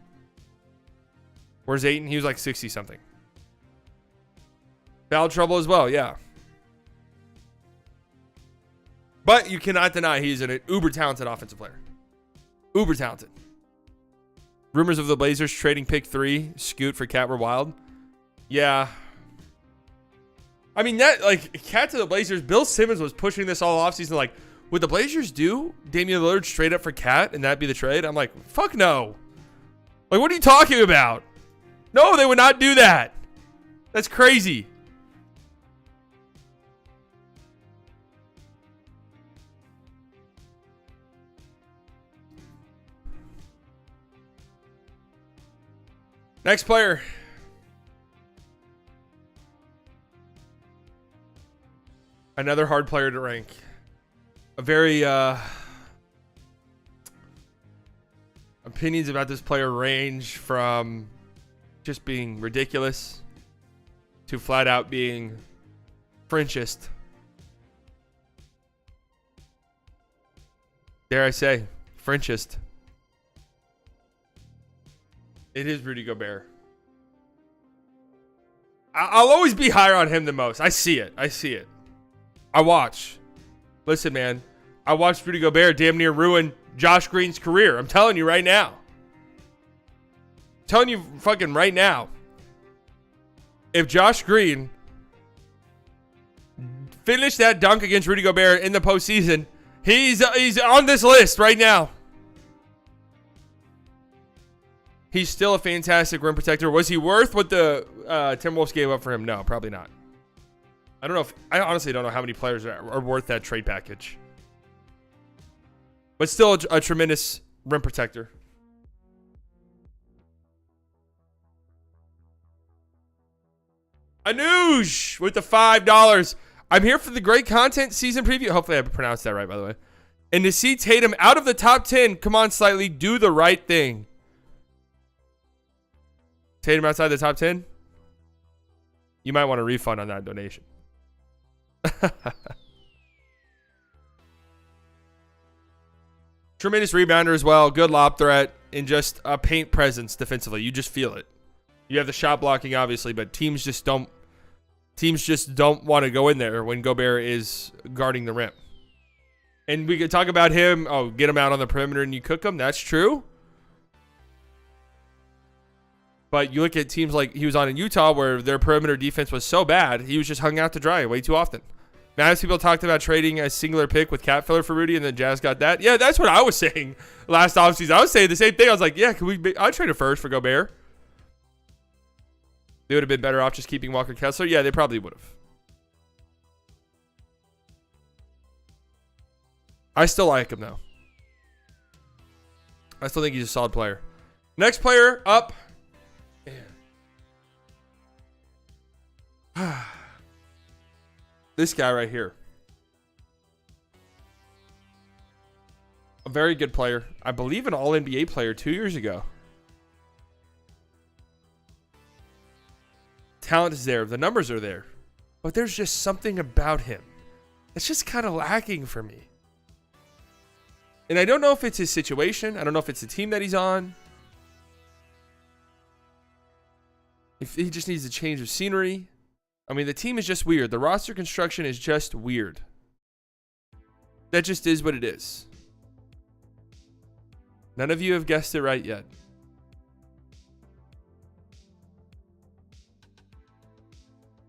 Where's Ayton? He was like 60-something. Foul trouble as well, yeah. But you cannot deny he's an uber-talented offensive player. Uber-talented. Rumors of the Blazers trading pick 3, Scoot for Cat were wild. Yeah. I mean, that, like, Cat to the Blazers, Bill Simmons was pushing this all offseason. Like, would the Blazers do Damian Lillard straight up for Cat and that be the trade? I'm like, fuck no. Like, what are you talking about? No, they would not do that. That's crazy. Next player. Another hard player to rank. A very opinions about this player range from just being ridiculous to flat out being Frenchist. Dare I say, Frenchist. It is Rudy Gobert. I'll always be higher on him than most. I see it. I watch. Listen, man. I watched Rudy Gobert damn near ruin Josh Green's career. I'm telling you right now. Telling you fucking right now. If Josh Green finished that dunk against Rudy Gobert in the postseason, he's on this list right now. He's still a fantastic rim protector. Was he worth what the Timberwolves gave up for him? No, probably not. I honestly don't know how many players are worth that trade package. But still a tremendous rim protector. Anuj with the $5. I'm here for the great content season preview. Hopefully I pronounced that right, by the way. And to see Tatum out of the top 10, come on, slightly, do the right thing. Tatum outside the top 10? You might want a refund on that donation. Tremendous rebounder as well. Good lob threat and just a paint presence defensively. You just feel it. You have the shot blocking, obviously, but teams just don't want to go in there when Gobert is guarding the rim. And we could talk about him. Oh, get him out on the perimeter and you cook him. That's true. But you look at teams like he was on in Utah where their perimeter defense was so bad, he was just hung out to dry way too often. Mavs people talked about trading a singular pick with cap filler for Rudy, and then Jazz got that. Yeah, that's what I was saying last offseason. I was saying the same thing. I was like, yeah, I'd trade a first for Gobert. They would have been better off just keeping Walker Kessler. Yeah, they probably would have. I still like him, though. I still think he's a solid player. Next player up. This guy right here. A very good player. I believe an All-NBA player 2 years ago. Talent is there. The numbers are there. But there's just something about him that's just kind of lacking for me. And I don't know if it's his situation. I don't know if it's the team that he's on. If he just needs a change of scenery. I mean, the team is just weird. The roster construction is just weird. That just is what it is. None of you have guessed it right yet.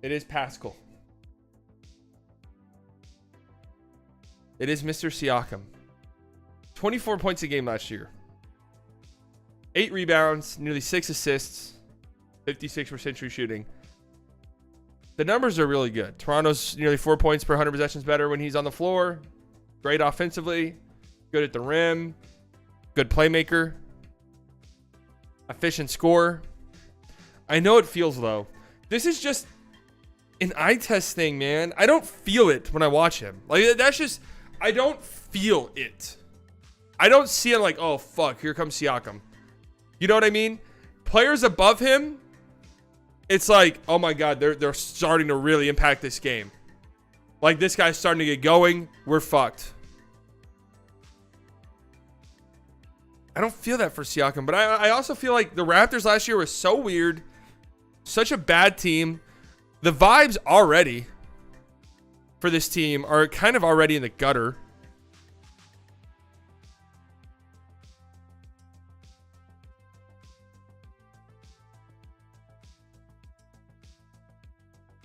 It is Pascal. It is Mr. Siakam. 24 points a game last year. 8 rebounds, nearly 6 assists. 56% true shooting. The numbers are really good. Toronto's nearly 4 points per 100 possessions better when he's on the floor. Great offensively. Good at the rim. Good playmaker. Efficient scorer. I know it feels low. This is just an eye test thing, man. I don't feel it when I watch him. Like, that's just, I don't feel it. I don't see it like, oh, fuck, here comes Siakam. You know what I mean? Players above him, it's like, oh my God, they're starting to really impact this game. Like, this guy's starting to get going. We're fucked. I don't feel that for Siakam, but I also feel like the Raptors last year was so weird. Such a bad team. The vibes already for this team are kind of already in the gutter.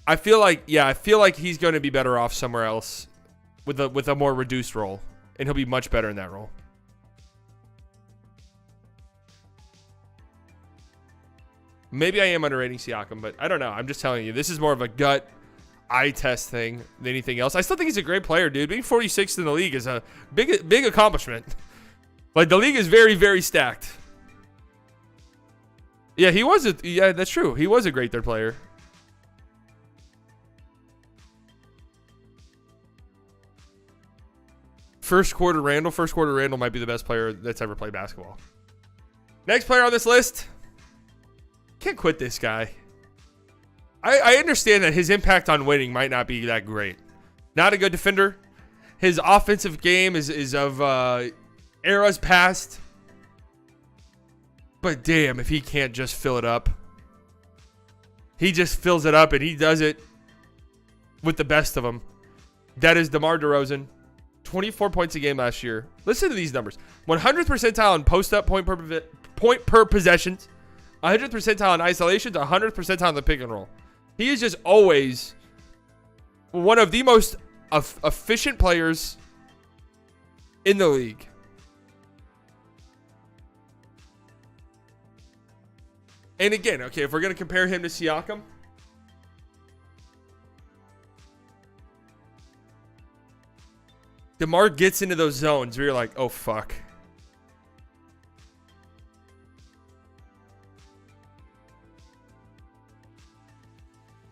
I feel like he's going to be better off somewhere else with a more reduced role, and he'll be much better in that role. Maybe I am underrating Siakam, but I don't know. I'm just telling you, this is more of a gut eye test thing than anything else. I still think he's a great player, dude. Being 46th in the league is a big accomplishment. Like, the league is very, very stacked. Yeah, yeah, that's true. He was a great third player. First quarter Randall might be the best player that's ever played basketball. Next player on this list. Can't quit this guy. I understand that his impact on winning might not be that great. Not a good defender. His offensive game is of eras past. But damn, if he can't just fill it up. He just fills it up, and he does it with the best of them. That is DeMar DeRozan. 24 points a game last year. Listen to these numbers. 100th percentile in post-up point per possessions. 100th percentile in isolations, 100th percentile in the pick and roll. He is just always one of the most efficient players in the league. And again, okay, if we're going to compare him to Siakam, DeMar gets into those zones where you're like, oh, fuck.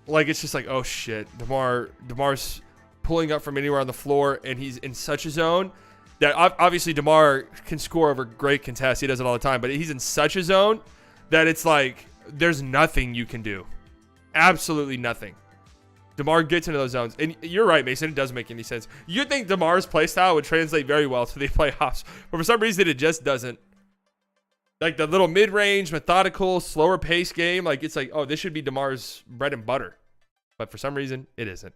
Like, it's just like, oh, shit. DeMar's pulling up from anywhere on the floor, and he's in such a zone that obviously DeMar can score over great contests. He does it all the time, but he's in such a zone that it's like there's nothing you can do. Absolutely nothing. DeMar gets into those zones. And you're right, Mason. It doesn't make any sense. You'd think DeMar's play style would translate very well to the playoffs, but for some reason, it just doesn't. Like, the little mid-range, methodical, slower pace game, like, it's like, oh, this should be DeMar's bread and butter. But for some reason, it isn't.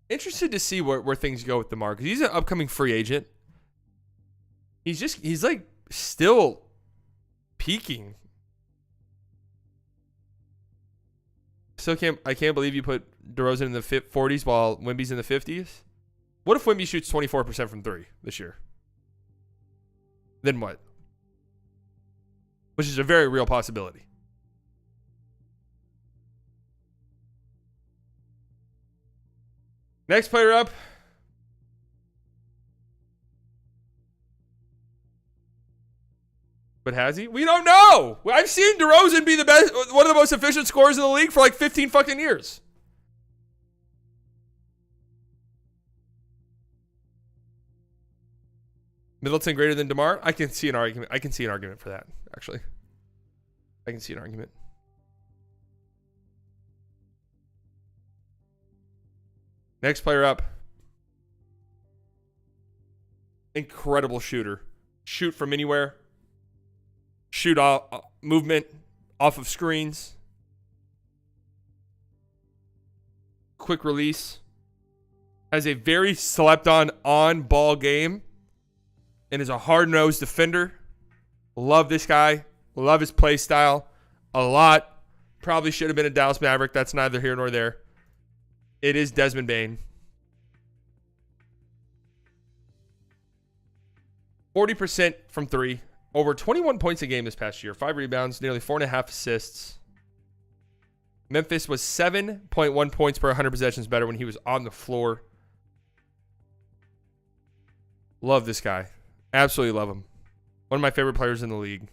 Interested to see where things go with DeMar, because he's an upcoming free agent. He's like still peaking. I can't believe you put DeRozan in the 40s while Wemby's in the 50s. What if Wemby shoots 24% from 3 this year? Then what? Which is a very real possibility. Next player up. But has he? We don't know. I've seen DeRozan be the best, one of the most efficient scorers in the league for like 15 fucking years. Middleton greater than DeMar? I can see an argument. For that, actually. I can see an argument. Next player up. Incredible shooter. Shoot from anywhere. Shoot off movement off of screens. Quick release. Has a very slept on ball game. And is a hard-nosed defender. Love this guy. Love his play style a lot. Probably should have been a Dallas Maverick. That's neither here nor there. It is Desmond Bane. 40% from three. Over 21 points a game this past year. 5 rebounds, nearly 4.5 assists. Memphis was 7.1 points per 100 possessions better when he was on the floor. Love this guy. Absolutely love him. One of my favorite players in the league.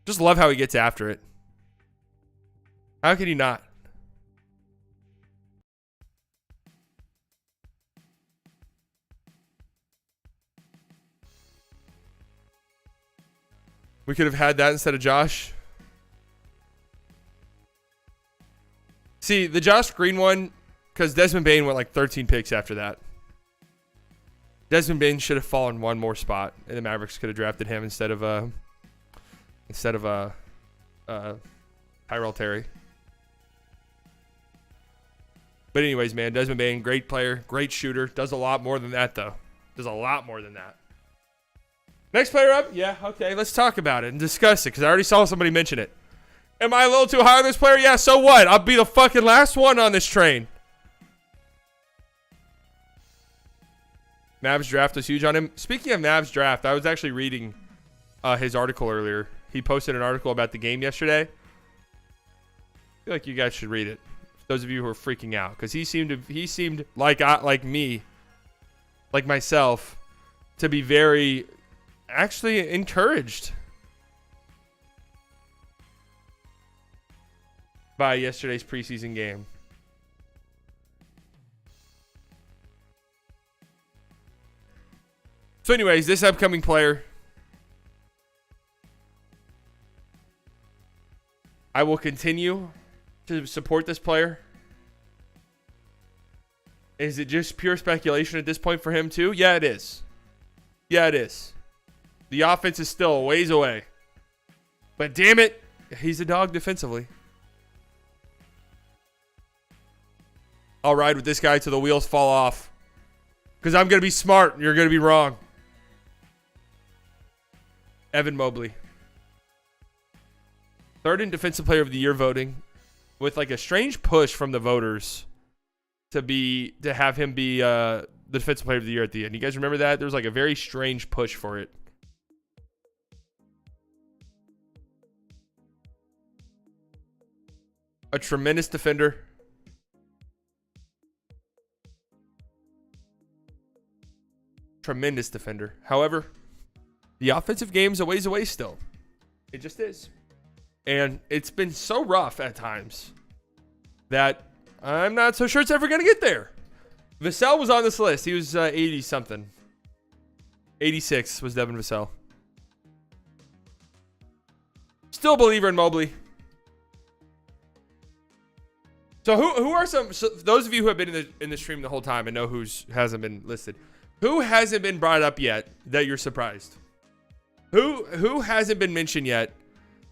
Just love how he gets after it. How can he not? We could have had that instead of Josh. See, the Josh Green one, because Desmond Bane went like 13 picks after that. Desmond Bane should have fallen one more spot, and the Mavericks could have drafted him instead of Tyrell Terry. But anyways, man, Desmond Bane, great player, great shooter. Does a lot more than that, though. Does a lot more than that. Next player up? Yeah, okay, let's talk about it and discuss it, because I already saw somebody mention it. Am I a little too high on this player? Yeah, so what? I'll be the fucking last one on this train. Mavs draft was huge on him. Speaking of Mavs draft, I was actually reading his article earlier. He posted an article about the game yesterday. I feel like you guys should read it. Those of you who are freaking out, because he seemed like me, like myself, to be very actually encouraged by yesterday's preseason game. So anyways, this upcoming player, I will continue to support this player. Is it just pure speculation at this point for him too? Yeah, it is. Yeah, it is. The offense is still a ways away. But damn it, he's a dog defensively. I'll ride with this guy till the wheels fall off. Because I'm going to be smart and you're going to be wrong. Evan Mobley. Third in Defensive Player of the Year voting. With like a strange push from the voters to have him be the Defensive Player of the Year at the end. You guys remember that? There was like a very strange push for it. A tremendous defender. Tremendous defender. However, the offensive game's a ways away still. It just is. And it's been so rough at times that I'm not so sure it's ever going to get there. Vassell was on this list. He was 80-something. 86 was Devin Vassell. Still a believer in Mobley. So who are some... So those of you who have been in the stream the whole time and know who hasn't been listed. Who hasn't been brought up yet that you're surprised? Who hasn't been mentioned yet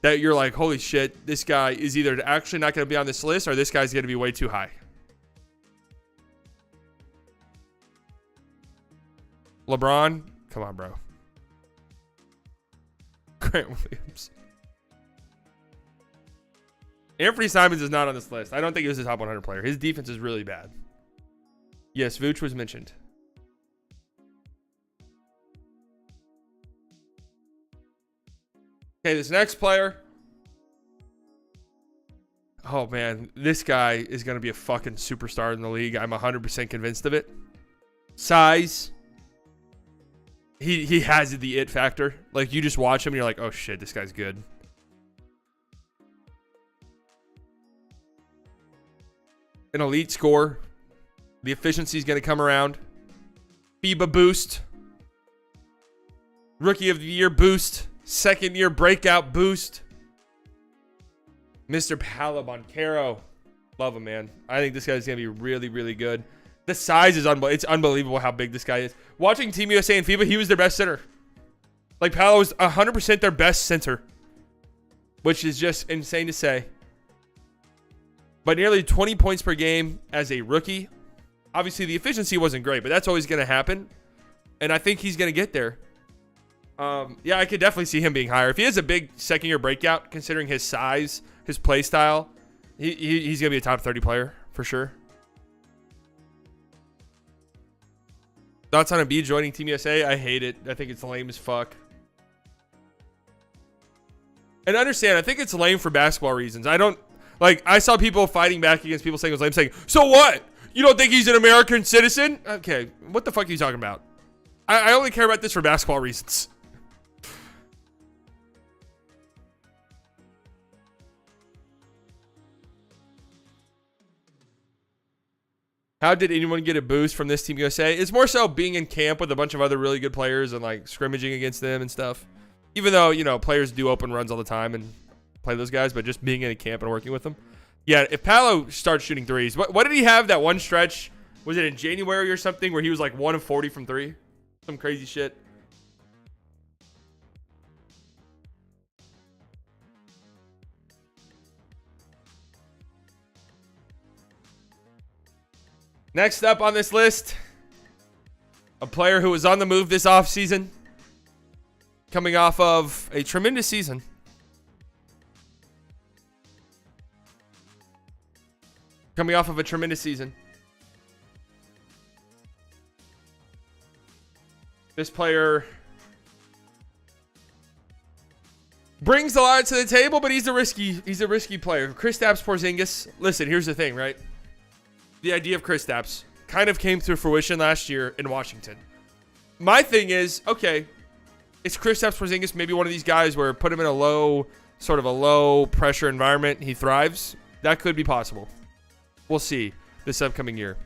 that you're like, holy shit, this guy is either actually not going to be on this list or this guy's going to be way too high? LeBron? Come on, bro. Grant Williams. Anthony Simons is not on this list. I don't think he was a top 100 player. His defense is really bad. Yes, Vooch was mentioned. Okay, this next player. Oh, man. This guy is going to be a fucking superstar in the league. I'm 100% convinced of it. Size. He has the it factor. Like, you just watch him and you're like, oh, shit, this guy's good. An elite score. The efficiency is going to come around. FIBA boost. Rookie of the Year boost. Second year breakout boost. Mr. Palaboncaro. Love him, man. I think this guy's going to be really, really good. The size is it's unbelievable how big this guy is. Watching Team USA and FIBA, he was their best center. Like, Palo was 100% their best center. Which is just insane to say. But nearly 20 points per game as a rookie. Obviously, the efficiency wasn't great, but that's always going to happen. And I think he's going to get there. Yeah, I could definitely see him being higher. If he has a big second-year breakout, considering his size, his play style, he's going to be a top 30 player for sure. Thoughts on Embiid joining Team USA? I hate it. I think it's lame as fuck. And understand, I think it's lame for basketball reasons. I saw people fighting back against people saying it was lame, saying, so what? You don't think he's an American citizen? Okay, what the fuck are you talking about? I only care about this for basketball reasons. How did anyone get a boost from this Team USA? It's more so being in camp with a bunch of other really good players and like scrimmaging against them and stuff. Even though, you know, players do open runs all the time and play those guys, but just being in a camp and working with them. Yeah, if Paolo starts shooting threes, what did he have that one stretch? Was it in January or something where he was like 1 of 40 from 3? Some crazy shit. Next up on this list, a player who was on the move this offseason, coming off of a tremendous season. Coming off of a tremendous season. This player brings a lot to the table, but he's a risky player. Kristaps Porzingis. Listen, here's the thing, right? The idea of Kristaps kind of came to fruition last year in Washington. My thing is, okay, it's Kristaps Porzingis, maybe one of these guys where put him in a low pressure environment, he thrives. That could be possible. We'll see this upcoming year.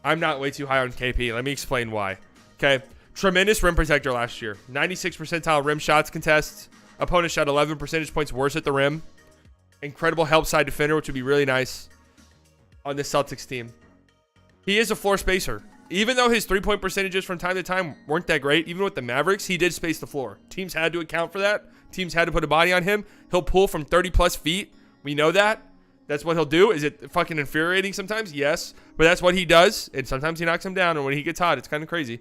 I'm not way too high on KP. Let me explain why. Okay, tremendous rim protector last year. 96 percentile rim shots contests. Opponent shot 11 percentage points worse at the rim. Incredible help side defender, which would be really nice on this Celtics team. He is a floor spacer. Even though his three-point percentages from time to time weren't that great, even with the Mavericks, he did space the floor. Teams had to account for that. Teams had to put a body on him. He'll pull from 30-plus feet. We know that. That's what he'll do. Is it fucking infuriating sometimes? Yes. But that's what he does, and sometimes he knocks him down, and when he gets hot, it's kind of crazy.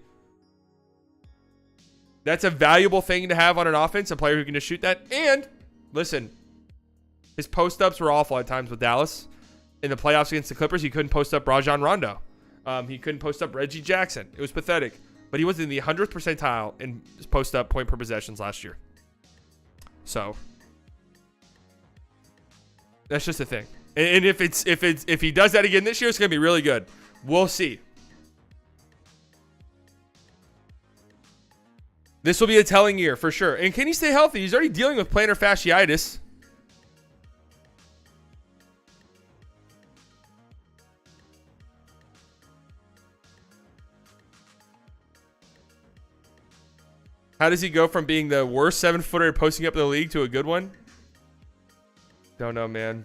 That's a valuable thing to have on an offense, a player who can just shoot that. And, listen, his post-ups were awful at times with Dallas. In the playoffs against the Clippers, he couldn't post up Rajon Rondo. He couldn't post up Reggie Jackson. It was pathetic. But he was in the 100th percentile in post-up point per possessions last year. So, that's just the thing. And if he does that again this year, it's going to be really good. We'll see. This will be a telling year for sure. And can he stay healthy? He's already dealing with plantar fasciitis. How does he go from being the worst 7-footer posting up in the league to a good one? Don't know, man.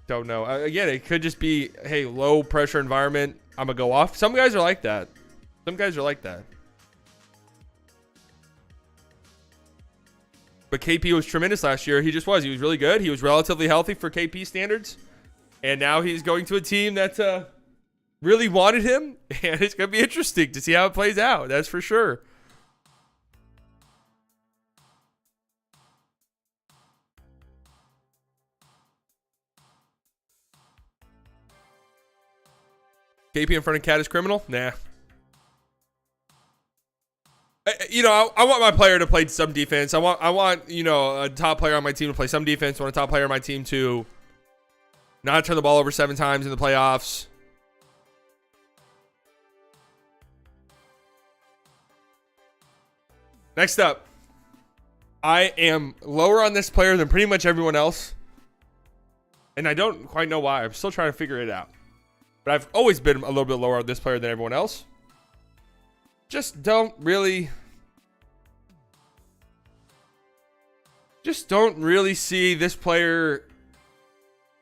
Don't know. Again, it could just be, hey, low pressure environment. I'm going to go off. Some guys are like that. Some guys are like that. But KP was tremendous last year. He just was. He was really good. He was relatively healthy for KP standards. And now he's going to a team that really wanted him. And it's going to be interesting to see how it plays out. That's for sure. KP in front of Cat is criminal? Nah. You know, I want my player to play some defense. I want, you know, a top player on my team to play some defense. I want a top player on my team to not turn the ball over 7 times in the playoffs. Next up, I am lower on this player than pretty much everyone else. And I don't quite know why. I'm still trying to figure it out. But I've always been a little bit lower on this player than everyone else. Just don't really see this player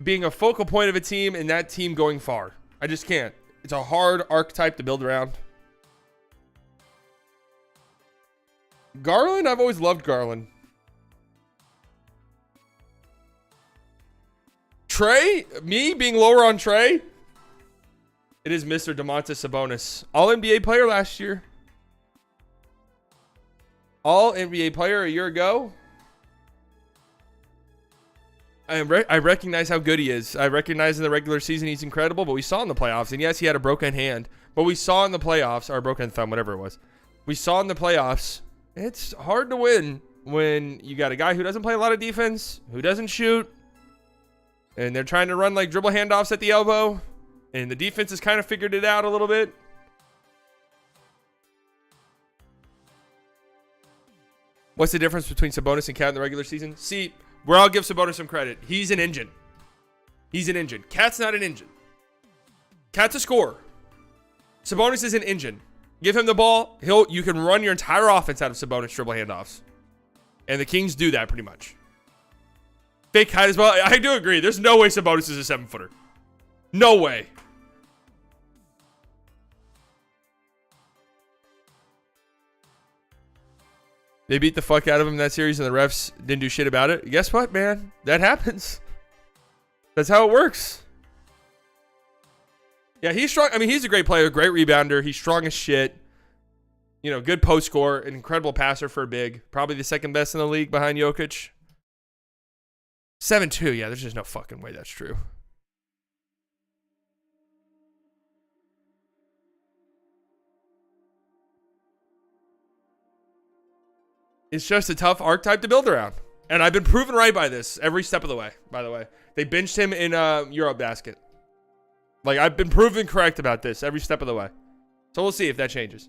being a focal point of a team and that team going far. I just can't. It's a hard archetype to build around. Garland, I've always loved Garland. Trey, me being lower on Trey. It is Mr. Domantas Sabonis. All-NBA player last year. All-NBA player a year ago. I recognize how good he is. I recognize in the regular season he's incredible, but we saw in the playoffs, and yes, he had a broken hand, but we saw in the playoffs, or a broken thumb, whatever it was. We saw in the playoffs, it's hard to win when you got a guy who doesn't play a lot of defense, who doesn't shoot, and they're trying to run like dribble handoffs at the elbow, and the defense has kind of figured it out a little bit. What's the difference between Sabonis and Cat in the regular season? See, where I'll give Sabonis some credit. He's an engine. He's an engine. Cat's not an engine. Cat's a scorer. Sabonis is an engine. Give him the ball. You can run your entire offense out of Sabonis dribble handoffs. And the Kings do that pretty much. Fake height as well. I do agree. There's no way Sabonis is a 7-footer. No way. They beat the fuck out of him in that series, and the refs didn't do shit about it. Guess what, man? That happens. That's how it works. Yeah, he's strong. I mean, he's a great player, great rebounder. He's strong as shit. You know, good post scorer, an incredible passer for a big. Probably the second best in the league behind Jokic. 7-2. Yeah, there's just no fucking way that's true. It's just a tough archetype to build around. And I've been proven right by this every step of the way, by the way. They benched him in Eurobasket. Like, I've been proven correct about this every step of the way. So we'll see if that changes.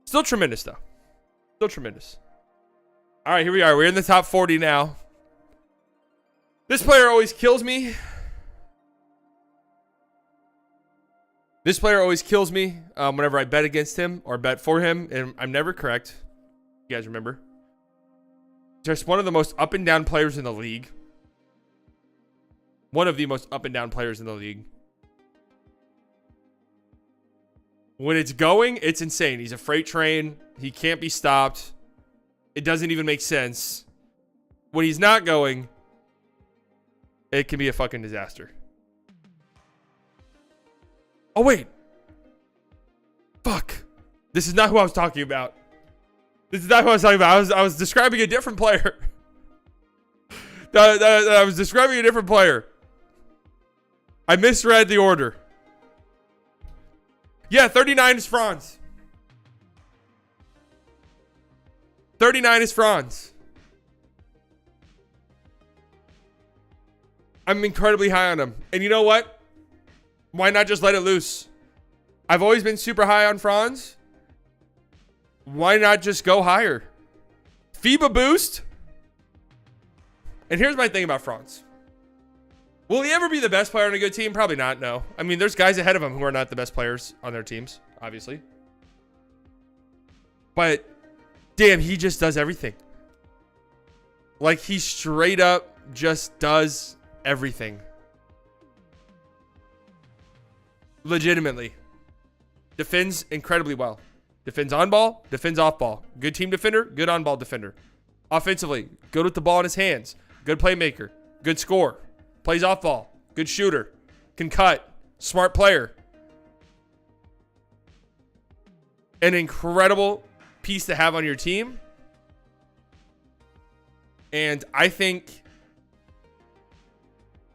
Still tremendous, though. Still tremendous. All right, here we are. We're in the top 40 now. This player always kills me. This player always kills me whenever I bet against him or bet for him. And I'm never correct. You guys remember? Just one of the most up and down players in the league. One of the most up and down players in the league. When it's going, it's insane. He's a freight train. He can't be stopped. It doesn't even make sense. When he's not going, it can be a fucking disaster. Oh, wait. Fuck. This is not who I was talking about. This is not who I was talking about. I was describing a different player. I was describing a different player. I misread the order. Yeah, 39 is Franz. 39 is Franz. I'm incredibly high on him. And you know what? Why not just let it loose? I've always been super high on Franz. Why not just go higher? FIBA boost. And here's my thing about Franz. Will he ever be the best player on a good team? Probably not, no. I mean, there's guys ahead of him who are not the best players on their teams, obviously. But, damn, he just does everything. Like, he straight up just does everything. Legitimately. Defends incredibly well. Defends on ball, defends off ball. Good team defender, good on ball defender. Offensively, good with the ball in his hands. Good playmaker, good scorer. Plays off ball, good shooter. Can cut, smart player. An incredible piece to have on your team. And I think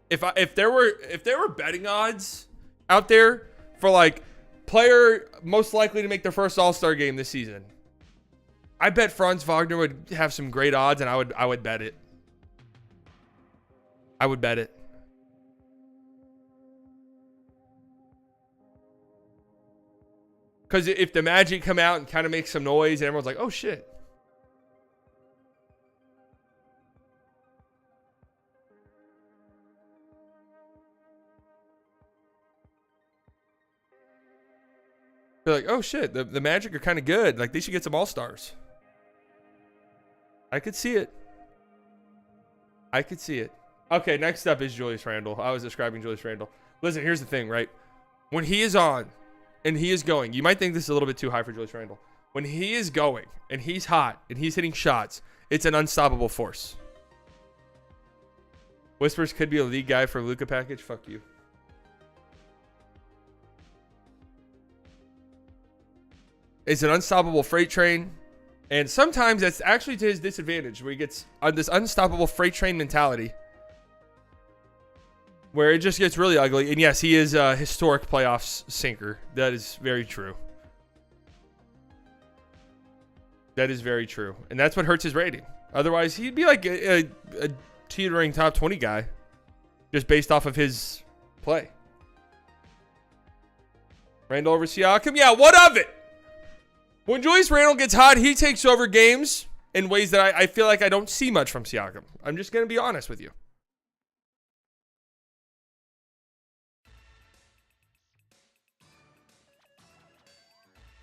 if there were betting odds out there for like player most likely to make their first All-Star game this season, I bet Franz Wagner would have some great odds, and I would bet it. I would bet it. Because if the Magic come out and kind of make some noise and everyone's like, oh shit. They're like, oh shit, the Magic are kind of good. Like, they should get some All-Stars. I could see it. I could see it. Okay, next up is Julius Randle. I was describing Julius Randle. Listen, here's the thing, right? When he is on and he is going, you might think this is a little bit too high for Julius Randle. When he is going and he's hot and he's hitting shots, it's an unstoppable force. Whispers could be a league guy for Luka package. Fuck you. It's an unstoppable freight train. And sometimes that's actually to his disadvantage, where he gets on this unstoppable freight train mentality. where it just gets really ugly. And yes, he is a historic playoffs sinker. That is very true. That is very true. And that's what hurts his rating. Otherwise, he'd be like a teetering top 20 guy just based off of his play. Randall over Siakam? Yeah, what of it? When Julius Randle gets hot, he takes over games in ways that I feel like I don't see much from Siakam. I'm just going to be honest with you.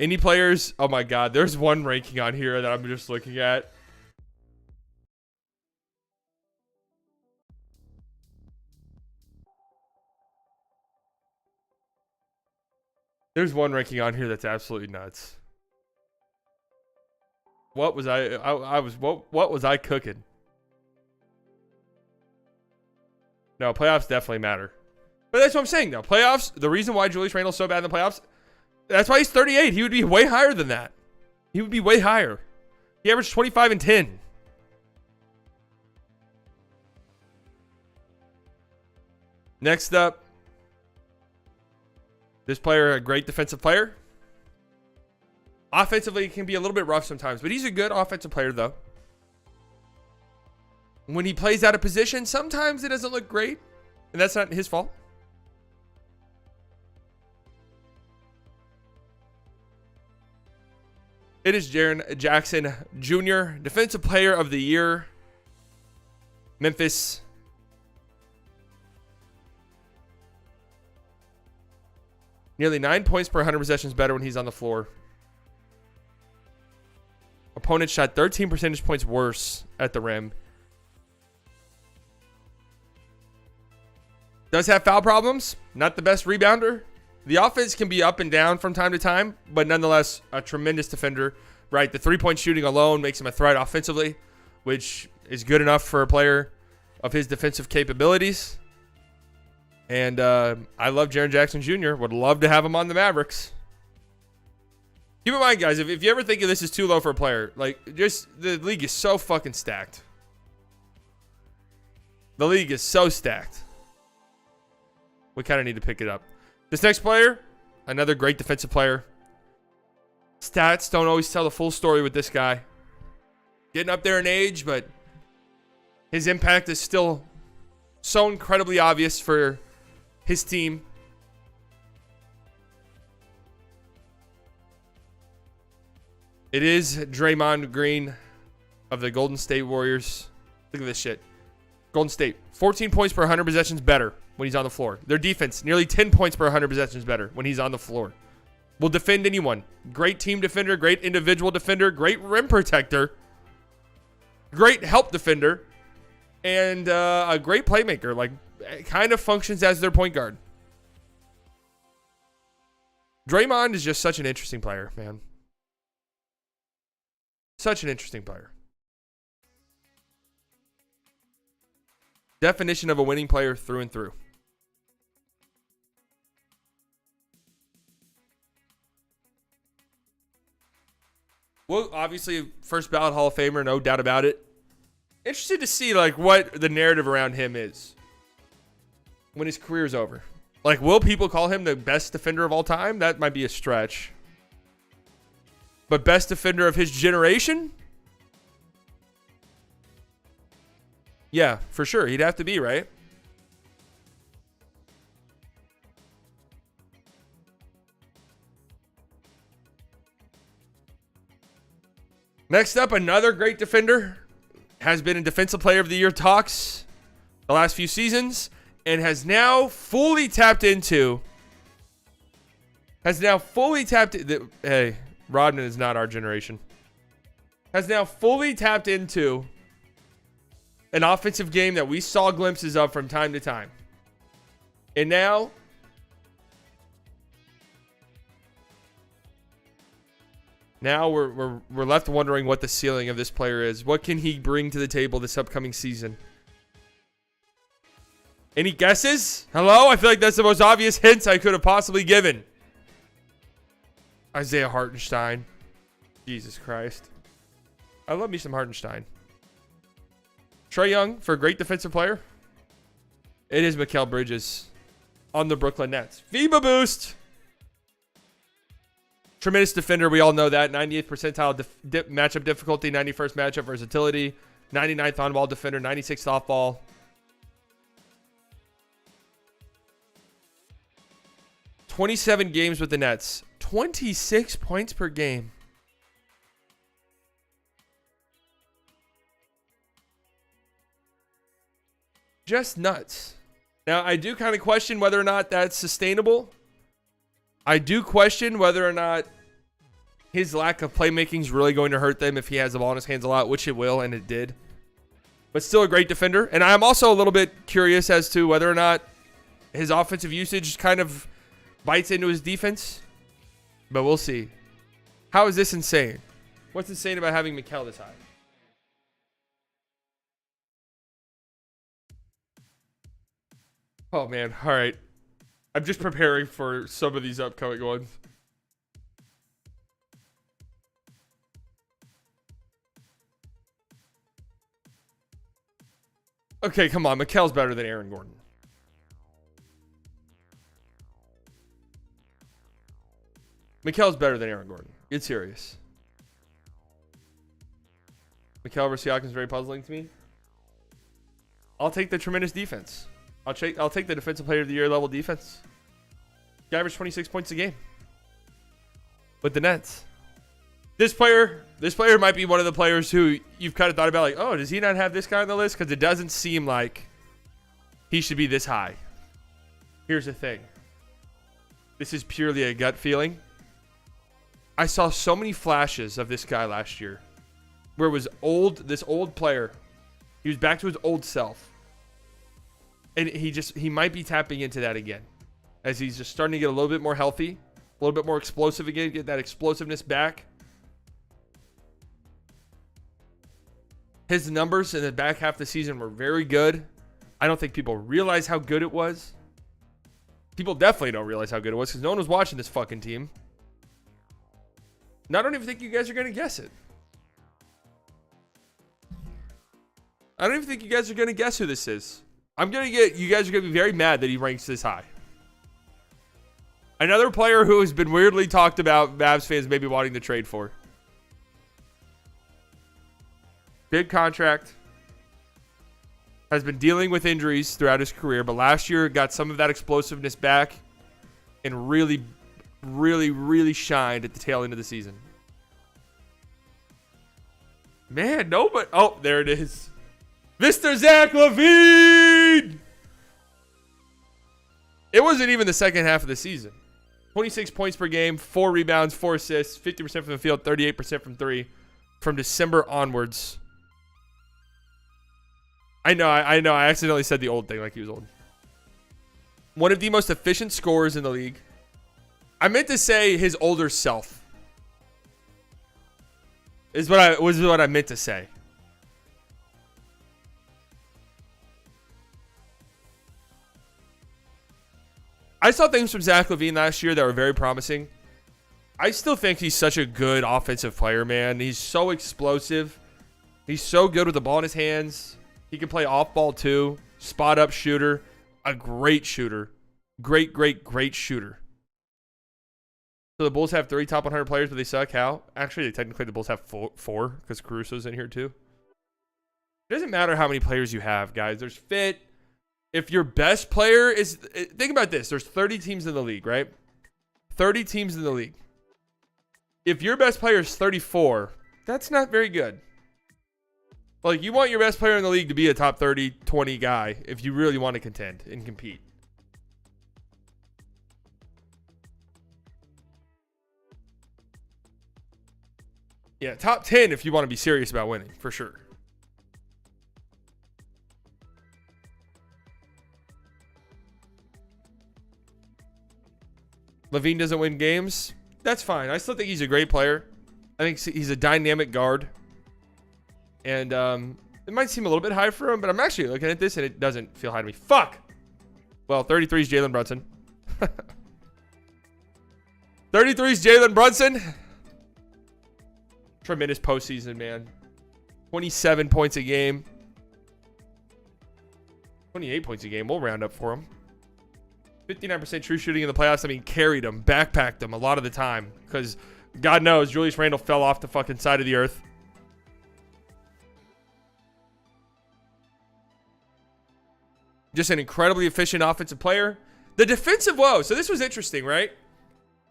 Any players? Oh my God, there's one ranking on here that I'm just looking at. There's one ranking on here that's absolutely nuts. What was what was I cooking? No, playoffs definitely matter. But that's what I'm saying though. Playoffs, the reason why Julius Randle's so bad in the playoffs, that's why he's 38. He would be way higher than that. He would be way higher. He averaged 25 and 10. Next up, this player, a great defensive player. Offensively, it can be a little bit rough sometimes, but he's a good offensive player, though. When he plays out of position, sometimes it doesn't look great, and that's not his fault. It is Jaren Jackson Jr., Defensive Player of the Year. Memphis. Nearly 9 points per 100 possessions better when he's on the floor. Opponent shot 13 percentage points worse at the rim. Does have foul problems. Not the best rebounder. The offense can be up and down from time to time, but nonetheless, a tremendous defender. Right, the three-point shooting alone makes him a threat offensively, which is good enough for a player of his defensive capabilities. And I love Jaren Jackson Jr. Would love to have him on the Mavericks. Keep in mind, guys, if you ever think of this as too low for a player, like, just the league is so fucking stacked. The league is so stacked. We kind of need to pick it up. This next player, another great defensive player. Stats don't always tell the full story with this guy. Getting up there in age, but his impact is still so incredibly obvious for his team. It is Draymond Green of the Golden State Warriors. Look at this shit. Golden State, 14 points per 100 possessions better when he's on the floor. Their defense, nearly 10 points per 100 possessions better when he's on the floor. Will defend anyone. Great team defender, great individual defender, great rim protector, great help defender, and a great playmaker. Like, kind of functions as their point guard. Draymond is just such an interesting player, man. Such an interesting player. Definition of a winning player through and through. Well, obviously, first ballot Hall of Famer, no doubt about it. Interested to see, like, what the narrative around him is when his career's over. Like, will people call him the best defender of all time? That might be a stretch. But best defender of his generation? Yeah, for sure. He'd have to be, right? Next up, another great defender. Has been in Defensive Player of the Year talks the last few seasons. And has now fully tapped into... Hey, Rodman is not our generation. Has now fully tapped into an offensive game that we saw glimpses of from time to time. And now we're left wondering what the ceiling of this player is. What can he bring to the table this upcoming season? Any guesses? Hello? I feel like that's the most obvious hints I could have possibly given. Isaiah Hartenstein. Jesus Christ. I love me some Hartenstein. Trae Young for a great defensive player. It is Mikal Bridges on the Brooklyn Nets. FIBA boost. Tremendous defender. We all know that. 98th percentile matchup difficulty, 91st matchup versatility, 99th on-ball defender, 96th off-ball. "27 games with the Nets. 26 points per game. Just nuts. Now, I do kind of question whether or not that's sustainable. I do question whether or not his lack of playmaking is really going to hurt them if he has the ball in his hands a lot, which it will, and it did. But still a great defender. And I'm also a little bit curious as to whether or not his offensive usage kind of bites into his defense. But we'll see. How is this insane? What's insane about having Mikal this high? Oh, man. All right. I'm just preparing for some of these upcoming ones. Okay, come on. Mikal's better than Aaron Gordon. Mikal's better than Aaron Gordon. Get serious. Mikal versus Siakam is very puzzling to me. I'll take the tremendous defense. I'll take the defensive player of the year level defense. He averaged 26 points a game with the Nets. This player might be one of the players who you've kind of thought about, like, oh, does he not have this guy on the list? Because it doesn't seem like he should be this high. Here's the thing. This is purely a gut feeling. I saw so many flashes of this guy last year where it was this old player. He was back to his old self. And he might be tapping into that again as he's just starting to get a little bit more healthy, a little bit more explosive again, get that explosiveness back. His numbers in the back half of the season were very good. I don't think people realize how good it was. People definitely don't realize how good it was because no one was watching this fucking team. And I don't even think you guys are going to guess it. I don't even think you guys are going to guess who this is. You guys are going to be very mad that he ranks this high. Another player who has been weirdly talked about, Mavs fans maybe wanting to trade for. Big contract. Has been dealing with injuries throughout his career, but last year got some of that explosiveness back and really, really, really shined at the tail end of the season. Man, nobody. Oh, there it is. Mr. Zach LaVine! It wasn't even the second half of the season. 26 points per game, 4 rebounds, 4 assists, 50% from the field, 38% from 3 from December onwards. I know. I accidentally said the old thing like he was old. One of the most efficient scorers in the league. I meant to say his older self. Was what I meant to say. I saw things from Zach LaVine last year that were very promising. I still think he's such a good offensive player, man. He's so explosive. He's so good with the ball in his hands. He can play off ball too. Spot up shooter. A great shooter. Great shooter. So the Bulls have 3 top 100 players, but they suck. How? Actually, technically the Bulls have 4 because Caruso's in here too. It doesn't matter how many players you have, guys. There's fit. If your best player is... Think about this. There's 30 teams in the league, right? 30 teams in the league. If your best player is 34, that's not very good. Like, you want your best player in the league to be a top 30, 20 guy if you really want to contend and compete. Yeah, top 10 if you want to be serious about winning, for sure. LaVine doesn't win games. That's fine. I still think he's a great player. I think he's a dynamic guard. And it might seem a little bit high for him, but I'm actually looking at this and it doesn't feel high to me. Fuck! Well, 33 is Jalen Brunson. 33 is Jalen Brunson. Tremendous postseason, man. 27 points a game. 28 points a game. We'll round up for him. 59% true shooting in the playoffs. I mean, carried him, backpacked him a lot of the time. Because God knows, Julius Randle fell off the fucking side of the earth. Just an incredibly efficient offensive player. The defensive woe. So this was interesting, right?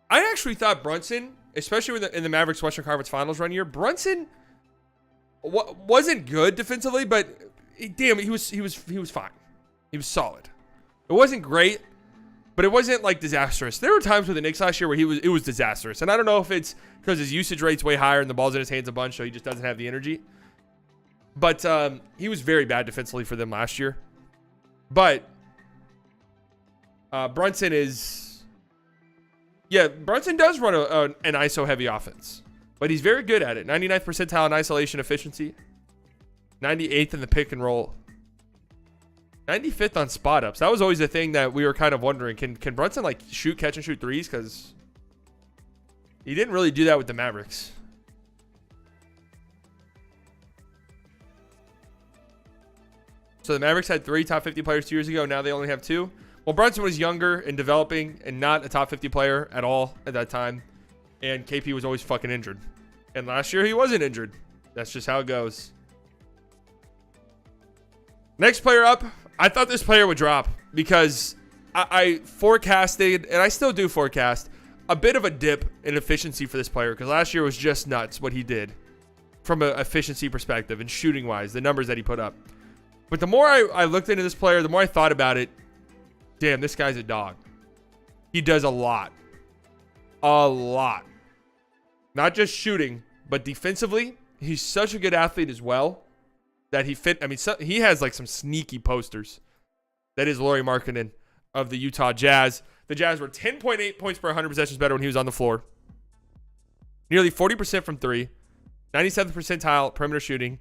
I actually thought Brunson, especially in the Mavericks Western Conference Finals run year, Brunson wasn't good defensively, but damn, he was fine. He was solid. It wasn't great, but it wasn't like disastrous. There were times with the Knicks last year where it was disastrous, and I don't know if it's because his usage rate's way higher and the ball's in his hands a bunch, so he just doesn't have the energy. But he was very bad defensively for them last year. But Brunson is, yeah, Brunson does run an ISO heavy offense, but he's very good at it. 99th percentile in isolation efficiency, 98th in the pick and roll, 95th on spot ups. That was always the thing that we were kind of wondering. Can Brunson like catch and shoot threes? Because he didn't really do that with the Mavericks. So the Mavericks had 3 top 50 players 2 years ago. Now they only have 2. Well, Brunson was younger and developing and not a top 50 player at all at that time. And KP was always fucking injured. And last year he wasn't injured. That's just how it goes. Next player up, I thought this player would drop because I forecasted, and I still do forecast, a bit of a dip in efficiency for this player because last year was just nuts what he did from an efficiency perspective and shooting-wise, the numbers that he put up. But the more I looked into this player, the more I thought about it, damn, this guy's a dog. He does a lot. A lot. Not just shooting, but defensively, he's such a good athlete as well that he has like some sneaky posters. That is Lauri Markkanen of the Utah Jazz. The Jazz were 10.8 points per 100 possessions better when he was on the floor. Nearly 40% from 3. 97th percentile perimeter shooting.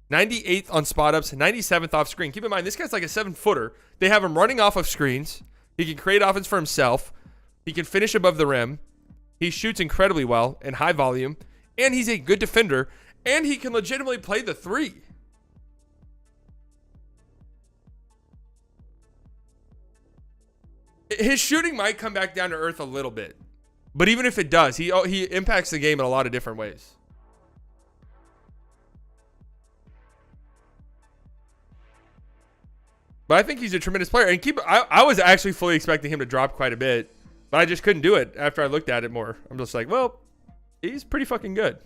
98th on spot ups, 97th off screen. Keep in mind, this guy's like a 7-footer. They have him running off of screens. He can create offense for himself. He can finish above the rim. He shoots incredibly well in high volume. And he's a good defender. And he can legitimately play the 3. His shooting might come back down to earth a little bit. But even if it does, he impacts the game in a lot of different ways. But I think he's a tremendous player. And I was actually fully expecting him to drop quite a bit. But I just couldn't do it after I looked at it more. I'm just like, well, he's pretty fucking good.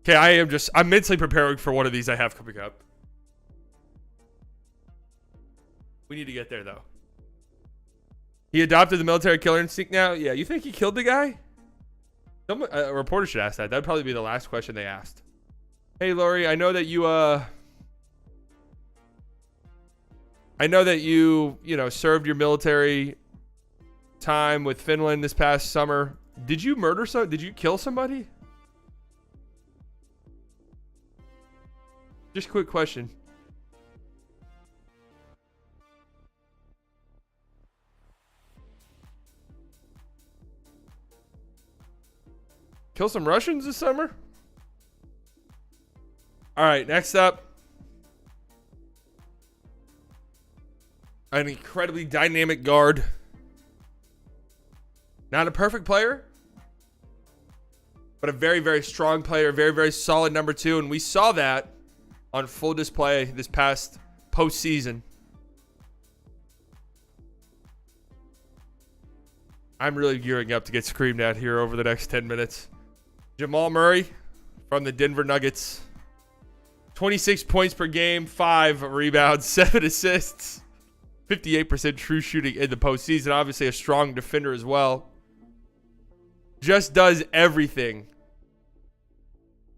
Okay, I'm mentally preparing for one of these I have coming up. We need to get there, though. He adopted the military killer instinct now? Yeah, you think he killed the guy? A reporter should ask that. That would probably be the last question they asked. Hey, Lauri, I know that you served your military time with Finland this past summer. Did you did you kill somebody? Just a quick question. Kill some Russians this summer? All right, next up. An incredibly dynamic guard. Not a perfect player, but a very, very strong player. Very, very solid number 2. And we saw that on full display this past postseason. I'm really gearing up to get screamed at here over the next 10 minutes. Jamal Murray from the Denver Nuggets. 26 points per game, 5 rebounds, 7 assists. 58% true shooting in the postseason. Obviously a strong defender as well. Just does everything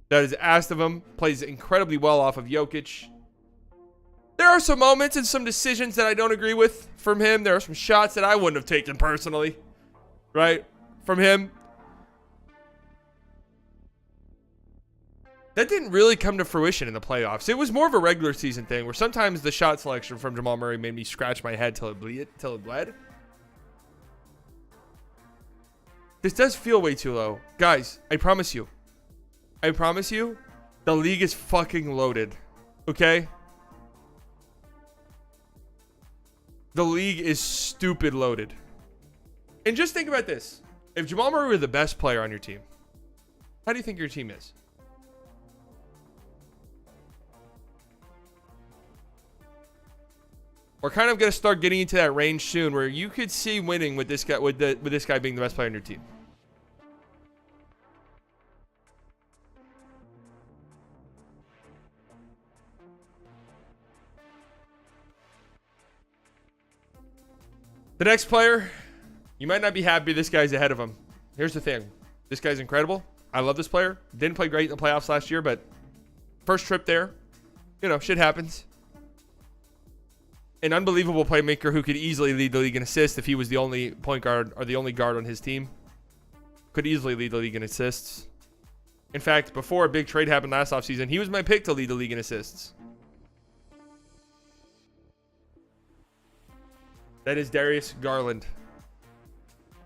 that is asked of him. Plays incredibly well off of Jokic. There are some moments and some decisions that I don't agree with from him. There are some shots that I wouldn't have taken personally, right, from him. That didn't really come to fruition in the playoffs. It was more of a regular season thing where sometimes the shot selection from Jamal Murray made me scratch my head till it bled. This does feel way too low. Guys, I promise you, the league is fucking loaded. Okay? The league is stupid loaded. And just think about this. If Jamal Murray were the best player on your team, how do you think your team is? We're kind of going to start getting into that range soon where you could see winning with this guy, with this guy being the best player on your team. The next player, you might not be happy this guy's ahead of him. Here's the thing. This guy's incredible. I love this player. Didn't play great in the playoffs last year, but first trip there, you know, shit happens. An unbelievable playmaker who could easily lead the league in assists if he was the only point guard or the only guard on his team. Could easily lead the league in assists. In fact, before a big trade happened last offseason, he was my pick to lead the league in assists. That is Darius Garland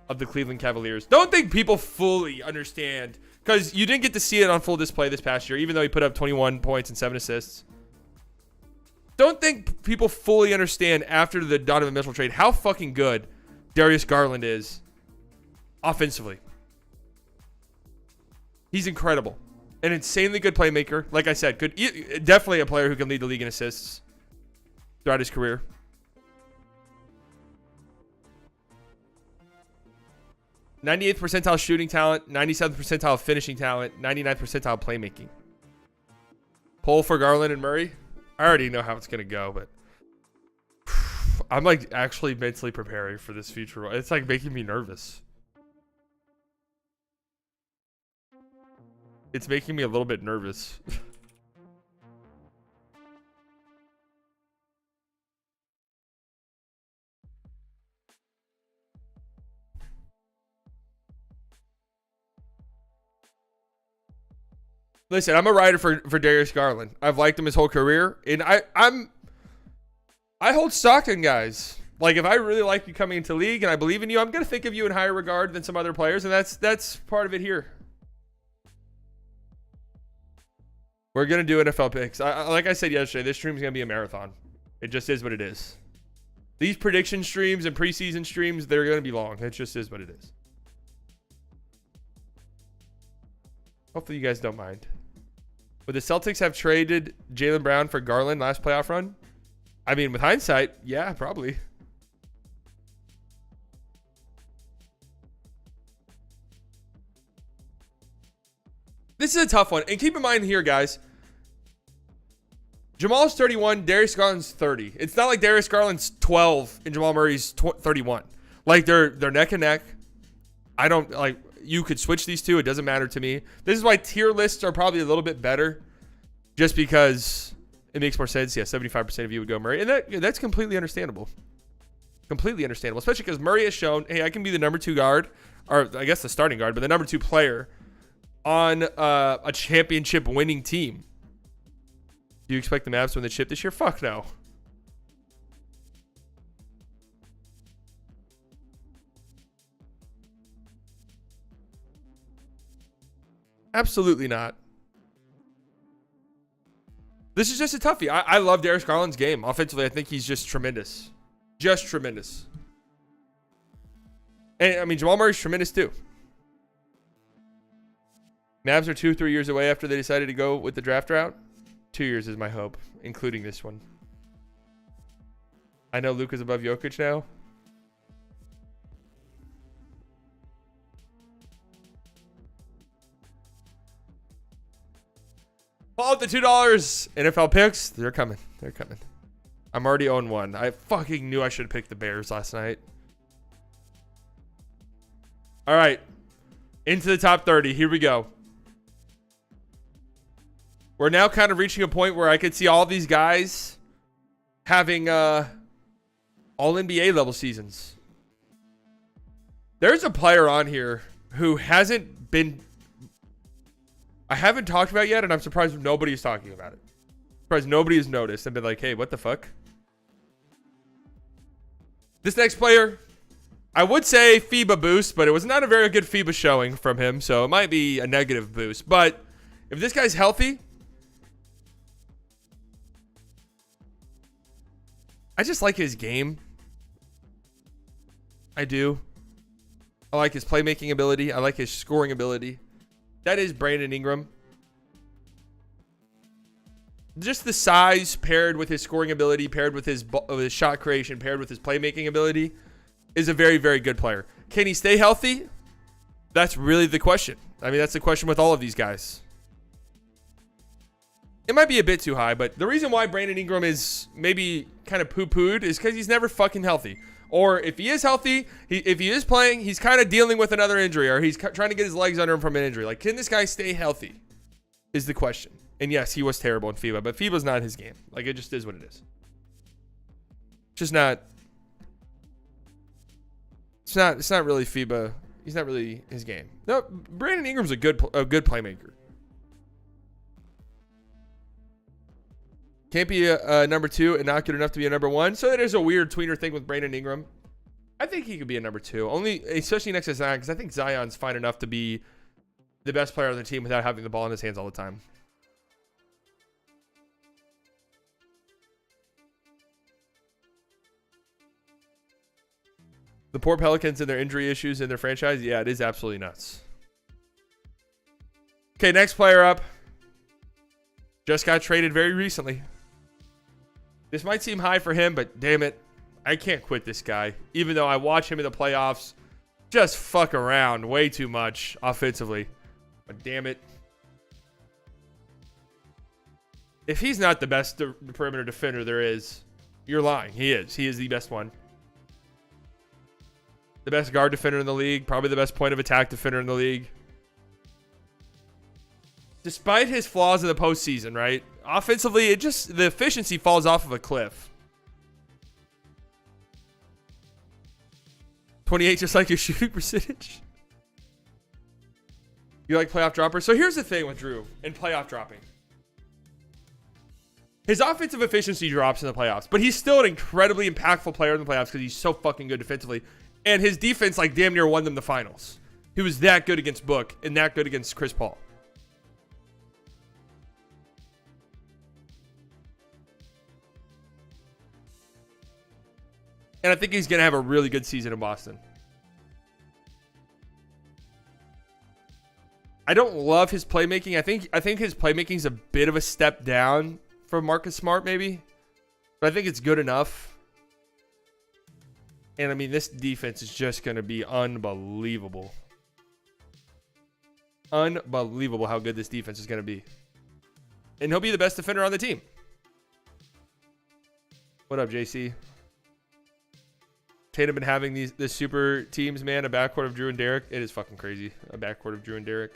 of the Cleveland Cavaliers. Don't think people fully understand, because you didn't get to see it on full display this past year, even though he put up 21 points and 7 assists. Don't think people fully understand after the Donovan Mitchell trade how fucking good Darius Garland is offensively. He's incredible. An insanely good playmaker. Like I said, definitely a player who can lead the league in assists throughout his career. '98th percentile shooting talent, 97th percentile finishing talent, 99th percentile playmaking. Poll for Garland and Murray. I already know how it's going to go, but I'm like actually mentally preparing for this future. It's like making me nervous. It's making me a little bit nervous. Listen, I'm a rider for Darius Garland. I've liked him his whole career, and I hold stock in guys. Like, if I really like you coming into the league and I believe in you, I'm gonna think of you in higher regard than some other players, and that's part of it here. We're gonna do NFL picks. Like I said yesterday, this stream's gonna be a marathon. It just is what it is. These prediction streams and preseason streams, they're gonna be long. It just is what it is. Hopefully you guys don't mind. Would the Celtics have traded Jaylen Brown for Garland last playoff run? I mean, with hindsight, yeah, probably. This is a tough one. And keep in mind here, guys, Jamal's 31, Darius Garland's 30. It's not like Darius Garland's 12 and Jamal Murray's 31. Like, they're neck and neck. I don't, like, you could switch these two. It doesn't matter to me. This is why tier lists are probably a little bit better, just because it makes more sense. Yeah, 75% of you would go Murray. And that's completely understandable. Completely understandable, especially because Murray has shown, hey, I can be the number 2 guard, or I guess the starting guard, but the number 2 player on a championship winning team. Do you expect the Mavs to win the chip this year? Fuck no. Absolutely not. This is just a toughie. I love Darius Garland's game. Offensively, I think he's just tremendous. Just tremendous. And, I mean, Jamal Murray's tremendous too. Mavs are 2-3 years away after they decided to go with the draft route. 2 years is my hope, including this one. I know Luka's above Jokic now. Follow the $2 NFL picks. They're coming. They're coming. I'm already on one. I fucking knew I should have picked the Bears last night. All right. Into the top 30. Here we go. We're now kind of reaching a point where I could see all these guys having all NBA level seasons. There's a player on here who hasn't been... I haven't talked about it yet, and I'm surprised nobody's talking about it. Surprised nobody has noticed and been like, hey, what the fuck? This next player, I would say FIBA boost, but it was not a very good FIBA showing from him, so it might be a negative boost. But if this guy's healthy, I just like his game. I do. I like his playmaking ability. I like his scoring ability. That is Brandon Ingram. Just the size paired with his scoring ability, paired with his shot creation, paired with his playmaking ability is a very, very good player. Can he stay healthy? That's really the question. I mean, that's the question with all of these guys. It might be a bit too high, but the reason why Brandon Ingram is maybe kind of poo-pooed is because he's never fucking healthy. Or if he is healthy, if he is playing, he's kind of dealing with another injury, or he's trying to get his legs under him from an injury. Like, can this guy stay healthy is the question. And yes, he was terrible in FIBA, but FIBA's not his game. Like, it just is what it is. Just not. It's not really FIBA. He's not really his game. No, Brandon Ingram's a good playmaker. Can't be a number 2 and not good enough to be a number 1. So that is a weird tweener thing with Brandon Ingram. I think he could be a number 2, only especially next to Zion, because I think Zion's fine enough to be the best player on the team without having the ball in his hands all the time. The poor Pelicans and their injury issues in their franchise. Yeah, it is absolutely nuts. Okay, next player up. Just got traded very recently. This might seem high for him, but damn it, I can't quit this guy. Even though I watch him in the playoffs just fuck around way too much offensively. But damn it. If he's not the best perimeter defender there is, you're lying. He is. He is the best one. The best guard defender in the league. Probably the best point of attack defender in the league. Despite his flaws in the postseason, right? Offensively, the efficiency falls off of a cliff. 28, just like your shooting percentage. You like playoff droppers? So here's the thing with Drew and playoff dropping. His offensive efficiency drops in the playoffs, but he's still an incredibly impactful player in the playoffs because he's so fucking good defensively. And his defense, like, damn near won them the finals. He was that good against Book and that good against Chris Paul. And I think he's going to have a really good season in Boston. I don't love his playmaking. I think his playmaking is a bit of a step down from Marcus Smart, maybe. But I think it's good enough. And, I mean, this defense is just going to be unbelievable. Unbelievable how good this defense is going to be. And he'll be the best defender on the team. What up, JC? Tatum been having these super teams, man. A backcourt of Drew and Derek. It is fucking crazy. A backcourt of Drew and Derek.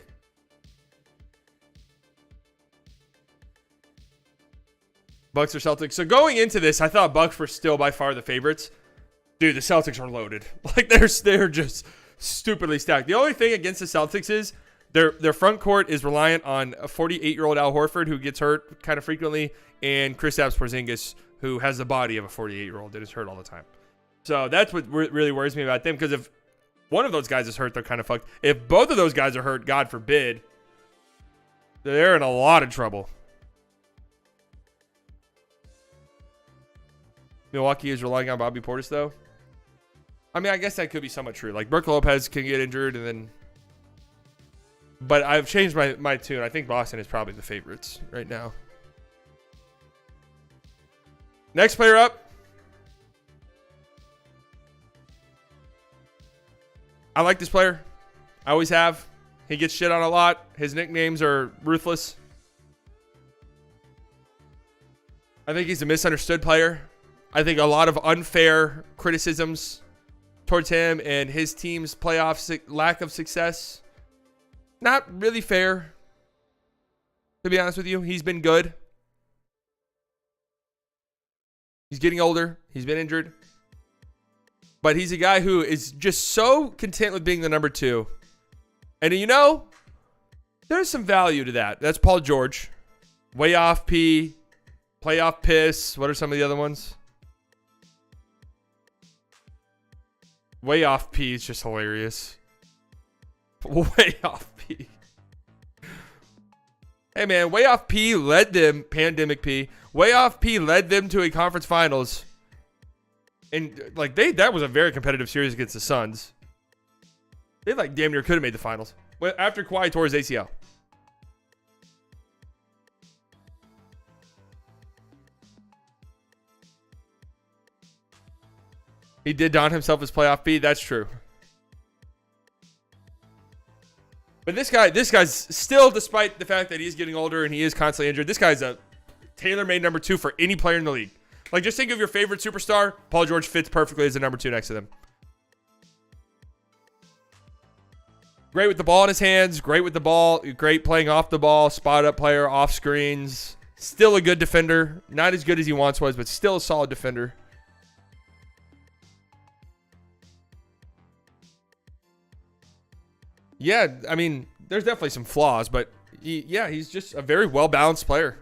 Bucks or Celtics. So going into this, I thought Bucks were still by far the favorites. Dude, the Celtics are loaded. Like, they're just stupidly stacked. The only thing against the Celtics is their front court is reliant on a 48-year-old Al Horford who gets hurt kind of frequently, and Kristaps Porzingis, who has the body of a 48-year-old that is hurt all the time. So that's what really worries me about them, because if one of those guys is hurt, they're kind of fucked. If both of those guys are hurt, God forbid, they're in a lot of trouble. Milwaukee is relying on Bobby Portis, though. I mean, I guess that could be somewhat true. Like, Brook Lopez can get injured, and then... But I've changed my tune. I think Boston is probably the favorites right now. Next player up. I like this player. I always have. He gets shit on a lot. His nicknames are ruthless. I think he's a misunderstood player. I think a lot of unfair criticisms towards him and his team's playoff lack of success. Not really fair, to be honest with you. He's been good. He's getting older. He's been injured. But he's a guy who is just so content with being the number 2. And you know, there's some value to that. That's Paul George. Way off P. Playoff piss. What are some of the other ones? Way off P is just hilarious. Way off P. Hey man, way off P led them, pandemic P. Way off P led them to a conference finals And like that was a very competitive series against the Suns. They like damn near could have made the finals. Well, after Kawhi tore his ACL. He did don himself his playoff beat. That's true. But this guy's still, despite the fact that he's getting older and he is constantly injured, this guy's a tailor-made number 2 for any player in the league. Like, just think of your favorite superstar. Paul George fits perfectly as the number 2 next to them. Great with the ball in his hands. Great with the ball. Great playing off the ball. Spot-up player, off screens. Still a good defender. Not as good as he once was, but still a solid defender. Yeah, I mean, there's definitely some flaws, but he's just a very well-balanced player.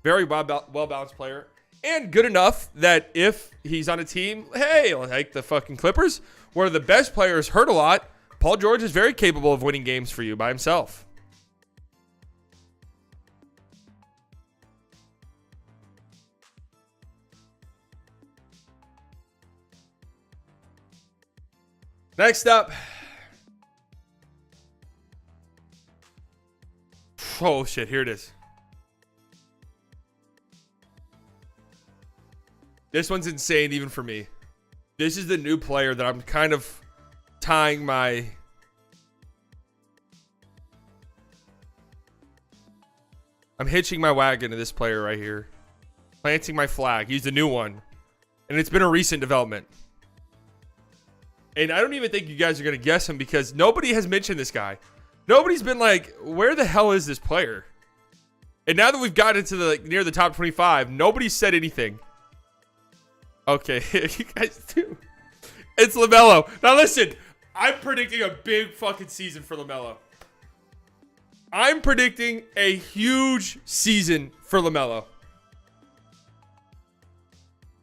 Very well-balanced player. And good enough that if he's on a team, hey, like the fucking Clippers, where the best players hurt a lot, Paul George is very capable of winning games for you by himself. Next up. Oh, shit. Here it is. This one's insane even for me. This is the new player that I'm kind of tying my... I'm hitching my wagon to this player right here. Planting my flag. He's the new one. And it's been a recent development. And I don't even think you guys are going to guess him because nobody has mentioned this guy. Nobody's been like, where the hell is this player? And now that we've gotten into the near the top 25, nobody's said anything. Okay, you guys do. It's LaMelo. Now listen, I'm predicting a big fucking season for LaMelo. I'm predicting a huge season for LaMelo.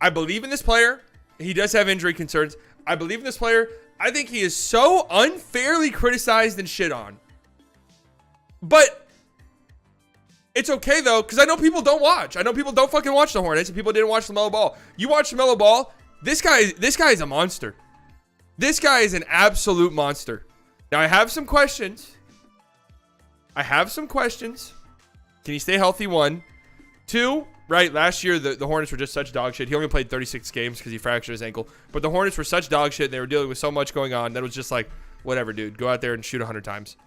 I believe in this player. He does have injury concerns. I believe in this player. I think he is so unfairly criticized and shit on. But it's okay, though, because I know people don't watch. I know people don't fucking watch the Hornets, and people didn't watch LaMelo Ball. You watch LaMelo Ball, this guy is a monster. This guy is an absolute monster. Now, I have some questions. Can he stay healthy? 1. 2, right, last year, the Hornets were just such dog shit. He only played 36 games because he fractured his ankle. But the Hornets were such dog shit, and they were dealing with so much going on that it was just like, whatever, dude. Go out there and shoot 100 times.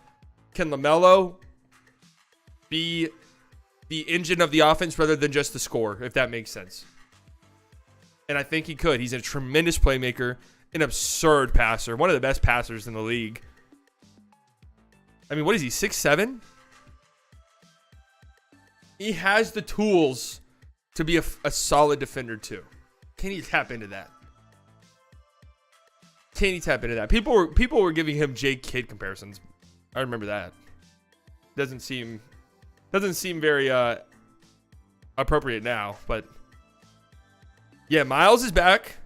Can LaMelo be the engine of the offense rather than just the scorer, if that makes sense? And I think he could. He's a tremendous playmaker, an absurd passer, one of the best passers in the league. I mean, what is he, 6'7"? He has the tools to be a solid defender, too. Can he tap into that? People were giving him Jake Kidd comparisons. I remember that. Doesn't seem very appropriate now, but yeah, Miles is back.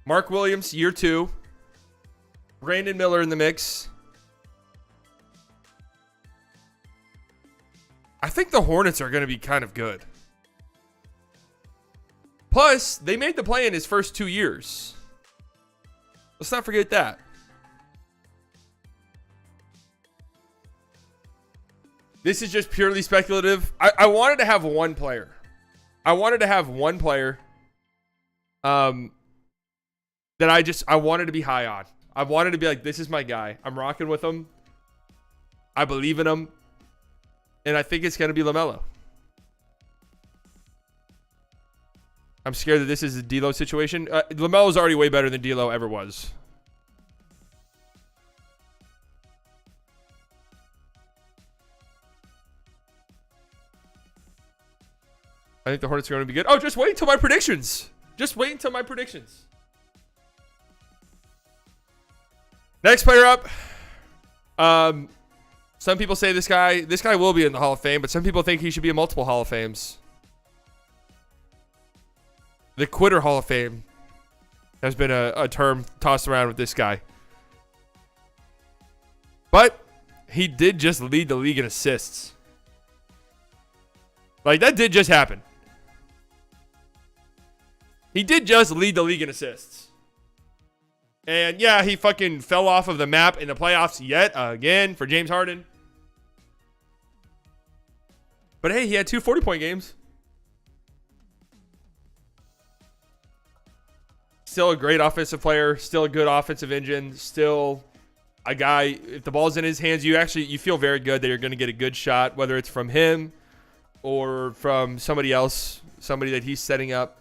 Mark Williams, year 2. Brandon Miller in the mix. I think the Hornets are going to be kind of good. Plus, they made the play in his first 2 years. Let's not forget that. This is just purely speculative. I wanted to have one player. That I wanted to be high on. I wanted to be like, this is my guy. I'm rocking with him. I believe in him. And I think it's going to be LaMelo. I'm scared that this is a D'Lo situation. LaMelo's already way better than D'Lo ever was. I think the Hornets are going to be good. Oh, just wait until my predictions. Next player up. Some people say this guy will be in the Hall of Fame, but some people think he should be in multiple Hall of Fames. The Quitter Hall of Fame has been a term tossed around with this guy. But he did just lead the league in assists. Like, that did just happen. He did just lead the league in assists. And yeah, he fucking fell off of the map in the playoffs yet again for James Harden. But hey, he had 2 40-point games. Still a great offensive player. Still a good offensive engine. Still a guy, if the ball's in his hands, you feel very good that you're going to get a good shot, whether it's from him or from somebody else, somebody that he's setting up.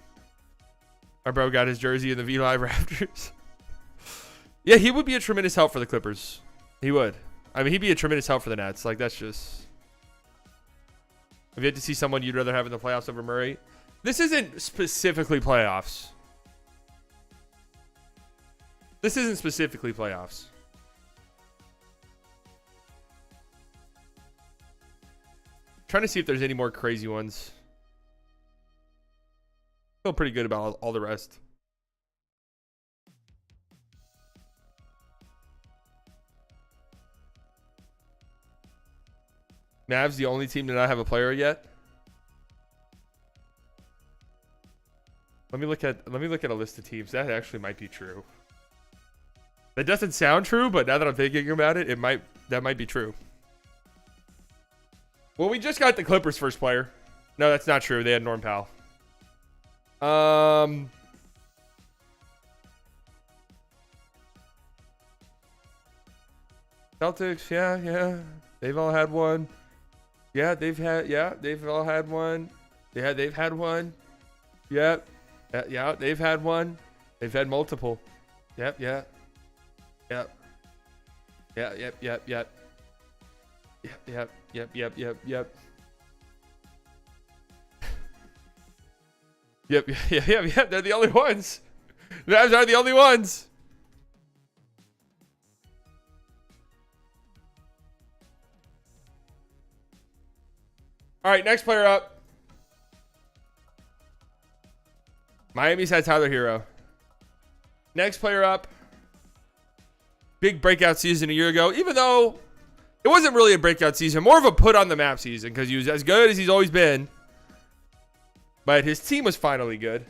Our bro got his jersey in the V-Live Raptors. Yeah, he would be a tremendous help for the Clippers. He would. I mean, he'd be a tremendous help for the Nets. Like, that's just... Have you had to see someone you'd rather have in the playoffs over Murray? This isn't specifically playoffs. This isn't specifically playoffs. Trying to see if there's any more crazy ones. Feel pretty good about all the rest. Mavs the only team to not have a player yet. Let me look at a list of teams. That actually might be true. That doesn't sound true, but now that I'm thinking about it, that might be true. Well, we just got the Clippers' first player. No, that's not true. They had Norm Powell. Celtics, yeah. They've all had one. Yeah, they've all had one. Yeah, they've had one. Yep. Yeah, they've had one. They've had multiple. Yep. Yeah, yep. Yep. Yep. They're the only ones. The Mavs are the only ones. All right, next player up. Miami's had Tyler Hero. Next player up. Big breakout season a year ago, even though it wasn't really a breakout season, more of a put on the map season because he was as good as he's always been. But his team was finally good.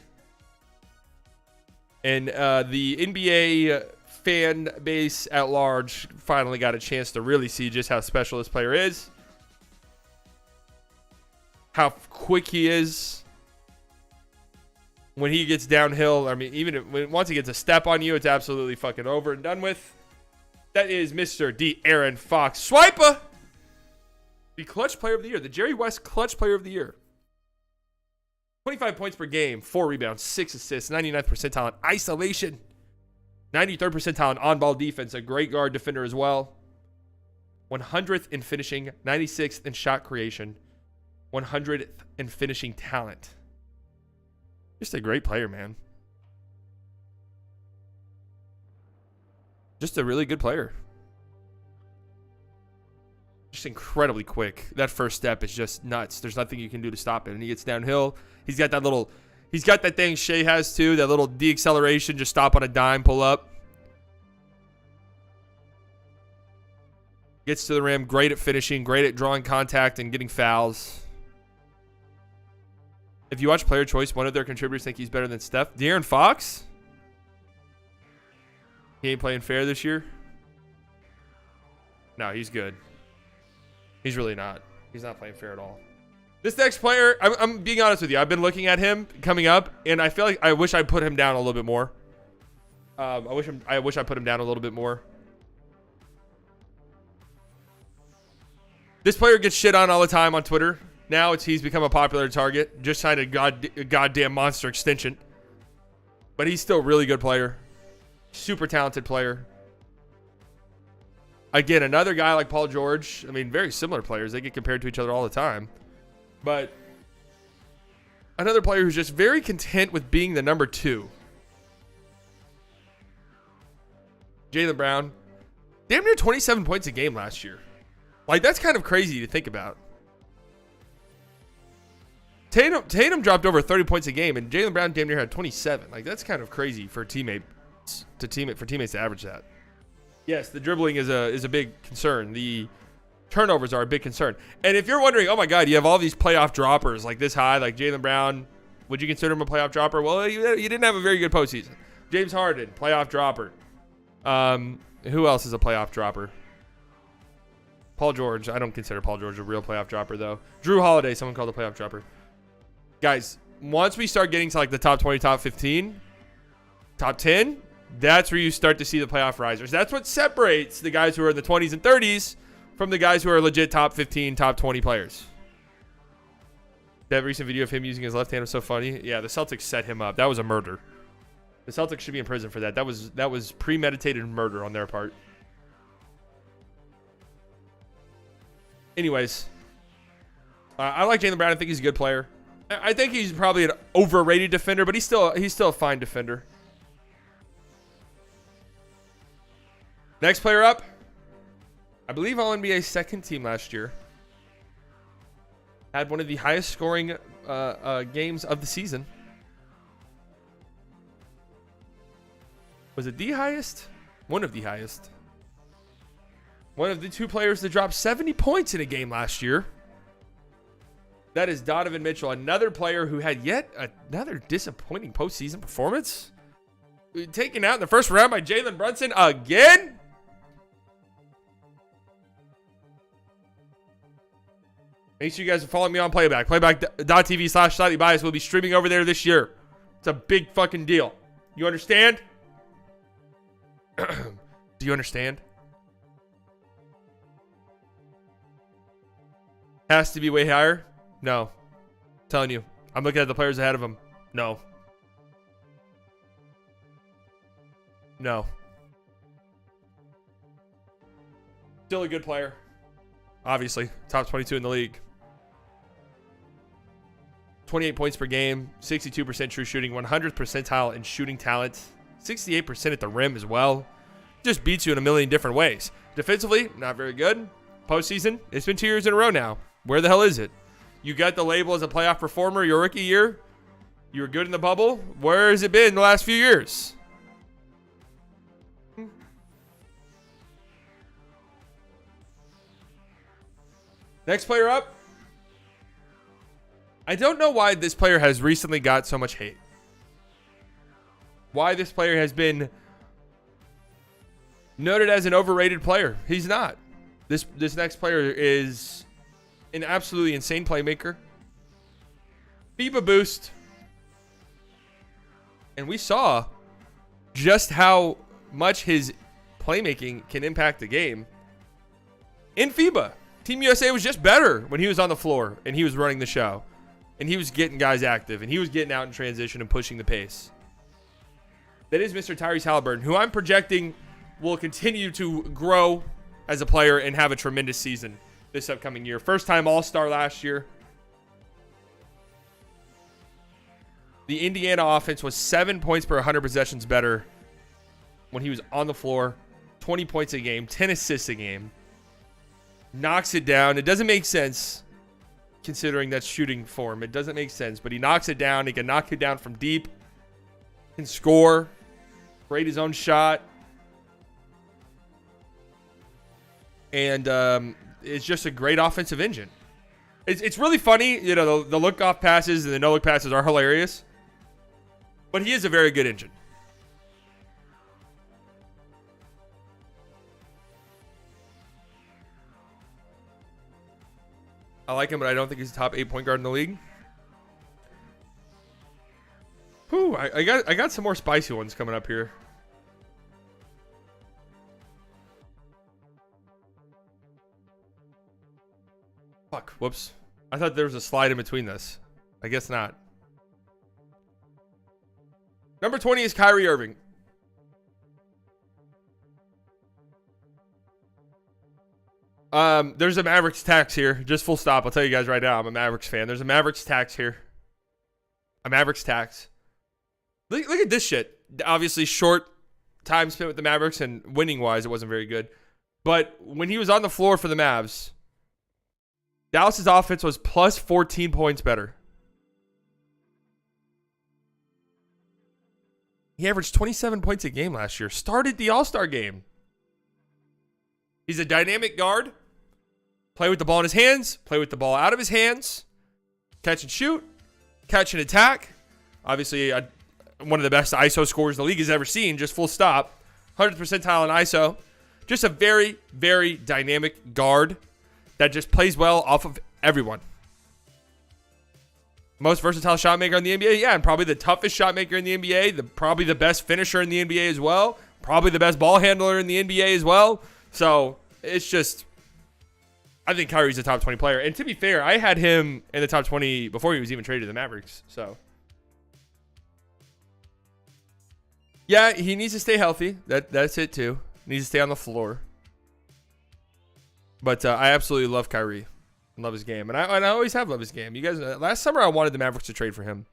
And the NBA fan base at large finally got a chance to really see just how special this player is. How quick he is when he gets downhill. I mean, once he gets a step on you, it's absolutely fucking over and done with. That is Mr. De'Aaron Fox. Swiper! The clutch player of the year. The Jerry West clutch player of the year. 25 points per game, 4 rebounds, 6 assists, 99th percentile in isolation, 93rd percentile in on-ball defense, a great guard defender as well. 100th in finishing, 96th in shot creation, 100th in finishing talent. Just a great player, man. Just a really good player. Just incredibly quick. That first step is just nuts. There's nothing you can do to stop it. And he gets downhill. He's got that thing Shea has too, that little deacceleration, just stop on a dime, pull up. Gets to the rim, great at finishing, great at drawing contact and getting fouls. If you watch Player Choice, one of their contributors think he's better than Steph. De'Aaron Fox? He ain't playing fair this year? No, he's good. He's really not. He's not playing fair at all. This next player, I'm being honest with you. I've been looking at him coming up, and I feel like I wish I put him down a little bit more. I wish I put him down a little bit more. This player gets shit on all the time on Twitter. Now he's become a popular target. Just signed a goddamn monster extension. But he's still a really good player. Super talented player. Again, another guy like Paul George. I mean, very similar players. They get compared to each other all the time. But another player who's just very content with being the number 2. Jaylen Brown. Damn near 27 points a game last year. Like, that's kind of crazy to think about. Tatum dropped over 30 points a game, and Jaylen Brown damn near had 27. Like, that's kind of crazy for teammates to average that. Yes, the dribbling is a big concern. The turnovers are a big concern. And if you're wondering, oh my God, you have all these playoff droppers like this high, like Jaylen Brown, Would you consider him a playoff dropper? Well, you didn't have a very good postseason. James Harden, playoff dropper. Who else is a playoff dropper? Paul George. I don't consider Paul George a real playoff dropper, though. Drew Holiday, someone called a playoff dropper. Guys, once we start getting to like the top 20, top 15, top 10, that's where you start to see the playoff risers. That's what separates the guys who are in the 20s and 30s from the guys who are legit top 15, top 20 players. That recent video of him using his left hand was so funny. Yeah, the Celtics set him up. That was a murder. The Celtics should be in prison for that. That was premeditated murder on their part. Anyways, I like Jaylen Brown. I think he's a good player. I think he's probably an overrated defender, but he's still a fine defender. Next player up, I believe All-NBA second team last year. Had one of the highest scoring games of the season. Was it the highest? One of the highest. One of the two players that dropped 70 points in a game last year. That is Donovan Mitchell, another player who had yet another disappointing postseason performance. Taken out in the first round by Jalen Brunson again. Make sure you guys are following me on Playback. Playback.tv/slightly biased. We'll be streaming over there this year. It's a big fucking deal. You understand? Do you understand? Has to be way higher? No. I'm telling you. I'm looking at the players ahead of him. No. No. Still a good player. Obviously. Top 22 in the league. 28 points per game. 62% true shooting. 100th percentile in shooting talent. 68% at the rim as well. Just beats you in a million different ways. Defensively, not very good. Postseason, it's been 2 years in a row now. Where the hell is it? You got the label as a playoff performer your rookie year. You were good in the bubble. Where has it been the last few years? Next player up. I don't know why this player has recently got so much hate. Why this player has been noted as an overrated player. He's not. This next player is an absolutely insane playmaker. FIBA boost. And we saw just how much his playmaking can impact the game in FIBA. Team USA was just better when he was on the floor and he was running the show. And he was getting guys active. And he was getting out in transition and pushing the pace. That is Mr. Tyrese Halliburton, who I'm projecting will continue to grow as a player and have a tremendous season this upcoming year. First time All-Star last year. The Indiana offense was 7 points per 100 possessions better when he was on the floor. 20 points a game, 10 assists a game. Knocks it down. It doesn't make sense considering that shooting form. It doesn't make sense, but he knocks it down. He can knock it down from deep. Can score. Create his own shot. And it's just a great offensive engine. It's really funny. You know, the look-off passes and the no-look passes are hilarious. But he is a very good engine. I like him, but I don't think he's a top 8 point guard in the league. Whew, I got some more spicy ones coming up here. Fuck, whoops. I thought there was a slide in between this. I guess not. Number 20 is Kyrie Irving. There's a Mavericks tax here. Just full stop. I'll tell you guys right now. I'm a Mavericks fan. There's a Mavericks tax here. A Mavericks tax. Look at this shit. Obviously, short time spent with the Mavericks, and winning-wise, it wasn't very good. But when he was on the floor for the Mavs, Dallas's offense was plus 14 points better. He averaged 27 points a game last year. Started the All-Star game. He's a dynamic guard. Play with the ball in his hands. Play with the ball out of his hands. Catch and shoot. Catch and attack. Obviously, one of the best ISO scorers the league has ever seen, just full stop. 100th percentile in ISO. Just a very, very dynamic guard that just plays well off of everyone. Most versatile shot maker in the NBA, yeah, and probably the toughest shot maker in the NBA, probably the best finisher in the NBA as well, probably the best ball handler in the NBA as well. So it's just, I think Kyrie's a top 20 player. And to be fair, I had him in the top 20 before he was even traded to the Mavericks. So yeah, he needs to stay healthy. That's it too. He needs to stay on the floor. But I absolutely love Kyrie. Love his game. And I always have loved his game. You guys, last summer I wanted the Mavericks to trade for him.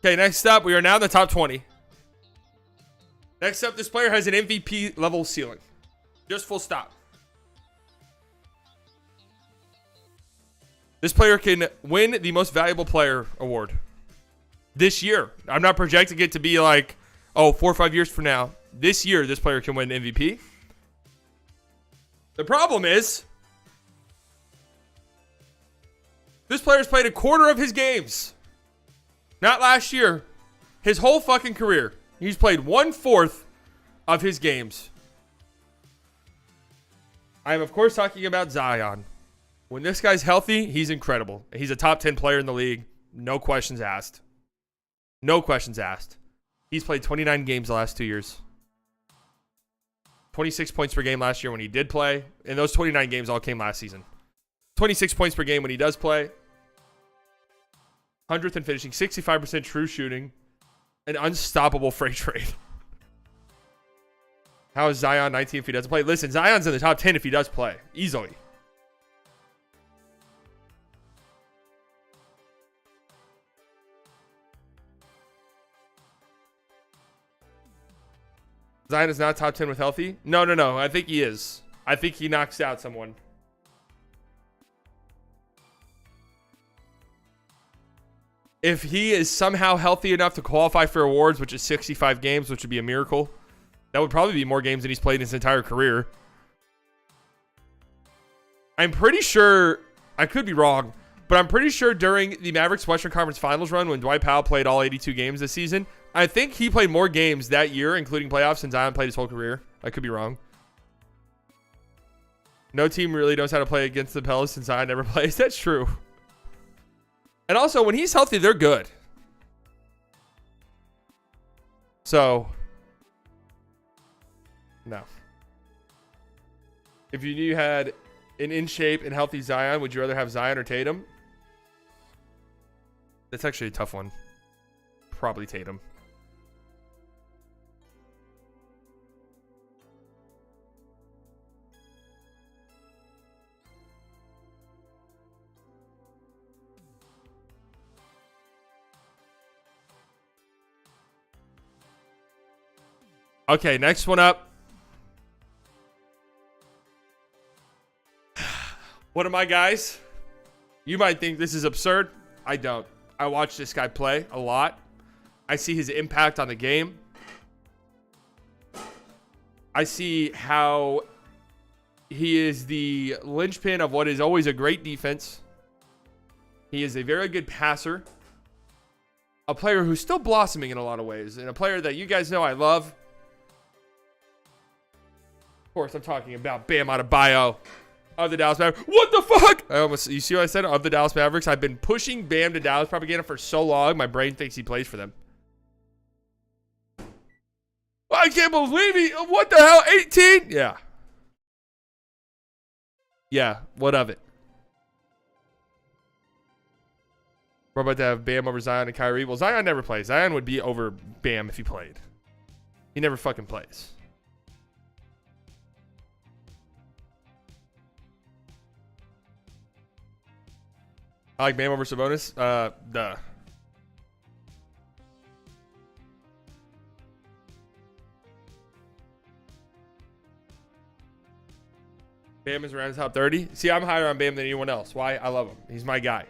Okay, next up, we are now in the top 20. Next up, this player has an MVP level ceiling. Just full stop. This player can win the most valuable player award this year. I'm not projecting it to be like, oh, 4 or 5 years from now. This year, this player can win MVP. The problem is, this player's played a quarter of his games. Not last year. His whole fucking career. He's played 1/4 of his games. I am, of course, talking about Zion. When this guy's healthy, he's incredible. He's a top 10 player in the league. No questions asked. No questions asked. He's played 29 games the last 2 years. 26 points per game last year when he did play. And those 29 games all came last season. 26 points per game when he does play. 100th in finishing. 65% true shooting. An unstoppable freight trade. How is Zion 19 if he doesn't play? Listen, Zion's in the top 10 if he does play. Easily. Zion is not top 10 with healthy? No. I think he is. I think he knocks out someone. If he is somehow healthy enough to qualify for awards, which is 65 games, which would be a miracle, that would probably be more games than he's played in his entire career. I'm pretty sure, I could be wrong, but I'm pretty sure during the Mavericks Western Conference Finals run, when Dwight Powell played all 82 games this season, I think he played more games that year, including playoffs, than Zion played his whole career. I could be wrong. No team really knows how to play against the Pelicans since Zion never plays. That's true. And also, when he's healthy, they're good. So, no. If you knew you had an in-shape and healthy Zion, would you rather have Zion or Tatum? That's actually a tough one. Probably Tatum. Okay, next one up. One of my guys. You might think this is absurd. I don't. I watch this guy play a lot. I see his impact on the game. I see how he is the linchpin of what is always a great defense. He is a very good passer. A player who's still blossoming in a lot of ways. And a player that you guys know I love. Of course, I'm talking about Bam Adebayo of the Dallas Mavericks. What the fuck? You see what I said? Of the Dallas Mavericks. I've been pushing Bam to Dallas propaganda for so long. My brain thinks he plays for them. I can't believe he. What the hell? 18? Yeah. Yeah. What of it? We're about to have Bam over Zion and Kyrie. Well, Zion never plays. Zion would be over Bam if he played. He never fucking plays. I like Bam over Sabonis. Duh. Bam is around the top 30. See, I'm higher on Bam than anyone else. Why? I love him. He's my guy.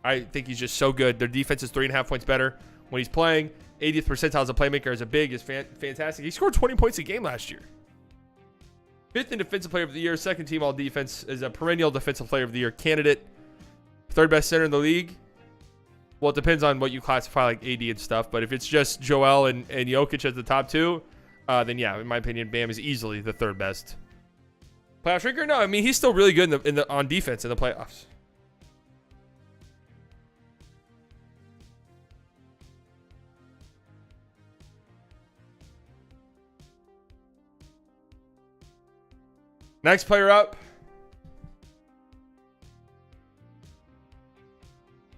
I think he's just so good. Their defense is 3.5 points better when he's playing. 80th percentile as a playmaker as a big is fantastic. He scored 20 points a game last year. 5th in defensive player of the year, second team all defense, is a perennial defensive player of the year candidate. 3rd best center in the league. Well, it depends on what you classify like AD and stuff, but if it's just Joel and Jokic as the top 2, then yeah, in my opinion, Bam is easily the 3rd best. Playoff shrinker? No, I mean he's still really good on defense in the playoffs. Next player up.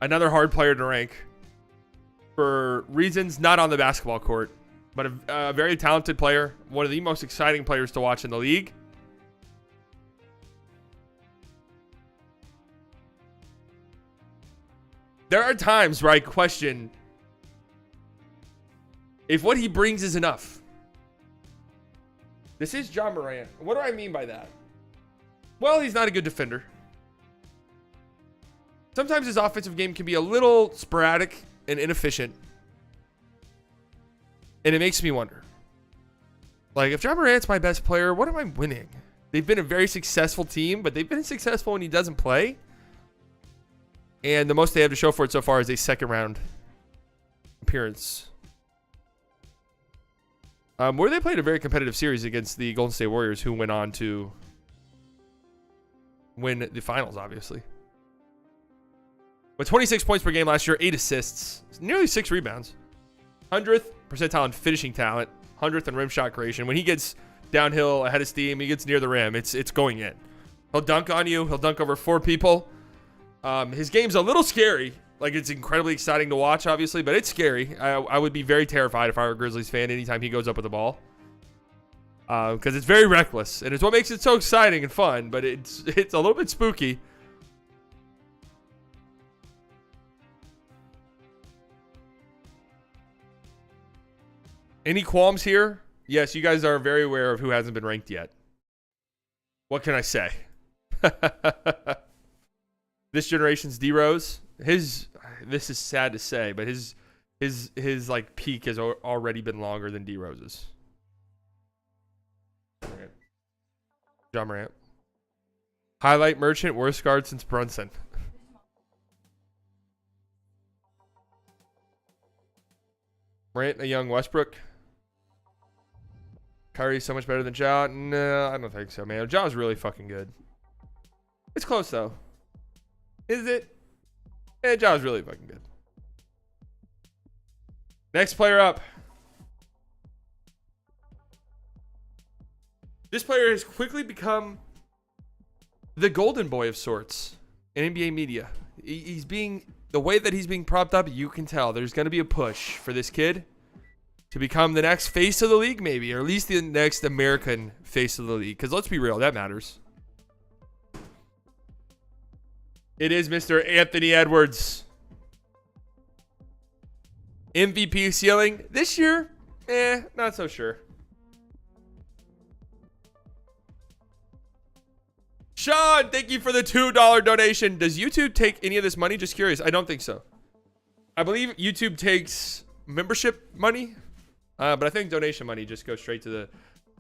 Another hard player to rank for reasons not on the basketball court, but a very talented player, one of the most exciting players to watch in the league. There are times where I question if what he brings is enough. This is Ja Morant. What do I mean by that? Well, he's not a good defender. Sometimes his offensive game can be a little sporadic and inefficient. And it makes me wonder. Like, if Ja Morant's my best player, what am I winning? They've been a very successful team, but they've been successful when he doesn't play. And the most they have to show for it so far is a 2nd round appearance. Where they played a very competitive series against the Golden State Warriors, who went on to win the finals, obviously. With 26 points per game last year, 8 assists, nearly 6 rebounds. 100th percentile in finishing talent, 100th in rim shot creation. When he gets downhill ahead of steam, he gets near the rim, it's going in. He'll dunk on you. He'll dunk over 4 people. His game's a little scary. Like, it's incredibly exciting to watch, obviously, but it's scary. I would be very terrified if I were a Grizzlies fan anytime he goes up with the ball. Because it's very reckless, and it's what makes it so exciting and fun, but it's a little bit spooky. Any qualms here? Yes, you guys are very aware of who hasn't been ranked yet. What can I say? This generation's D-Rose. This is sad to say, but his like peak has already been longer than D-Rose's. Ja Morant. Highlight merchant, worst guard since Brunson. Morant, a young Westbrook. Kyrie's so much better than Ja. No, I don't think so, man. Ja's really fucking good. It's close though. Is it? Yeah, Ja's really fucking good. Next player up. This player has quickly become the golden boy of sorts in NBA media. He's being, the way that he's being propped up, you can tell there's going to be a push for this kid to become the next face of the league, maybe, or at least the next American face of the league. Because let's be real, that matters. It is Mr. Anthony Edwards. MVP ceiling this year? Not so sure. Sean, thank you for the $2 donation. Does YouTube take any of this money? Just curious. I don't think so. I believe YouTube takes membership money, but I think donation money just goes straight to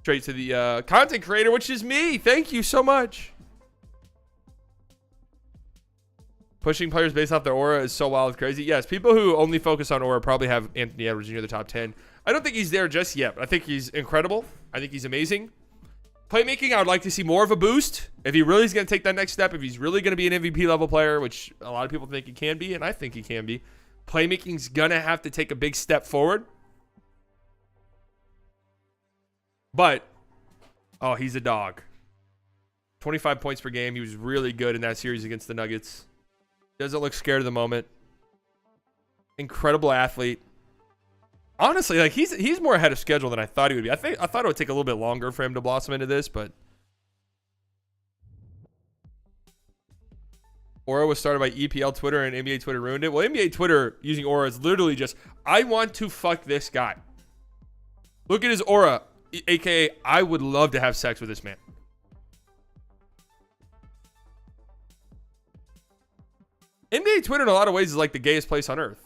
the content creator, which is me. Thank you so much. Pushing players based off their aura is so wild and crazy. Yes, people who only focus on aura probably have Anthony Edwards near the top 10. I don't think he's there just yet, but I think he's incredible. I think he's amazing. Playmaking, I would like to see more of a boost. If he really is going to take that next step, if he's really going to be an MVP level player, which a lot of people think he can be, and I think he can be, playmaking's going to have to take a big step forward. But, oh, he's a dog. 25 points per game. He was really good in that series against the Nuggets. Doesn't look scared of the moment. Incredible athlete. Honestly, like he's more ahead of schedule than I thought he would be. I thought it would take a little bit longer for him to blossom into this, but Aura was started by EPL Twitter and NBA Twitter ruined it. Well, NBA Twitter using Aura is literally just, I want to fuck this guy. Look at his aura, aka I would love to have sex with this man. NBA Twitter in a lot of ways is like the gayest place on earth.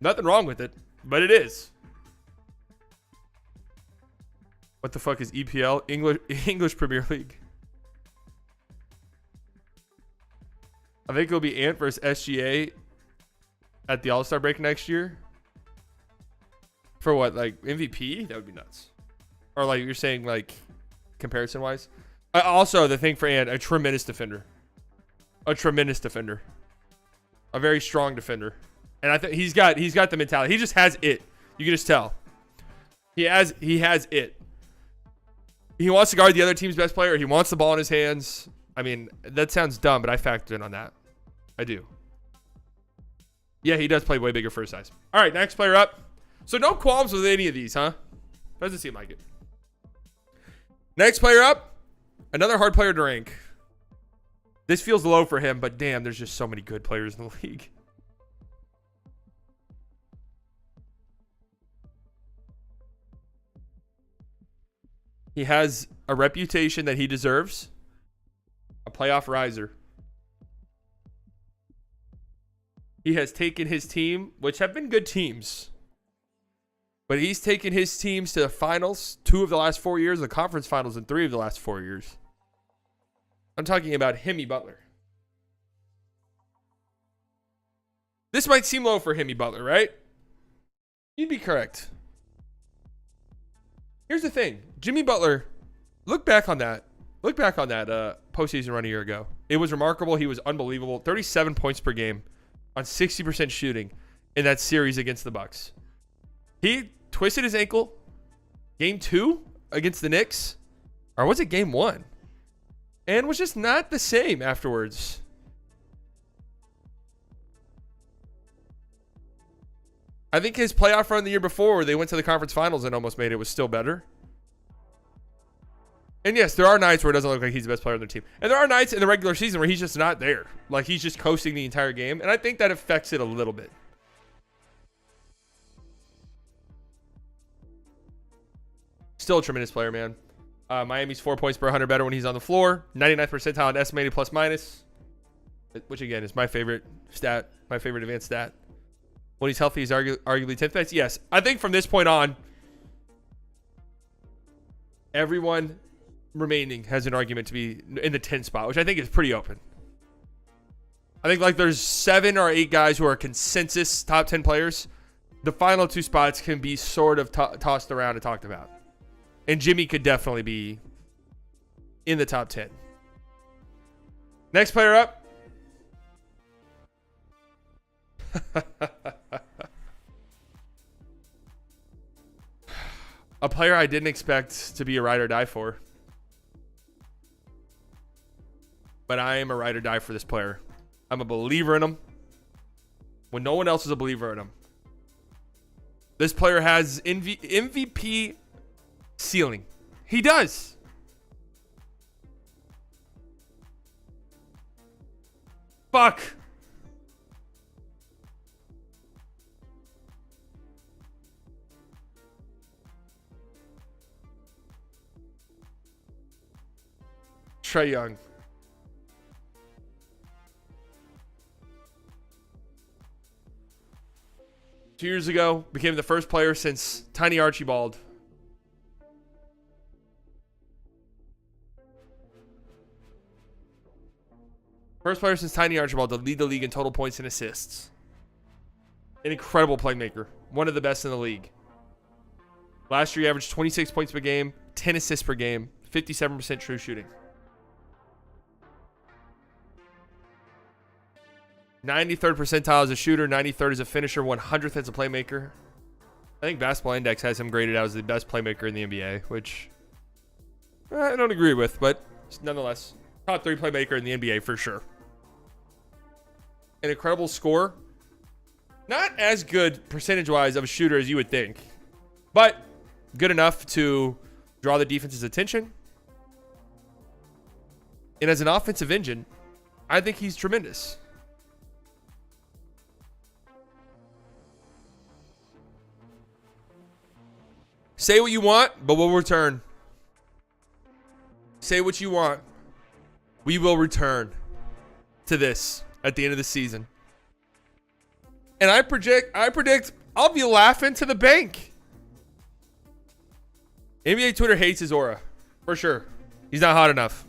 Nothing wrong with it, but it is. What the fuck is EPL? English Premier League. I think it'll be Ant versus SGA at the All-Star break next year. For what, like MVP? That would be nuts. Or like you're saying, like comparison-wise. Also, the thing for Ant, a tremendous defender. A tremendous defender. A very strong defender. And I think he's got the mentality. He just has it. You can just tell. He has it. He wants to guard the other team's best player. He wants the ball in his hands. I mean, that sounds dumb, but I factor in on that. I do. Yeah, he does play way bigger for his size. All right, next player up. So no qualms with any of these, huh? Doesn't seem like it. Next player up. Another hard player to rank. This feels low for him, but damn, there's just so many good players in the league. He has a reputation that he deserves. A playoff riser. He has taken his team, which have been good teams, but he's taken his teams to the finals 2 of the last 4 years, the conference finals in 3 of the last 4 years. I'm talking about Jimmy Butler. This might seem low for Jimmy Butler, right? You'd be correct. Here's the thing. Jimmy Butler, look back on that postseason run a year ago. It was remarkable. He was unbelievable. 37 points per game on 60% shooting in that series against the Bucks. He twisted his ankle game 2 against the Knicks. Or was it game 1? And was just not the same afterwards. I think his playoff run the year before, where they went to the conference finals and almost made it, was still better. And yes, there are nights where it doesn't look like he's the best player on their team. And there are nights in the regular season where he's just not there. Like, he's just coasting the entire game. And I think that affects it a little bit. Still a tremendous player, man. Miami's 4 points per 100 better when he's on the floor. 99th percentile in estimated plus minus. Which, again, is my favorite stat. My favorite advanced stat. When he's healthy, he's arguably 10th best. Yes, I think from this point on, everyone remaining has an argument to be in the 10 spot, which I think is pretty open. I think like there's 7 or 8 guys who are consensus top 10 players. The final 2 spots can be sort of tossed around and talked about. And Jimmy could definitely be in the top 10. Next player up. A player I didn't expect to be a ride or die for. But I am a ride or die for this player. I'm a believer in him when no one else is a believer in him. This player has MVP ceiling. He does. Fuck. Trae Young. Two years ago, became the first player since Tiny Archibald. First player since Tiny Archibald to lead the league in total points and assists. An incredible playmaker. One of the best in the league. Last year, he averaged 26 points per game, 10 assists per game, 57% true shooting. 93rd percentile as a shooter, 93rd as a finisher, 100th as a playmaker. I think Basketball Index has him graded out as the best playmaker in the NBA, which I don't agree with, but nonetheless, top 3 playmaker in the NBA for sure. An incredible scorer. Not as good percentage-wise of a shooter as you would think, but good enough to draw the defense's attention. And as an offensive engine, I think he's tremendous. Say what you want, but we'll return. Say what you want. We will return to this at the end of the season. And I predict I'll be laughing to the bank. NBA Twitter hates his aura. For sure. He's not hot enough.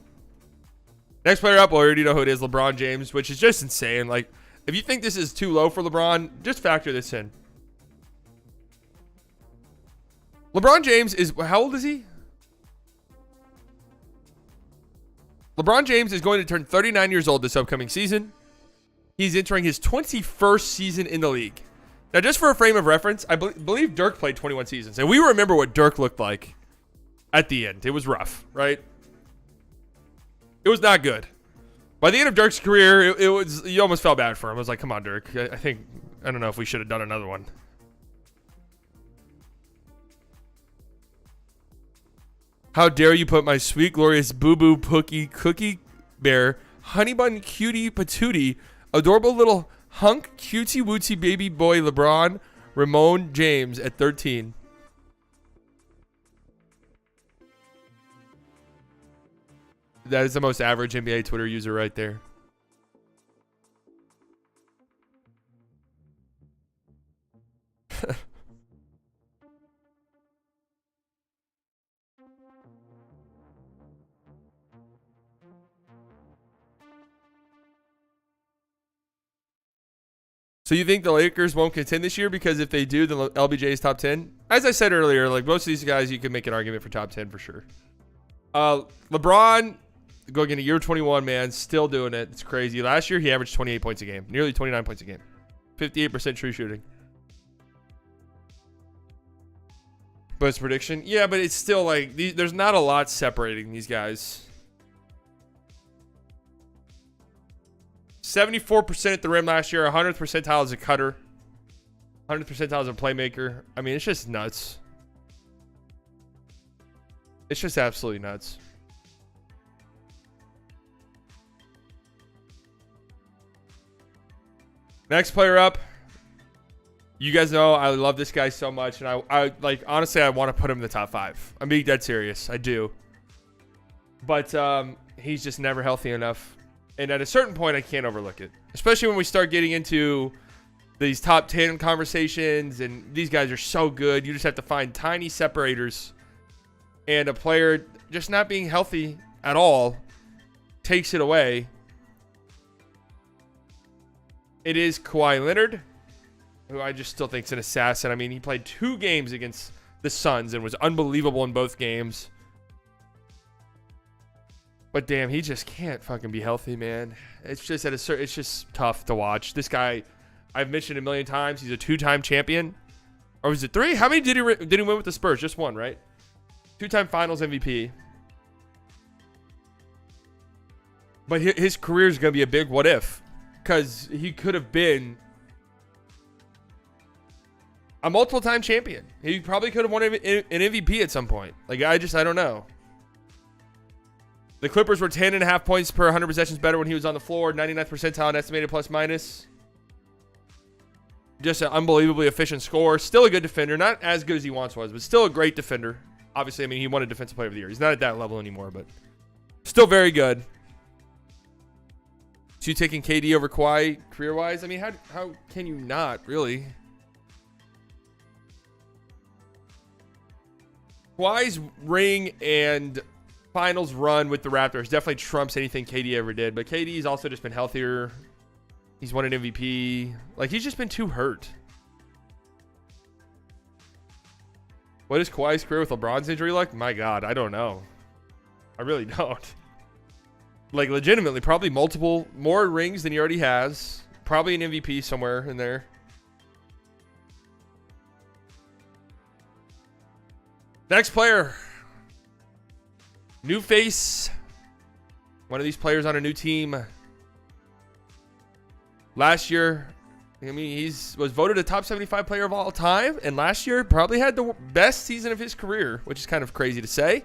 Next player up, well, I already know who it is, LeBron James, which is just insane. Like, if you think this is too low for LeBron, just factor this in. LeBron James is, how old is he? LeBron James is going to turn 39 years old this upcoming season. He's entering his 21st season in the league. Now, just for a frame of reference, I believe Dirk played 21 seasons. And we remember what Dirk looked like at the end. It was rough, right? It was not good. By the end of Dirk's career, it was, you almost felt bad for him. I was like, come on, Dirk. I don't know if we should have done another one. How dare you put my sweet, glorious boo-boo pookie cookie bear, honey bun cutie patootie, adorable little hunk cutie wootsy baby boy LeBron Ramon James at 13. That is the most average NBA Twitter user right there. So you think the Lakers won't contend this year? Because if they do, then LBJ is top 10? As I said earlier, like most of these guys, you can make an argument for top 10 for sure. LeBron, going into year 21, man, still doing it. It's crazy. Last year, he averaged 28 points a game. Nearly 29 points a game. 58% true shooting. But it's prediction? Yeah, but it's still like, there's not a lot separating these guys. 74% at the rim last year. 100th percentile as a cutter. 100th percentile as a playmaker. I mean, it's just nuts. It's just absolutely nuts. Next player up. You guys know I love this guy so much. And I like, honestly, I want to put him in the top 5. I'm being dead serious. I do. But he's just never healthy enough. And at a certain point, I can't overlook it. Especially when we start getting into these top 10 conversations. And these guys are so good. You just have to find tiny separators. And a player just not being healthy at all takes it away. It is Kawhi Leonard, who I just still think is an assassin. I mean, he played 2 games against the Suns and was unbelievable in both games. But damn, he just can't fucking be healthy, man. It's just it's just tough to watch. This guy, I've mentioned a million times, he's a 2-time champion. Or was it 3? How many did he win with the Spurs? Just 1, right? 2-time Finals MVP. But his career is going to be a big what if. Because he could have been a multiple-time champion. He probably could have won an MVP at some point. Like, I don't know. The Clippers were 10.5 points per 100 possessions better when he was on the floor. 99th percentile in estimated plus minus. Just an unbelievably efficient scorer. Still a good defender. Not as good as he once was, but still a great defender. Obviously, I mean, he won a Defensive Player of the Year. He's not at that level anymore, but still very good. So you taking KD over Kawhi career-wise? I mean, how can you not, really? Kawhi's ring and finals run with the Raptors definitely trumps anything KD ever did. But KD's also just been healthier. He's won an MVP. Like, he's just been too hurt. What is Kawhi's career with LeBron's injury like? My God, I don't know. I really don't. Like, legitimately, probably more rings than he already has. Probably an MVP somewhere in there. Next player. New face. One of these players on a new team. Last year, I mean, was voted a top 75 player of all time. And last year, probably had the best season of his career, which is kind of crazy to say.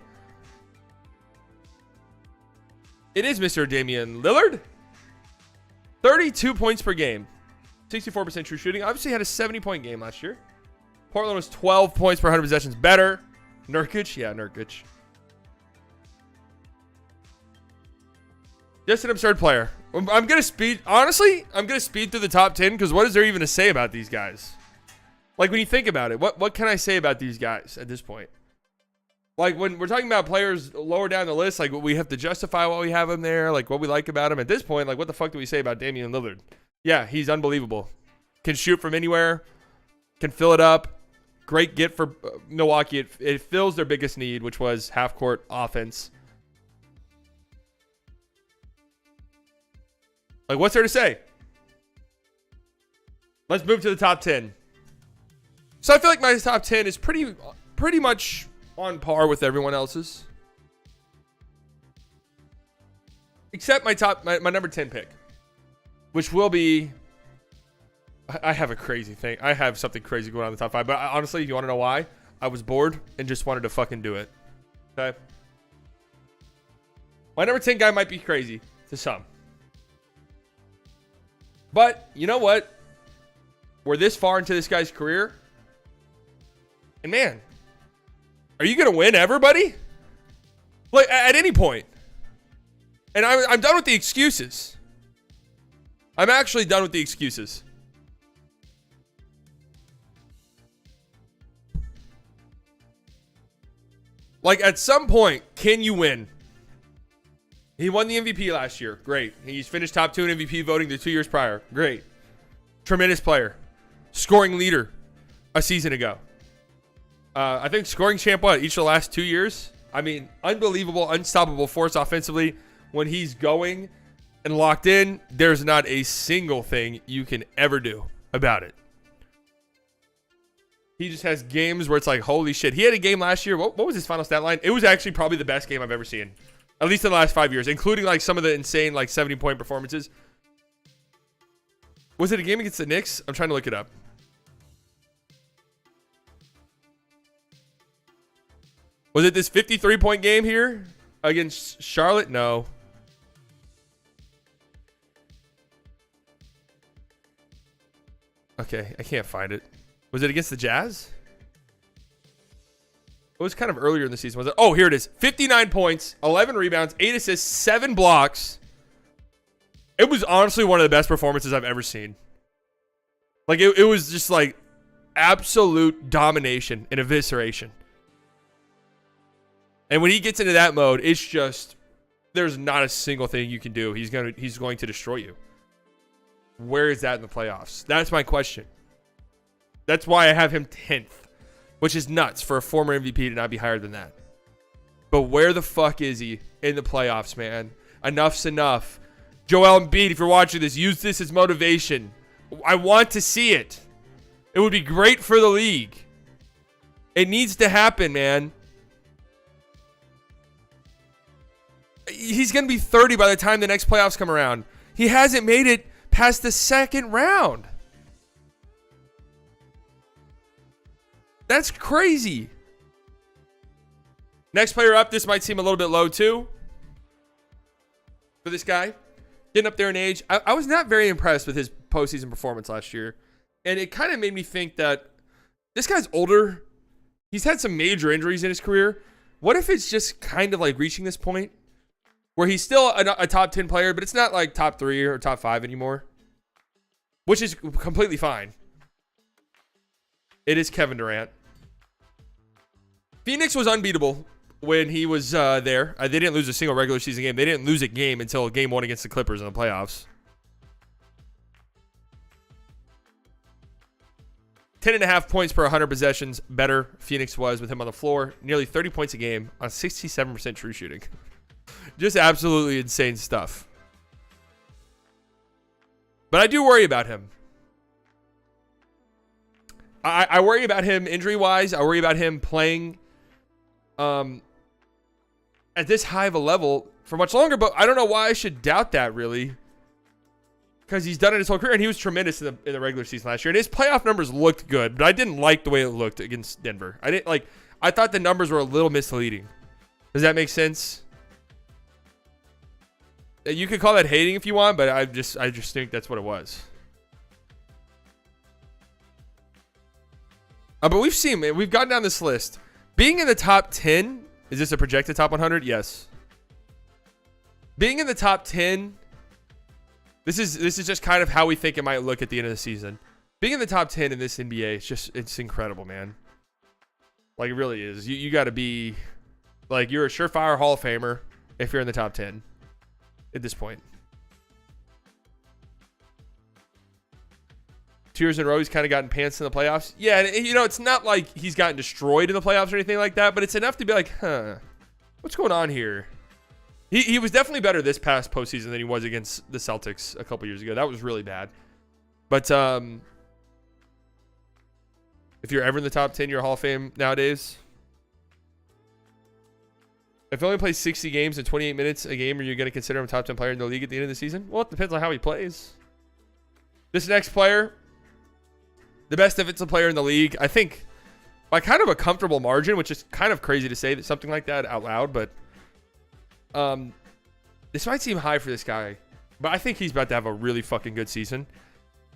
It is Mr. Damian Lillard. 32 points per game. 64% true shooting. Obviously had a 70-point game last year. Portland was 12 points per 100 possessions better. Nurkic? Yeah, Nurkic. Just an absurd player. I'm going to speed... Honestly, I'm going to speed through the top 10 because what is there even to say about these guys? Like, when you think about it, what can I say about these guys at this point? Like, when we're talking about players lower down the list, like, we have to justify why we have him there, like, what we like about him. At this point, like, what the fuck do we say about Damian Lillard? Yeah, he's unbelievable. Can shoot from anywhere. Can fill it up. Great get for Milwaukee. It fills their biggest need, which was half-court offense. Like, what's there to say? Let's move to the top 10. So I feel like my top 10 is pretty much on par with everyone else's. Except my number 10 pick, which will be... I have a crazy thing. I have something crazy going on in the top 5. But honestly, if you want to know why, I was bored and just wanted to fucking do it. Okay? My number 10 guy might be crazy to some. But you know what? We're this far into this guy's career. And man, are you going to win ever, buddy? Like, at any point. And I'm done with the excuses. I'm actually done with the excuses. Like, at some point, can you win? He won the MVP last year. Great. He's finished top 2 in MVP voting the 2 years prior. Great. Tremendous player. Scoring leader a season ago. I think scoring champ, each of the last 2 years? I mean, unbelievable, unstoppable force offensively. When he's going and locked in, there's not a single thing you can ever do about it. He just has games where it's like, holy shit. He had a game last year. What was his final stat line? It was actually probably the best game I've ever seen. At least in the last 5 years, including like some of the insane like 70-point performances. Was it a game against the Knicks? I'm trying to look it up. Was it this 53-point game here against Charlotte? No. Okay, I can't find it. Was it against the Jazz? It was kind of earlier in the season, was it? Oh, here it is. 59 points, 11 rebounds, 8 assists, 7 blocks. It was honestly one of the best performances I've ever seen. Like, it was just like absolute domination and evisceration. And when he gets into that mode, it's just, there's not a single thing you can do. He's going to destroy you. Where is that in the playoffs? That's my question. That's why I have him 10th, which is nuts for a former MVP to not be higher than that. But where the fuck is he in the playoffs, man? Enough's enough. Joel Embiid, if you're watching this, use this as motivation. I want to see it. It would be great for the league. It needs to happen, man. He's going to be 30 by the time the next playoffs come around. He hasn't made it past the second round. That's crazy. Next player up, this might seem a little bit low too. For this guy. Getting up there in age. I was not very impressed with his postseason performance last year. And it kind of made me think that this guy's older. He's had some major injuries in his career. What if it's just kind of like reaching this point where he's still a top 10 player, but it's not like top 3 or top 5 anymore? Which is completely fine. It is Kevin Durant. Phoenix was unbeatable when he was there. They didn't lose a single regular season game. They didn't lose a game until game 1 against the Clippers in the playoffs. 10.5 points per 100 possessions better Phoenix was with him on the floor. Nearly 30 points a game on 67% true shooting. Just absolutely insane stuff. But I do worry about him. I worry about him injury-wise. I worry about him playing at this high of a level for much longer. But I don't know why I should doubt that, really. Because he's done it his whole career, and he was tremendous in the regular season last year. And his playoff numbers looked good, but I didn't like the way it looked against Denver. I thought the numbers were a little misleading. Does that make sense? You could call that hating if you want, but I just think that's what it was. But we've seen, man, we've gotten down this list. Being in the top 10, is this a projected top 100? Yes. Being in the top 10, this is just kind of how we think it might look at the end of the season. Being in the top 10 in this NBA, it's incredible, man. Like, it really is. You got to be Like, you're a surefire Hall of Famer if you're in the top 10 at this point. 2 years in a row, he's kind of gotten pants in the playoffs. Yeah, and, you know, it's not like he's gotten destroyed in the playoffs or anything like that, but it's enough to be like, what's going on here? He was definitely better this past postseason than he was against the Celtics a couple years ago. That was really bad. But if you're ever in the top 10, you're Hall of Fame nowadays. If he only plays 60 games and 28 minutes a game, are you going to consider him a top 10 player in the league at the end of the season? Well, it depends on how he plays. This next player, the best defensive player in the league, I think, by kind of a comfortable margin, which is kind of crazy to say that something like that out loud, but this might seem high for this guy, but I think he's about to have a really fucking good season.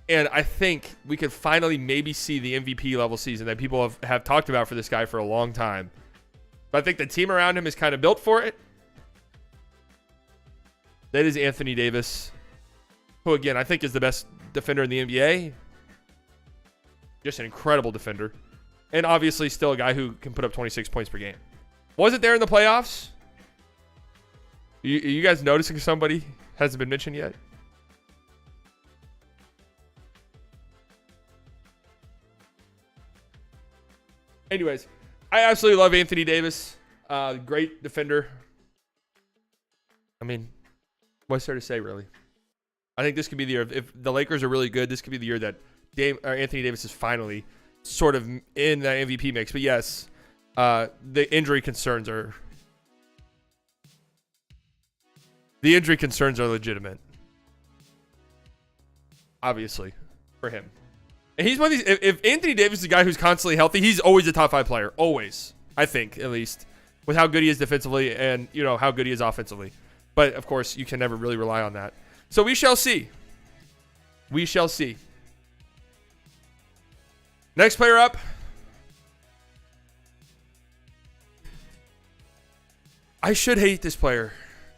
And I think we could finally maybe see the MVP level season that people have talked about for this guy for a long time. But I think the team around him is kind of built for it. That is Anthony Davis, who, again, I think is the best defender in the NBA. Just an incredible defender. And obviously still a guy who can put up 26 points per game. Wasn't there in the playoffs? You guys noticing somebody hasn't been mentioned yet? Anyways, I absolutely love Anthony Davis. Great defender. I mean, what's there to say, really? I think this could be the year. If the Lakers are really good, this could be the year that Anthony Davis is finally sort of in that MVP mix. But yes, the injury concerns are legitimate. Obviously, for him. And he's one of these. If Anthony Davis is a guy who's constantly healthy, he's always a top 5 player. Always, I think, at least, with how good he is defensively and, you know, how good he is offensively. But of course, you can never really rely on that. So we shall see. We shall see. Next player up. I should hate this player.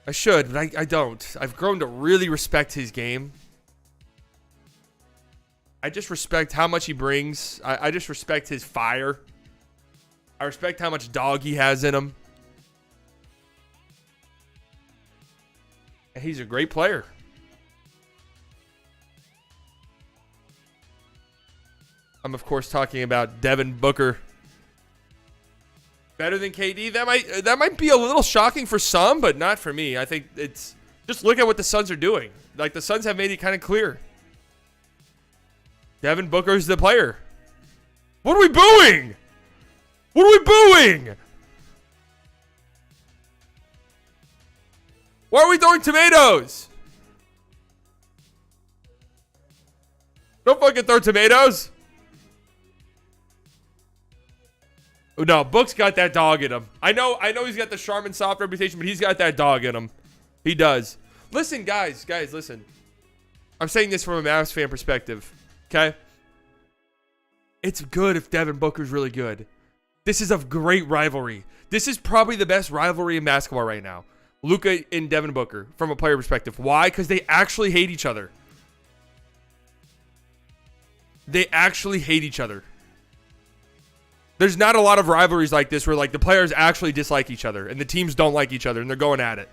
I should, but I don't. I've grown to really respect his game. I just respect how much he brings. I just respect his fire. I respect how much dog he has in him. And he's a great player. I'm, of course, talking about Devin Booker. Better than KD? That might be a little shocking for some, but not for me. I think it's just look at what the Suns are doing. Like, the Suns have made it kind of clear. Devin Booker's the player. What are we booing? What are we booing? Why are we throwing tomatoes? Don't fucking throw tomatoes. Oh, no, Book's got that dog in him. I know he's got the Charmin soft reputation, but he's got that dog in him. He does. Listen, guys, listen. I'm saying this from a Mavs fan perspective, okay? It's good if Devin Booker's really good. This is a great rivalry. This is probably the best rivalry in basketball right now. Luka and Devin Booker, from a player perspective. Why? Because they actually hate each other. They actually hate each other. There's not a lot of rivalries like this where, like, the players actually dislike each other and the teams don't like each other and they're going at it.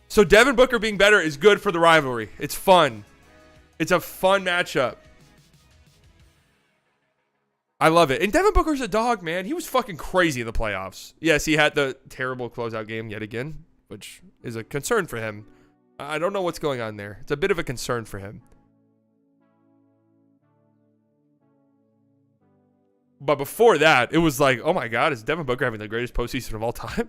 So Devin Booker being better is good for the rivalry. It's fun. It's a fun matchup. I love it. And Devin Booker's a dog, man. He was fucking crazy in the playoffs. Yes, he had the terrible closeout game yet again, which is a concern for him. I don't know what's going on there. It's a bit of a concern for him. But before that, it was like, oh my God, is Devin Booker having the greatest postseason of all time?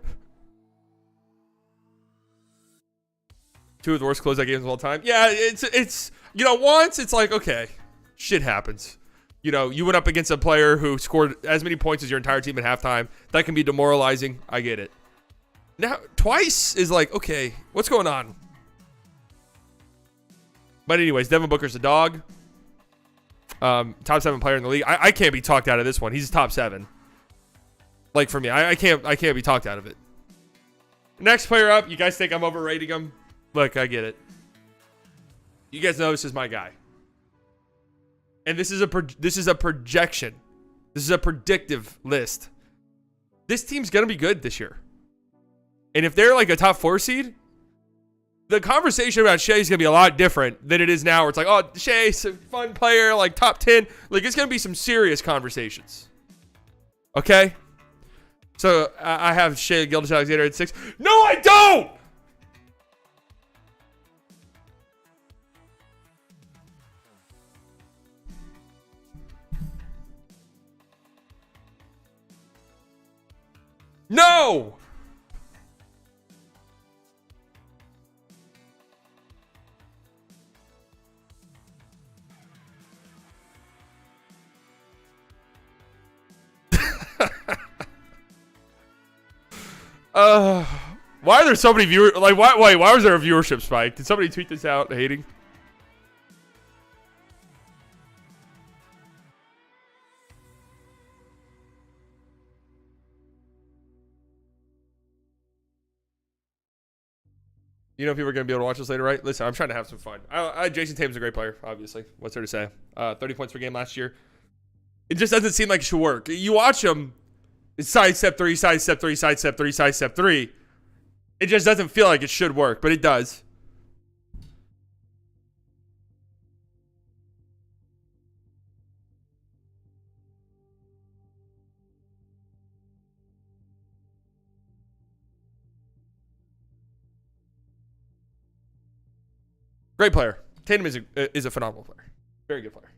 2 of the worst closeout games of all time. Yeah, it's you know, once it's like, okay, shit happens. You know, you went up against a player who scored as many points as your entire team at halftime. That can be demoralizing. I get it. Now, twice is like, okay, what's going on? But anyways, Devin Booker's a dog. Top 7 player in the league. I can't be talked out of this one. He's top 7. Like, for me, I can't be talked out of it. Next player up. You guys think I'm overrating him? Look, I get it. You guys know this is my guy. And this is a projection. This is a predictive list. This team's going to be good this year. And if they're like a top 4 seed, the conversation about Shea is going to be a lot different than it is now, where it's like, oh, Shea's a fun player, like top 10. Like, it's going to be some serious conversations. Okay? So, I have Shea Gilgeous-Alexander at 6. No, I don't! No! Why are there so many viewers? Like, why was there a viewership spike? Did somebody tweet this out hating? You know people are going to be able to watch this later, right? Listen, I'm trying to have some fun. Jason Tatum's a great player, obviously. What's there to say? 30 points per game last year. It just doesn't seem like it should work. You watch him, it's sidestep 3, sidestep 3, sidestep 3, sidestep 3. It just doesn't feel like it should work, but it does. Great player. Tatum is a phenomenal player. Very good player.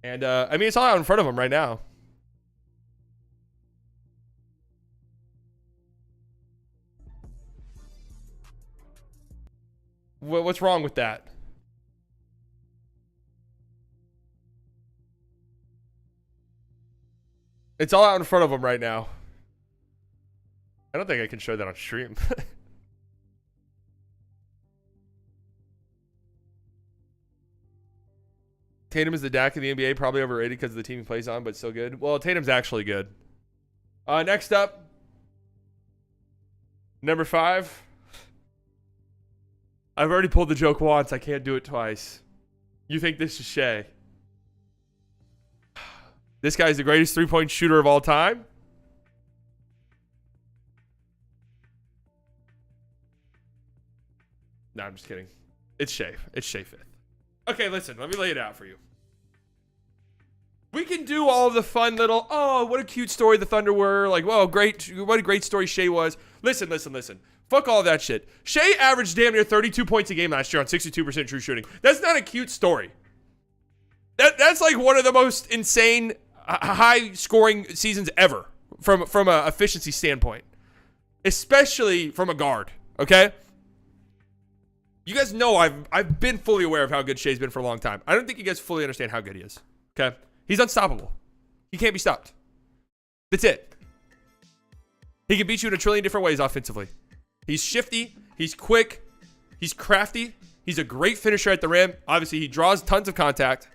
And, I mean, it's all out in front of him right now. What's wrong with that? It's all out in front of him right now. I don't think I can show that on stream. Tatum is the Dak of the NBA, probably overrated because of the team he plays on, but still good. Well, Tatum's actually good. Next up, number 5. I've already pulled the joke once. I can't do it twice. You think this is Shea? This guy's the greatest three-point shooter of all time. No, I'm just kidding. It's Shea. It's Shea 5th. Okay, listen. Let me lay it out for you. We can do all of the fun little, oh, what a cute story the Thunder were. Like, whoa, great. What a great story Shea was. Listen. Fuck all of that shit. Shea averaged damn near 32 points a game last year on 62% true shooting. That's not a cute story. That's like one of the most insane high scoring seasons ever from a efficiency standpoint, especially from a guard. Okay. You guys know I've been fully aware of how good Shea's been for a long time. I don't think you guys fully understand how good he is. Okay. He's unstoppable. He can't be stopped. That's it. He can beat you in a trillion different ways offensively. He's shifty. He's quick. He's crafty. He's a great finisher at the rim. Obviously, he draws tons of contact.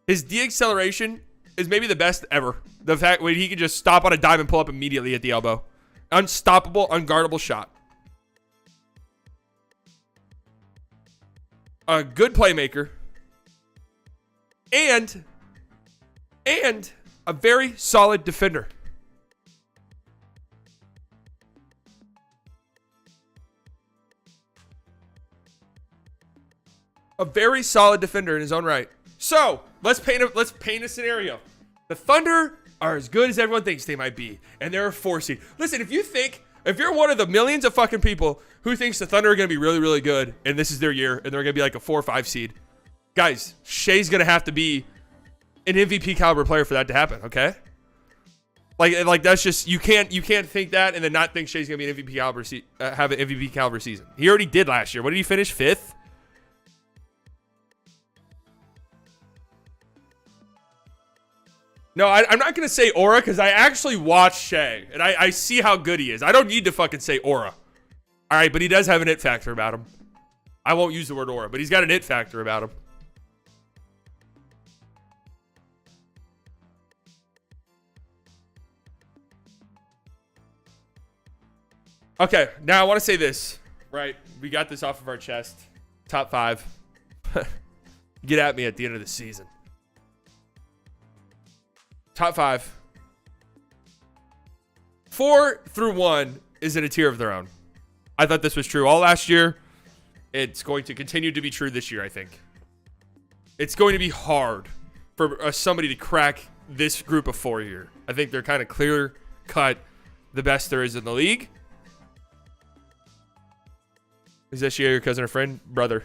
His de-acceleration is maybe the best ever. The fact when he can just stop on a dime and pull up immediately at the elbow. Unstoppable, unguardable shot. A good playmaker. And a very solid defender. A very solid defender in his own right. So let's paint a scenario. The Thunder are as good as everyone thinks they might be, and they're a 4 seed. Listen, if you're one of the millions of fucking people who thinks the Thunder are going to be really, really good, and this is their year, and they're going to be like a 4 or 5 seed, guys, Shea's going to have to be an MVP caliber player for that to happen. Okay, like that's just you can't think that and then not think Shea's going to be an MVP caliber have an MVP caliber season. He already did last year. What did he finish? 5th. No, I'm not going to say aura because I actually watched Shea, and I see how good he is. I don't need to fucking say aura. All right, but he does have an it factor about him. I won't use the word aura, but he's got an it factor about him. Okay, now I want to say this. Right, we got this off of our chest. Top 5. Get at me at the end of the season. Top 5. 4 through 1 is in a tier of their own. I thought this was true all last year. It's going to continue to be true this year, I think. It's going to be hard for somebody to crack this group of 4 here. I think they're kind of clear cut the best there is in the league. Is that your cousin or friend? Brother.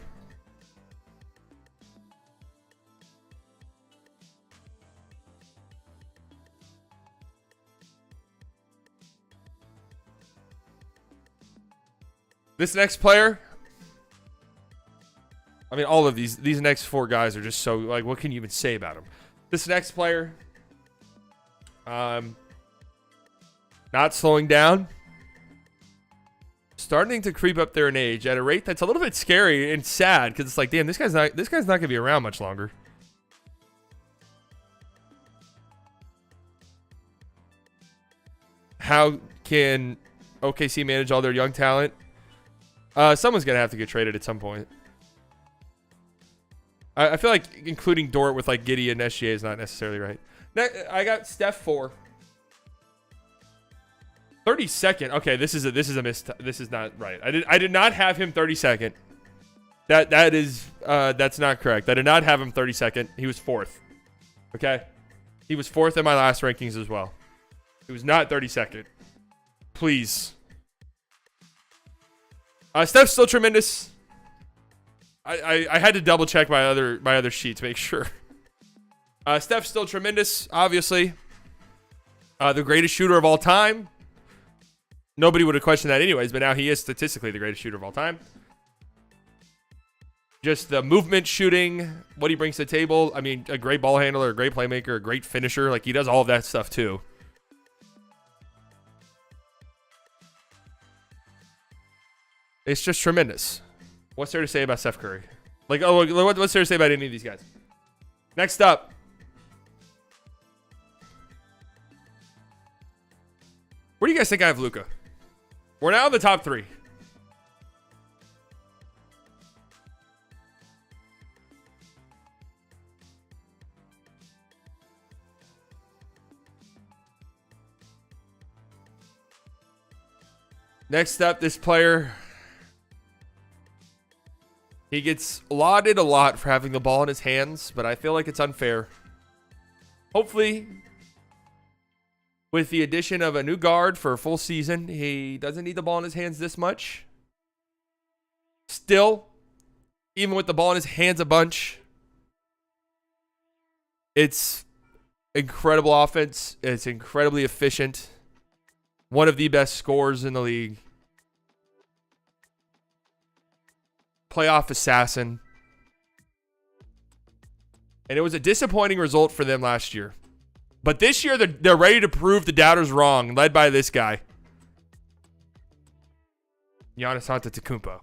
This next player, I mean, all of these next 4 guys are just so, like, what can you even say about them? This next player, not slowing down, starting to creep up there in age at a rate that's a little bit scary and sad, because it's like, damn, this guy's not gonna be around much longer. How can OKC manage all their young talent? Someone's gonna have to get traded at some point. I feel like including Dort with like Giddey and SGA is not necessarily right. I got Steph 4. 32nd. Okay, this is a miss. This is not right. I did not have him 32nd. That's not correct. I did not have him 32nd. He was 4th. Okay, he was 4th in my last rankings as well. He was not 32nd. Please. Steph's still tremendous. I had to double check my other sheet to make sure. Steph's still tremendous, obviously. The greatest shooter of all time. Nobody would have questioned that anyways, but now he is statistically the greatest shooter of all time. Just the movement shooting, what he brings to the table. I mean, a great ball handler, a great playmaker, a great finisher. Like, he does all of that stuff too. It's just tremendous. What's there to say about Steph Curry? Like, what's there to say about any of these guys? Next up. Where do you guys think I have Luka? We're now in the top 3. Next up, this player. He gets lauded a lot for having the ball in his hands, but I feel like it's unfair. Hopefully, with the addition of a new guard for a full season, he doesn't need the ball in his hands this much. Still, even with the ball in his hands a bunch, it's incredible offense. It's incredibly efficient. One of the best scorers in the league. Playoff assassin. And it was a disappointing result for them last year. But this year, they're ready to prove the doubters wrong, led by this guy. Giannis Antetokounmpo.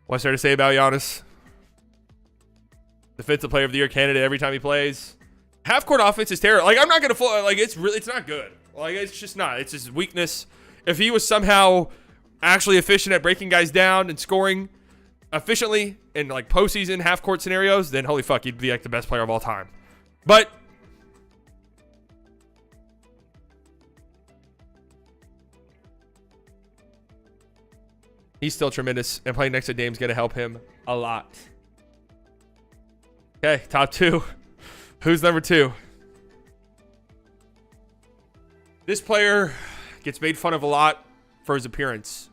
What's there to say about Giannis? Defensive Player of the Year candidate every time he plays. Half-court offense is terrible. Like, I'm not going to... Like, it's not good. Like, it's just not. It's his weakness. If he was somehow actually efficient at breaking guys down and scoring efficiently in, like, postseason half-court scenarios, then holy fuck, he'd be, like, the best player of all time. But he's still tremendous, and playing next to Dame's going to help him a lot. Okay, top 2. Who's number 2? This player gets made fun of a lot for his appearance.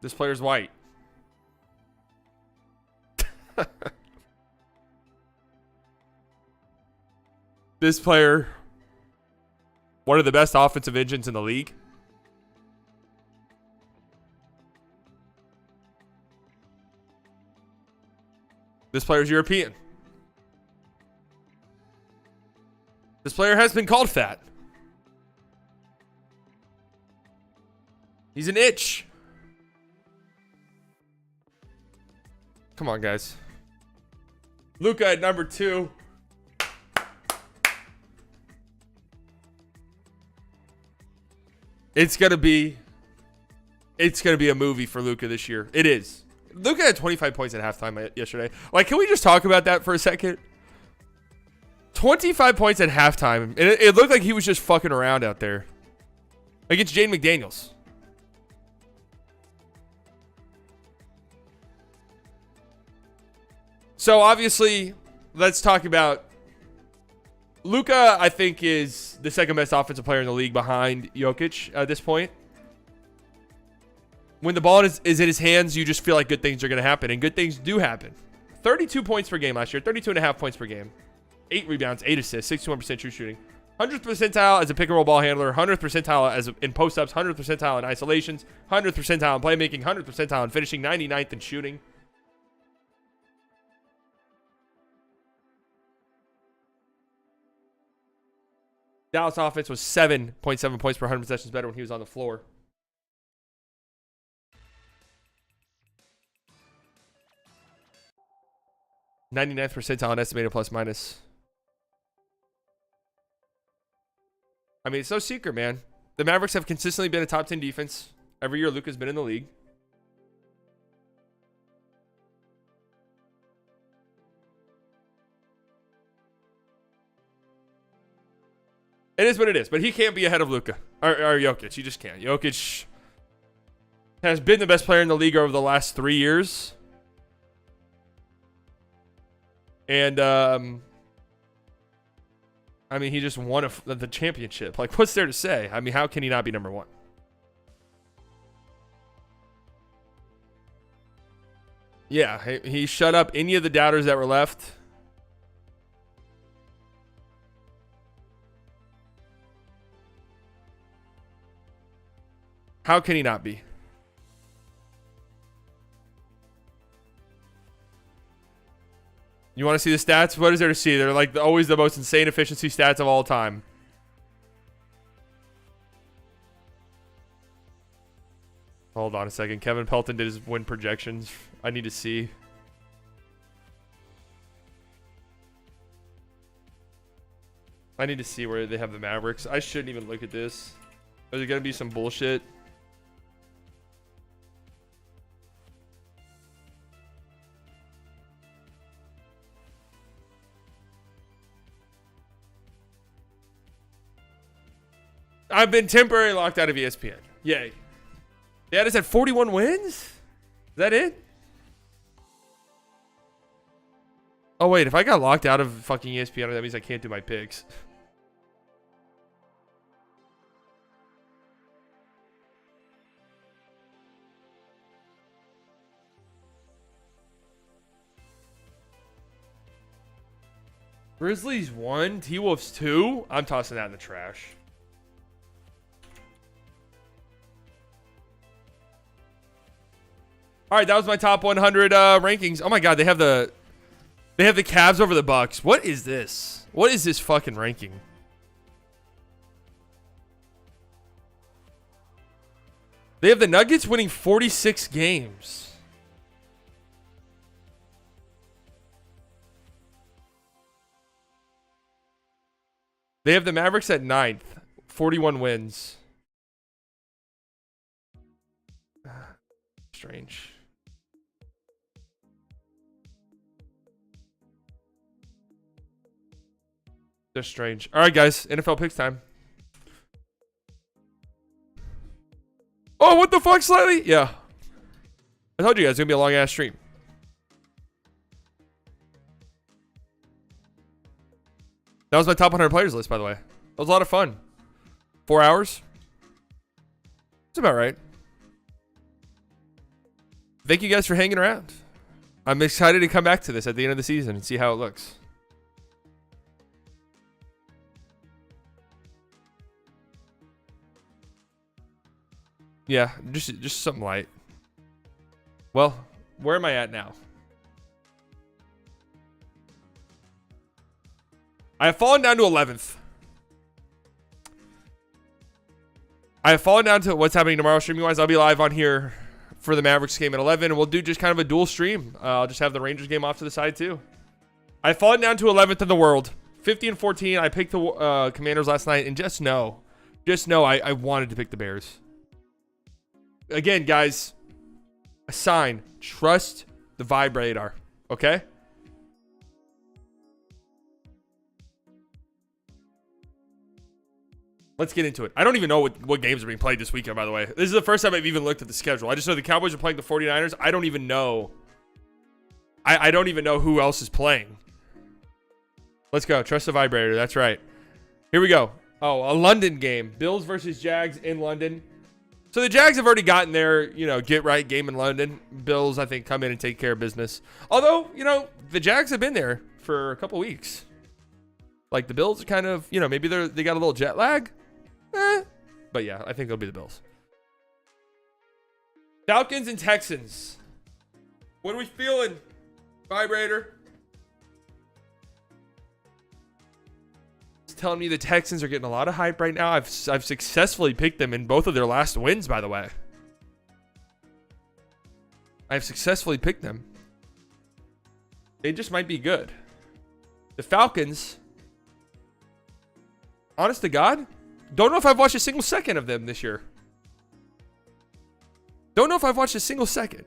This player's white. This player, one of the best offensive engines in the league. This player's European. This player has been called fat. He's an itch. Come on, guys. Luka at number 2. It's going to be It's going to be a movie for Luka this year. It is. Luka had 25 points at halftime yesterday. Like, can we just talk about that for a second? 25 points at halftime. And it looked like he was just fucking around out there. Against Jaden McDaniels. So, obviously, let's talk about Luka, I think, is the second best offensive player in the league behind Jokic at this point. When the ball is in his hands, you just feel like good things are going to happen. And good things do happen. 32 points per game last year. 32.5 points per game. 8 rebounds, 8 assists, 61% true shooting. 100th percentile as a pick-and-roll ball handler. 100th percentile in post-ups. 100th percentile in isolations. 100th percentile in playmaking. 100th percentile in finishing. 99th in shooting. Dallas offense was 7.7 points per 100 possessions better when he was on the floor. '99th percentile in estimated plus minus. I mean, it's no secret, man. The Mavericks have consistently been a top 10 defense. Every year Luka's been in the league. It is what it is, but he can't be ahead of Luka or Jokic. He just can't. Jokic has been the best player in the league over the last 3 years. And, I mean, he just won the championship. Like, what's there to say? I mean, how can he not be number one? Yeah, he shut up any of the doubters that were left. How can he not be? You want to see the stats? What is there to see? They're like always the most insane efficiency stats of all time. Hold on a second. Kevin Pelton did his win projections. I need to see. I need to see where they have the Mavericks. I shouldn't even look at this. Is there going to be some bullshit? I've been temporarily locked out of ESPN. Yay. Yeah, is at 41 wins? Is that it? Oh, wait. If I got locked out of fucking ESPN, that means I can't do my picks. Grizzlies 1, T-Wolves 2. I'm tossing that in the trash. All right, that was my top 100 rankings. Oh my god, they have the Cavs over the Bucks. What is this? What is this fucking ranking? They have the Nuggets winning 46 games. They have the Mavericks at 9th, 41 wins. Strange. Just strange. All right, guys. NFL picks time. Oh, what the fuck, slightly? Yeah. I told you guys it's going to be a long-ass stream. That was my top 100 players list, by the way. That was a lot of fun. 4 hours. It's about right. Thank you guys for hanging around. I'm excited to come back to this at the end of the season and see how it looks. Yeah, just something light. Well, where am I at now? I have fallen down to 11th. I have fallen down to what's happening tomorrow streaming wise. I'll be live on here for the Mavericks game at 11, and we'll do just kind of a dual stream. I'll just have the Rangers game off to the side too. I've fallen down to 11th in the world. 50 and 14. I picked the Commanders last night, and just know I wanted to pick the Bears. Again, guys, a sign. Trust the vibrator. Okay? Let's get into it. I don't even know what games are being played this weekend, by the way. This is the first time I've even looked at the schedule. I just know the Cowboys are playing the 49ers. I don't even know. I don't even know who else is playing. Let's go. Trust the vibrator. That's right. Here we go. Oh, a London game. Bills versus Jags in London. So the Jags have already gotten their, get right game in London. Bills, I think, come in and take care of business. Although, the Jags have been there for a couple weeks. Like, the Bills are kind of, maybe they got a little jet lag. But yeah, I think it'll be the Bills. Falcons and Texans. What are we feeling? Vibrator. It's telling me the Texans are getting a lot of hype right now. I've successfully picked them in both of their last wins, by the way. I've successfully picked them. They just might be good. The Falcons, honest to God, don't know if I've watched a single second of them this year. Don't know if I've watched a single second.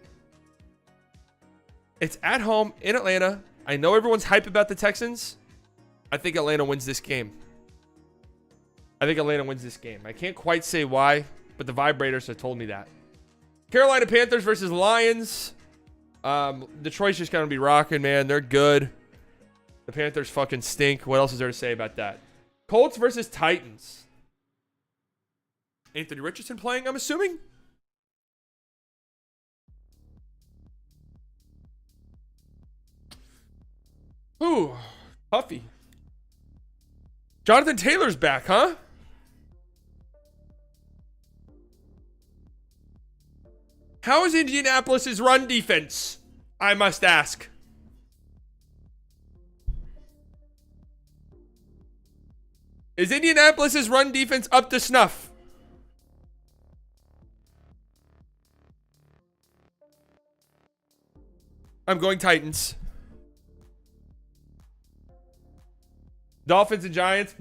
It's at home in Atlanta. I know everyone's hype about the Texans. I think Atlanta wins this game. I can't quite say why, but the vibrators have told me that. Carolina Panthers versus Lions. Detroit's just going to be rocking, man. They're good. The Panthers fucking stink. What else is there to say about that? Colts versus Titans. Anthony Richardson playing, I'm assuming? Ooh, puffy. Jonathan Taylor's back, huh? How is Indianapolis's run defense? I must ask. Is Indianapolis's run defense up to snuff? I'm going Titans. Dolphins and Giants.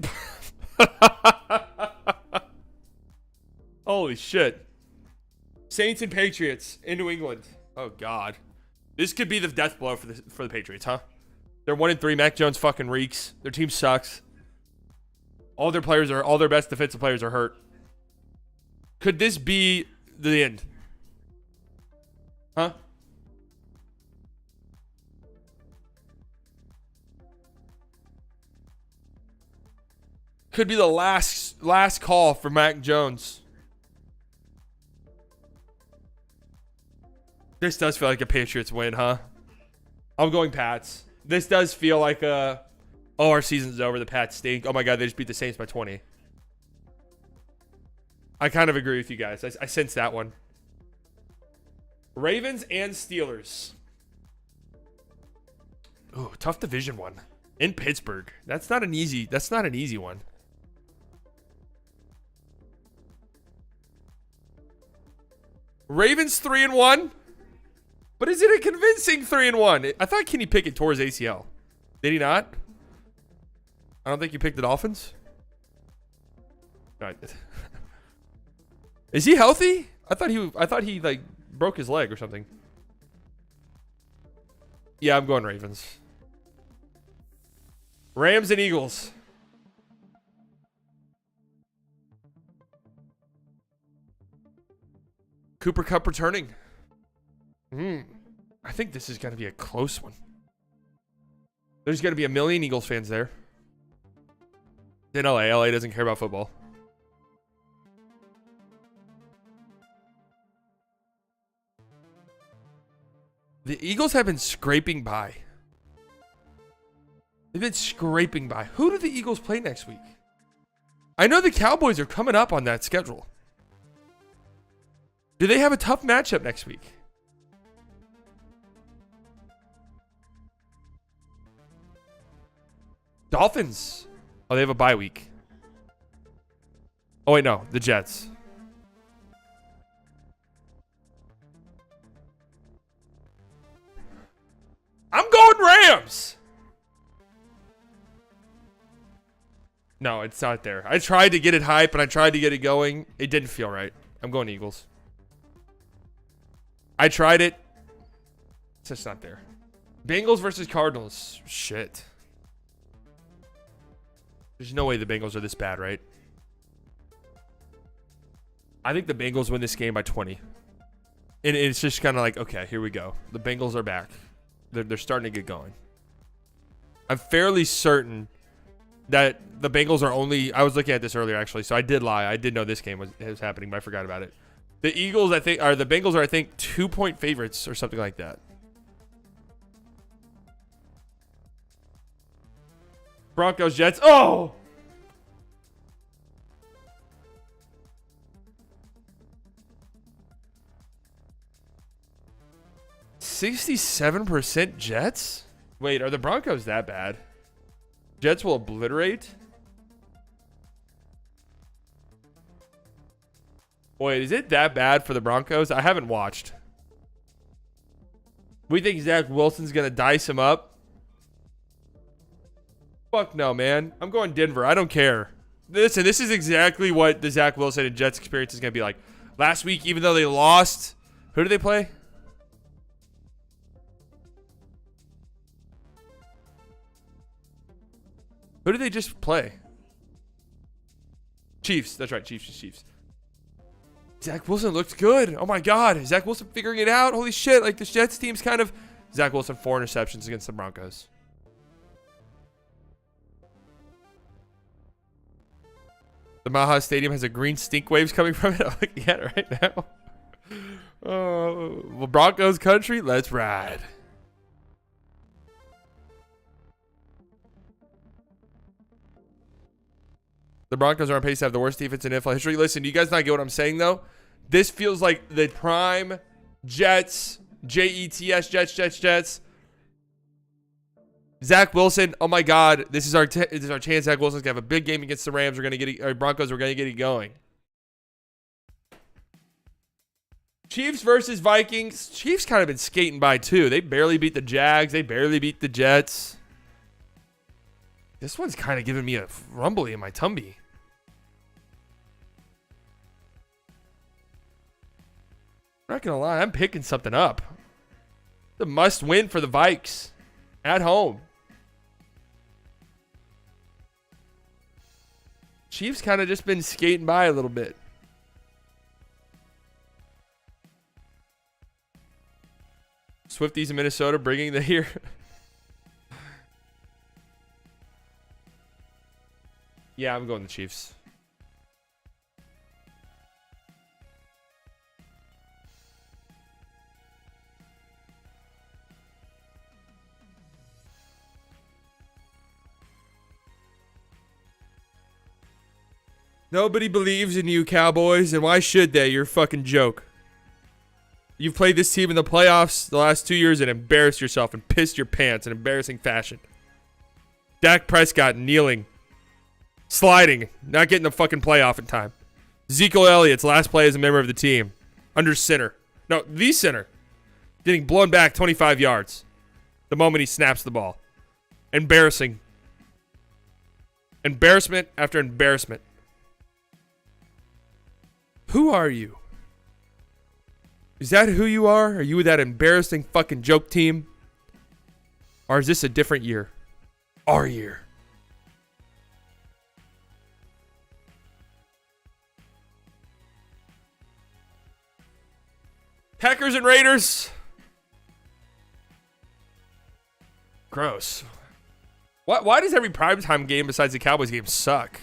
Holy shit. Saints and Patriots in New England. Oh God. This could be the death blow for the Patriots, huh? They're 1-3. Mac Jones fucking reeks. Their team sucks. All their best defensive players are hurt. Could this be the end? Huh? Could be the last call for Mac Jones. This does feel like a Patriots win, huh? I'm going Pats. This does feel like our season's over. The Pats stink. Oh my God, they just beat the Saints by 20. I kind of agree with you guys. I sense that one. Ravens and Steelers. Ooh, tough division one. In Pittsburgh. That's not an easy one. Ravens 3-1. But is it a convincing 3-1? I thought Kenny Pickett tore his ACL. Did he not? I don't think you picked the Dolphins. All right. Is he healthy? I thought he like broke his leg or something. Yeah, I'm going Ravens. Rams and Eagles. Cooper Kupp returning. I think this is going to be a close one. There's going to be a million Eagles fans there. In LA. LA doesn't care about football. The Eagles have been scraping by. They've been scraping by. Who do the Eagles play next week? I know the Cowboys are coming up on that schedule. Do they have a tough matchup next week? Dolphins. Oh, they have a bye week. Oh, wait, no. The Jets. I'm going Rams. No, it's not there. I tried to get it hype and I tried to get it going. It didn't feel right. I'm going Eagles. I tried it. It's just not there. Bengals versus Cardinals. Shit. There's no way the Bengals are this bad, right? I think the Bengals win this game by 20. And it's just kind of like, okay, here we go. The Bengals are back. They're starting to get going. I'm fairly certain that the Bengals are only... I was looking at this earlier, actually, so I did lie. I did know this game was happening, but I forgot about it. The Eagles, I think... Or the Bengals are, I think, 2-point favorites or something like that. Broncos, Jets. Oh! %67% Jets? Wait, are the Broncos that bad? Jets will obliterate? Wait, is it that bad for the Broncos? I haven't watched. We think Zach Wilson's going to dice him up? Fuck no, man. I'm going Denver. I don't care. Listen, this is exactly what the Zach Wilson and Jets experience is going to be like. Last week, even though they lost, who did they play? Who did they just play? Chiefs. That's right. Chiefs. Zach Wilson looked good. Oh my God. Is Zach Wilson figuring it out? Holy shit. Like the Jets team's kind of... Zach Wilson, 4 interceptions against the Broncos. The Maha Stadium has a green stink waves coming from it. I'm looking at it right now. Oh, well, Broncos country. Let's ride. The Broncos are on pace to have the worst defense in NFL history. Listen, do you guys not get what I'm saying, though? This feels like the prime Jets, Jets, Jets. Zach Wilson, oh my God, this is our chance. Zach Wilson's gonna have a big game against the Rams. We're gonna get it, Broncos. We're gonna get it going. Chiefs versus Vikings. Chiefs kind of been skating by too. They barely beat the Jags. They barely beat the Jets. This one's kind of giving me a rumbly in my tummy. I'm not gonna lie, I'm picking something up. The must win for the Vikes at home. Chiefs kind of just been skating by a little bit. Swifties in Minnesota bringing the here. Yeah, I'm going the Chiefs. Nobody believes in you, Cowboys, and why should they? You're a fucking joke. You've played this team in the playoffs the last 2 years and embarrassed yourself and pissed your pants in embarrassing fashion. Dak Prescott kneeling, sliding, not getting the fucking playoff in time. Ezekiel Elliott's last play as a member of the team, under center. No, the center. Getting blown back 25 yards the moment he snaps the ball. Embarrassing. Embarrassment after embarrassment. Who are you? Is that who you are? Are you that embarrassing fucking joke team? Or is this a different year? Our year. Packers and Raiders. Gross. Why does every primetime game besides the Cowboys game suck?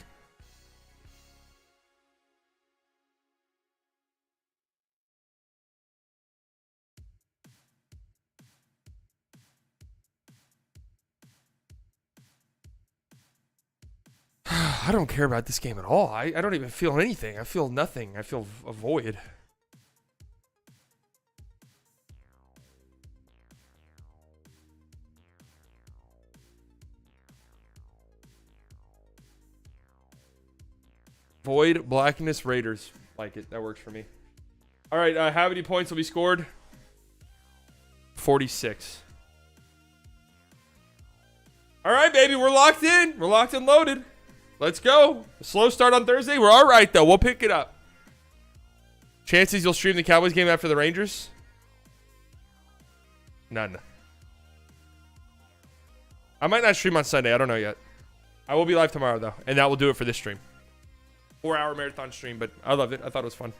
I don't care about this game at all. I don't even feel anything. I feel nothing. I feel a void. Void, blackness, Raiders. Like it. That works for me. All right. How many points will be scored? 46. All right, baby. We're locked in. We're locked and loaded. Let's go. A slow start on Thursday. We're all right, though. We'll pick it up. Chances you'll stream the Cowboys game after the Rangers? None. I might not stream on Sunday. I don't know yet. I will be live tomorrow, though. And that will do it for this stream. 4-hour marathon stream, but I loved it. I thought it was fun.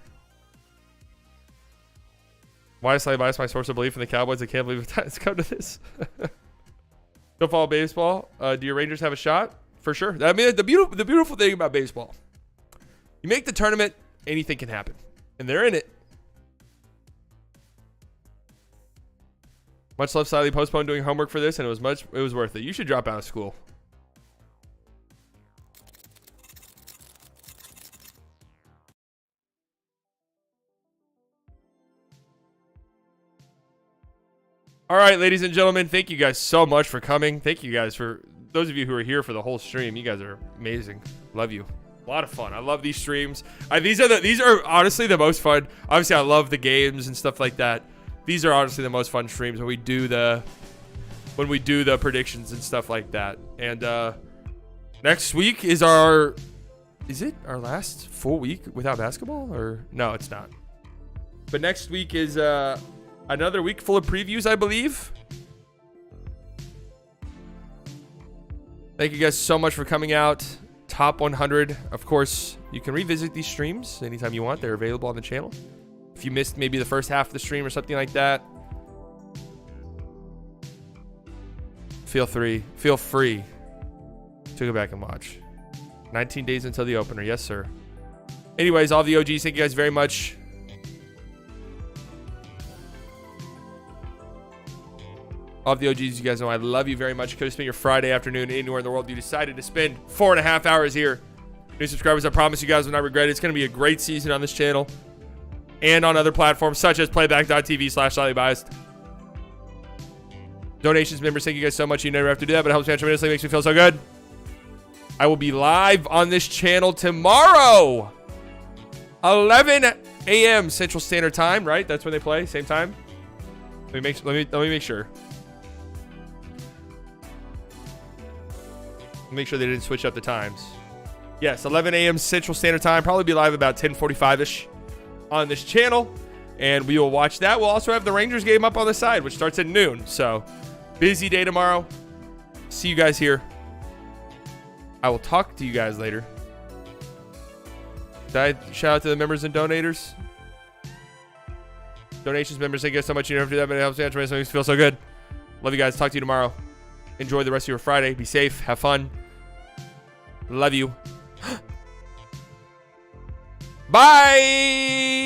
Why is Slightly Biased my source of belief in the Cowboys? I can't believe it's come to this. Don't follow baseball. Do your Rangers have a shot? For sure. I mean, the beautiful thing about baseball, you make the tournament, anything can happen. And they're in it. Much love, Slightly postponed doing homework for this, and it was worth it. You should drop out of school. All right, ladies and gentlemen, thank you guys so much for coming. Thank you guys for those of you who are here for the whole stream. You guys are amazing. Love you. A lot of fun. I love these streams. These are honestly the most fun. Obviously, I love the games and stuff like that. These are honestly the most fun streams when we do the predictions and stuff like that. And next week is our last full week without basketball? Or no, it's not. But next week is another week full of previews, I believe. Thank you guys so much for coming out. Top 100. Of course, you can revisit these streams anytime you want. They're available on the channel. If you missed maybe the first half of the stream or something like that, feel free to go back and watch. 19 days until the opener. Yes, sir. Anyways, all the OGs, thank you guys very much. All of the OGs, you guys know I love you very much. Could have spent your Friday afternoon anywhere in the world. You decided to spend 4.5 hours here. New subscribers, I promise you guys will not regret it. It's going to be a great season on this channel and on other platforms such as playback.tv/slightlybiased. Donations, members, thank you guys so much. You never have to do that, but it helps me tremendously. Makes me feel so good. I will be live on this channel tomorrow, 11 a.m. Central Standard Time, right? That's when they play, same time. Let me make sure. Make sure they didn't switch up the times. Yes, 11 a.m. Central Standard Time. Probably be live about 10:45-ish on this channel, and we will watch that. We'll also have the Rangers game up on the side, which starts at noon. So, busy day tomorrow. See you guys here. I will talk to you guys later. Did I shout out to the members and donators? Donations, members, thank you guys so much. You never do that, but it helps me out. It makes me feel so good. Love you guys. Talk to you tomorrow. Enjoy the rest of your Friday. Be safe. Have fun. Love you. Bye.